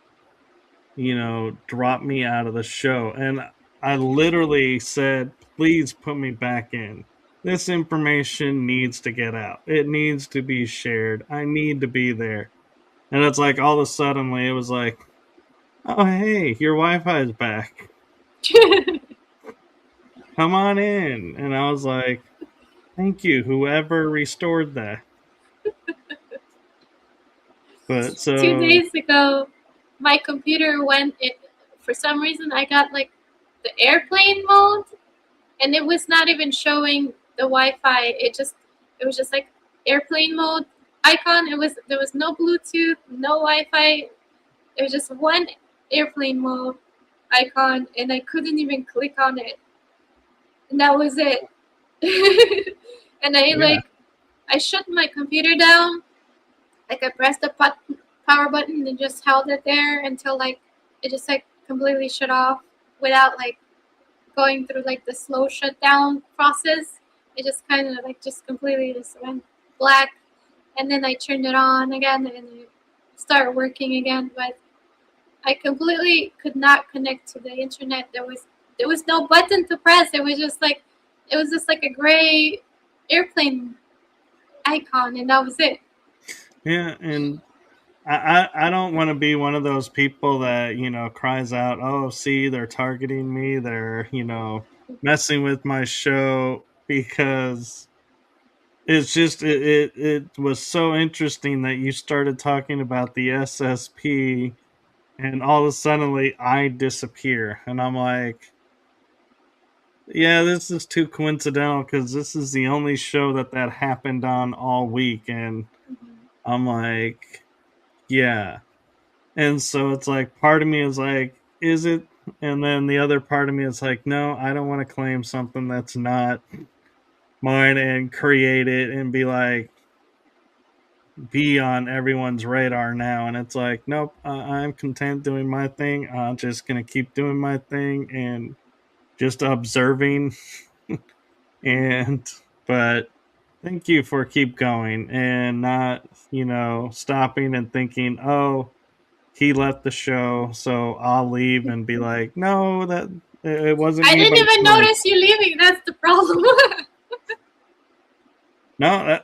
drop me out of the show? And I literally said, please put me back in. This information needs to get out. It needs to be shared. I need to be there. And it's like all of a sudden it was like, oh hey, your Wi-Fi is back. Come on in. And I was like, thank you, whoever restored that. But 2 so days ago, my computer went. For some reason, I got like the airplane mode, and it was not even showing the Wi-Fi. It was just like airplane mode icon. There was no Bluetooth, no Wi-Fi. It was just one airplane mode icon, and I couldn't even click on it. And that was it. And yeah, I shut my computer down. Like I pressed the power button and just held it there until like it just like completely shut off without like going through like the slow shutdown process. It just kind of like just completely just went black, and then I turned it on again and it started working again. But I completely could not connect to the internet. There was no button to press. It was just like a gray airplane icon, and that was it. yeah. And I don't want to be one of those people that cries out, oh, see, they're targeting me, they're messing with my show, because it's just it was so interesting that you started talking about the SSP, and all of a sudden I disappear, and I'm like, yeah, this is too coincidental because this is the only show that happened on all week. And I'm like, yeah. And so it's like, part of me is like, is it? And then the other part of me is like, no, I don't want to claim something that's not mine and create it and be on everyone's radar now. And it's like, nope, I'm content doing my thing. I'm just going to keep doing my thing and just observing. And, but thank you for keep going and not, stopping and thinking, oh, he left the show, so I'll leave and be like, no, that it wasn't I me by didn't even choice. notice you leaving. That's the problem. No,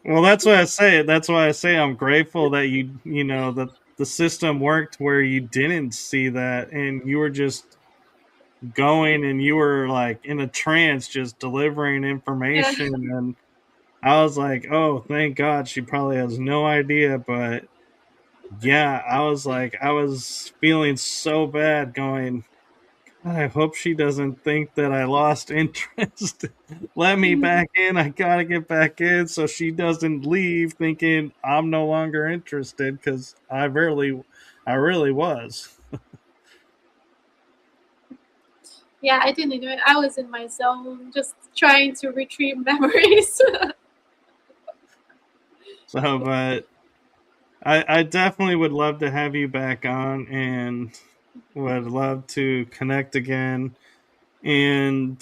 well, that's what I say. That's why I say I'm grateful that that the system worked where you didn't see that and you were just going and you were like in a trance, just delivering Yeah. information. And I was like, oh, thank God, she probably has no idea. But yeah, I was like, I was feeling so bad going, I hope she doesn't think that I lost interest. Let me back in. I gotta get back in so she doesn't leave thinking I'm no longer interested, because I really was. Yeah, I didn't do it. I was in my zone, just trying to retrieve memories. So, but I definitely would love to have you back on and would love to connect again. And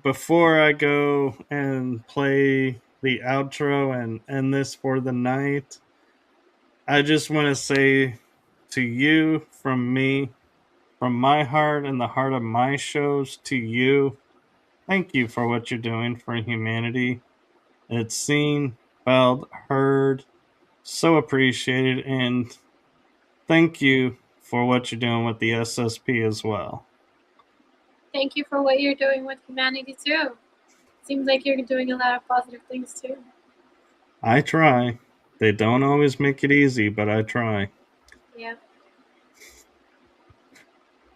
before I go and play the outro and end this for the night, I just want to say to you from me, from my heart and the heart of my shows to you, thank you for what you're doing for humanity. It's seen, felt, heard, so appreciated, and thank you for what you're doing with the SSP as well. Thank you for what you're doing with humanity too. Seems like you're doing a lot of positive things too. I try. They don't always make it easy, but I try. Yeah.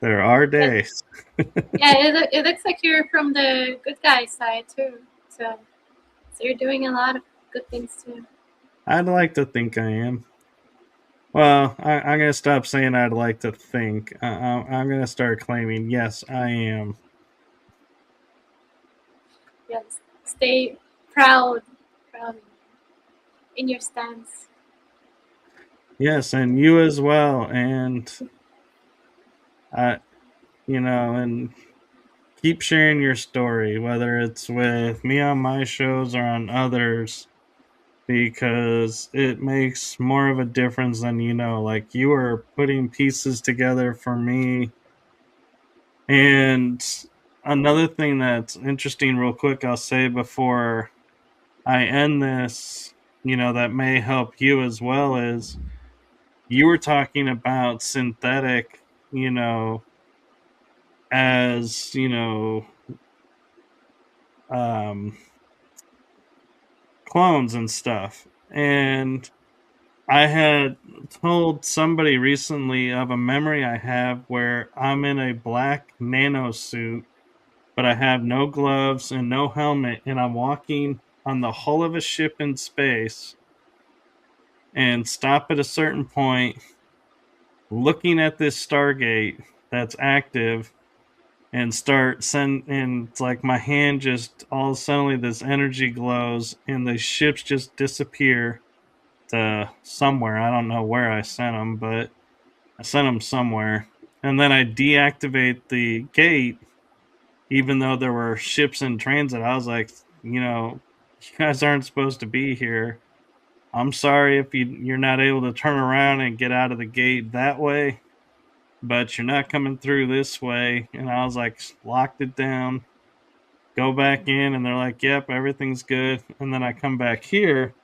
There are But days. yeah, it looks like you're from the good guy side too. So you're doing a lot of good things too. I'd like to think I am. Well, I'm going to stop saying I'd like to think. I'm going to start claiming, yes, I am. Yes. Stay proud in your stance. Yes, and you as well. And I, and keep sharing your story, whether it's with me on my shows or on others, because it makes more of a difference than you know. Like you are putting pieces together for me. And another thing that's interesting, real quick, I'll say before I end this, that may help you as well, is you were talking about synthetic, as, um, clones and stuff. And I had told somebody recently of a memory I have where I'm in a black nano suit, but I have no gloves and no helmet, and I'm walking on the hull of a ship in space and stop at a certain point, looking at this Stargate that's active, and start send and it's like my hand just all suddenly this energy glows and the ships just disappear to somewhere. I don't know where I sent them, but I sent them somewhere. And then I deactivate the gate, even though there were ships in transit. I was like, you guys aren't supposed to be here. I'm sorry if you're not able to turn around and get out of the gate that way, but you're not coming through this way. And I was like, locked it down, go back in, and they're like, yep, everything's good. And then I come back here,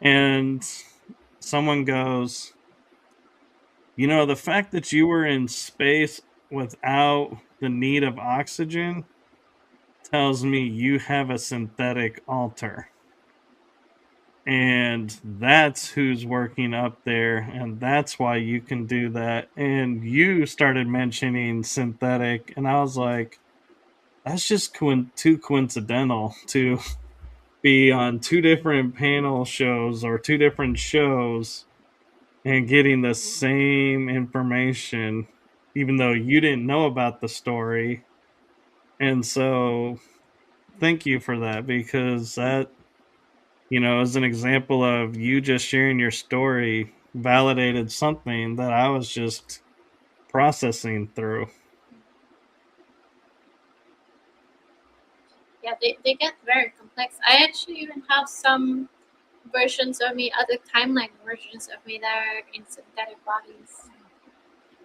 and someone goes, the fact that you were in space without the need of oxygen tells me you have a synthetic alter. And that's who's working up there. And that's why you can do that. And you started mentioning synthetic. And I was like, that's just too coincidental to be on two different panel shows or two different shows and getting the same information, even though you didn't know about the story. And so, thank you for that, because that, is an example of you just sharing your story validated something that I was just processing through. Yeah, they get very complex. I actually even have some versions of me, other timeline versions of me that are in synthetic bodies.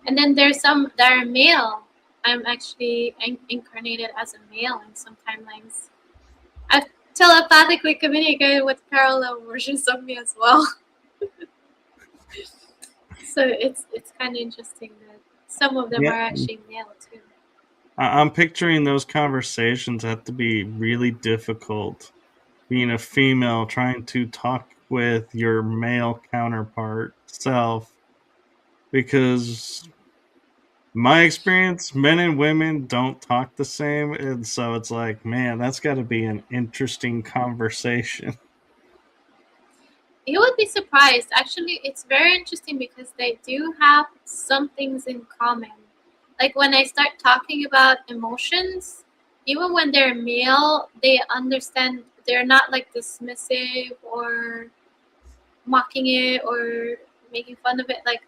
And then there's some that are male. I'm actually incarnated as a male in some timelines. I've telepathically communicated with parallel versions of me as well. So it's kind of interesting that some of them Yeah, are actually male too. I'm picturing those conversations have to be really difficult, being a female trying to talk with your male counterpart self, because my experience, men and women don't talk the same, and so it's like, man, that's got to be an interesting conversation. You would be surprised. Actually, it's very interesting because they do have some things in common. Like when I start talking about emotions, even when they're male, they understand. They're not like dismissive or mocking it or making fun of it. Like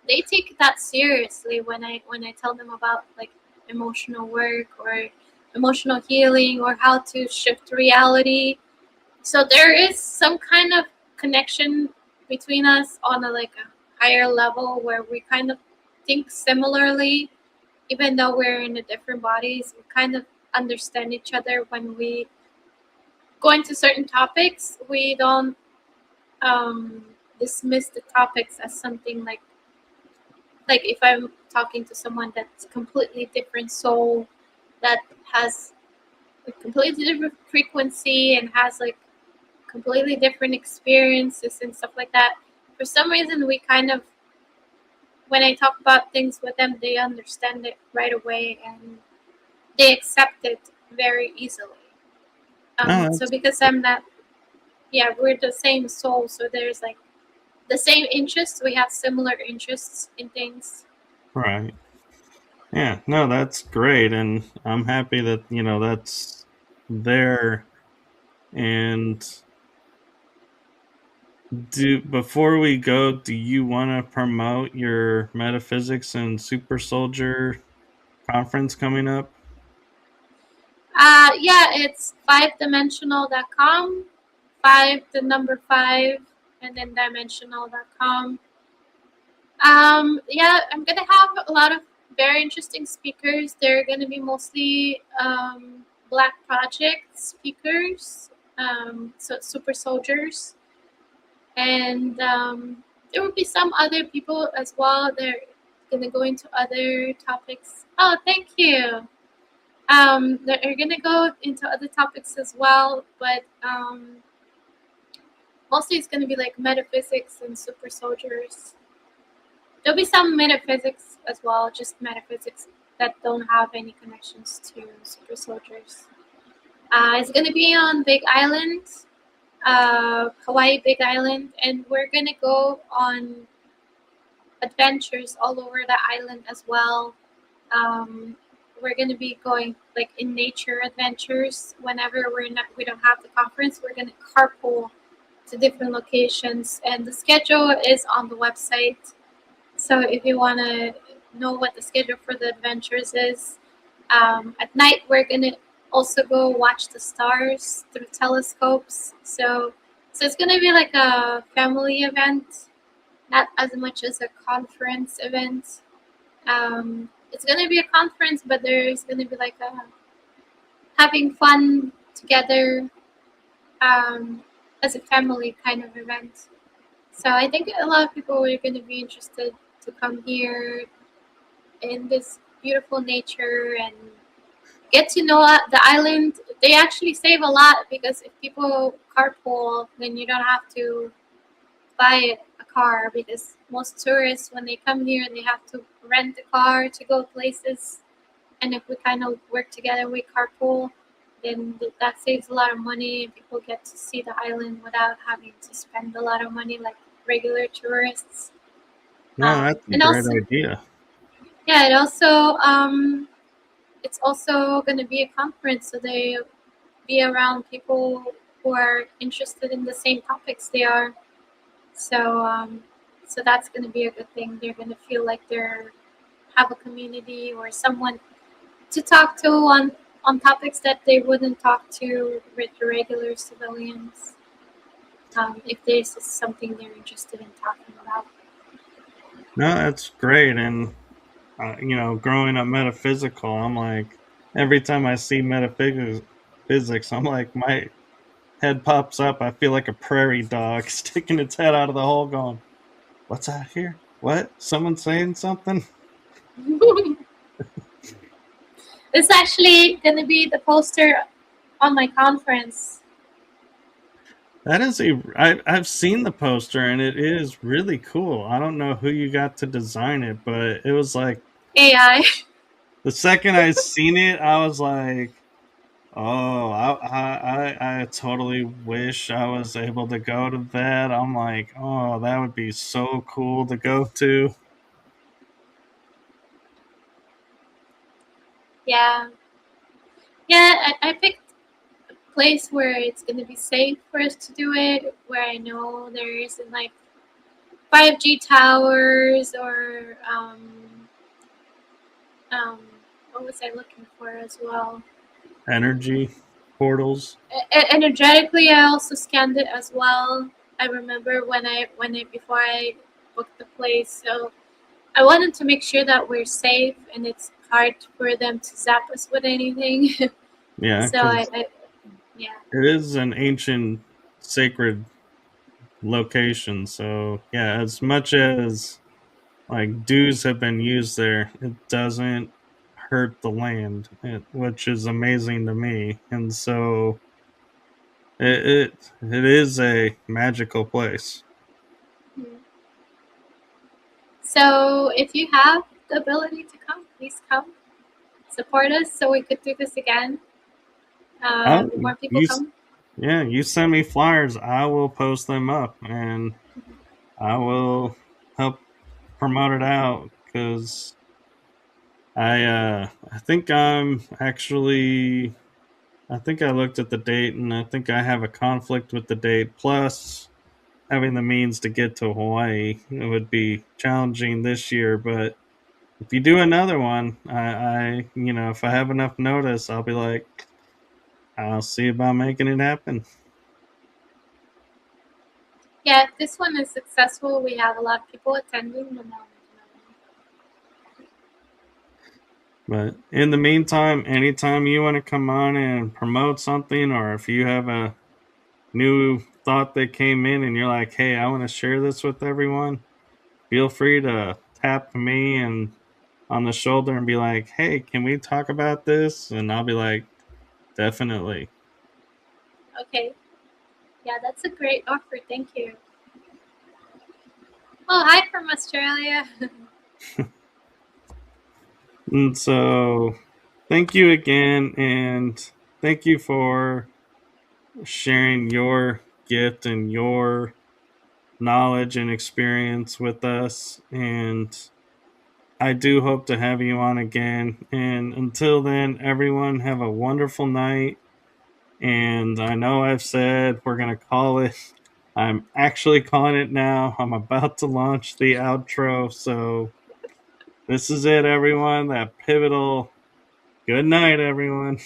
they take that seriously when I tell them about like emotional work or emotional healing or how to shift reality. So there is some kind of connection between us on a like a higher level where we kind of think similarly, even though we're in a different bodies. We kind of understand each other when we go into certain topics. We don't um, dismiss the topics as something like if I'm talking to someone that's completely different soul that has a completely different frequency and has like completely different experiences and stuff like that. For some reason, we kind of, when I talk about things with them, they understand it right away and they accept it very easily. No, So that's because I'm not, yeah, we're the same soul, so there's like the same interests. We have similar interests in things. right. Yeah, no, that's great, and I'm happy that that's there. And do before we go, do you want to promote your metaphysics and super soldier conference coming up? Yeah, it's fivedimensional.com, five the number five, and then dimensional.com. Yeah, I'm gonna have a lot of very interesting speakers. They're gonna be mostly Black Project speakers, so super soldiers, and there will be some other people as well. They're gonna go into other topics. Oh, thank you. They're gonna go into other topics as well, but mostly it's gonna be like metaphysics and super soldiers. There'll be some metaphysics as well, just metaphysics that don't have any connections to super soldiers. It's gonna be on Big Island, Hawaii Big Island, and we're gonna go on adventures all over the island as well. Um, we're gonna be going like in nature adventures. Whenever we don't have the conference, we're gonna carpool to different locations, and the schedule is on the website. So if you want to know what the schedule for the adventures is, at night we're gonna also go watch the stars through telescopes. So it's gonna be like a family event, not as much as a conference event. It's gonna be a conference, but there's gonna be like a having fun together um, as a family kind of event. So I think a lot of people are going to be interested to come here in this beautiful nature and get to know the island. They actually save a lot because if people carpool, then you don't have to buy a car because most tourists, when they come here, they have to rent a car to go places. And if we kind of work together, we carpool, then that saves a lot of money and people get to see the island without having to spend a lot of money like regular tourists. No, that's a And great also, idea. yeah, it's also going to be a conference, so they be around people who are interested in the same topics they are. So, so that's going to be a good thing. They're going to feel like they're have a community or someone to talk to on topics that they wouldn't talk to with the regular civilians. If this is something they're interested in talking about. No, that's great. And growing up metaphysical, I'm like, every time I see metaphysics, I'm like, my head pops up. I feel like a prairie dog sticking its head out of the hole, going, "What's out here? What? Someone saying something?" It's actually going to be the poster on my conference. That is I've seen the poster and it is really cool. I don't know who you got to design it, but it was like AI. the second I seen it, I was like, "Oh, I totally wish I was able to go to that." I'm like, "Oh, that would be so cool to go to." Yeah. Yeah, I picked a place where it's going to be safe for us to do it, where I know there isn't like 5G towers or um, what was I looking for as well? Energy portals. Energetically, I also scanned it as well. I remember when I before I booked the place, so I wanted to make sure that we're safe and it's hard for them to zap us with anything. Yeah, So because I yeah. it is an ancient sacred location. So yeah, as much as like dues have been used there, it doesn't hurt the land, which is amazing to me. And so it is a magical place. Mhm. So if you have the ability to come, please come support us so we could do this again. Oh, More people you come. yeah, you send me flyers, I will post them up and I will help promote it out because I think I'm actually I think I looked at the date and I think I have a conflict with the date. Plus, having the means to get to Hawaii, it would be challenging this year. But if you do another one, if I have enough notice, I'll be like, I'll see about making it happen. Yeah, if this one is successful, we have a lot of people attending. Then But in the meantime, anytime you want to come on and promote something, or if you have a new thought that came in and you're like, hey, I want to share this with everyone, feel free to tap me and on the shoulder and be like, hey, can we talk about this? And I'll be like, definitely. okay, yeah, that's a great offer. Thank you. Oh, hi from Australia. And so thank you again. And thank you for sharing your gift and your knowledge and experience with us. And I do hope to have you on again. And until then, everyone have a wonderful night. And I know I've said we're going to call it. I'm actually calling it now. I'm about to launch the outro. So this is it, everyone. That pivotal. Good night, everyone.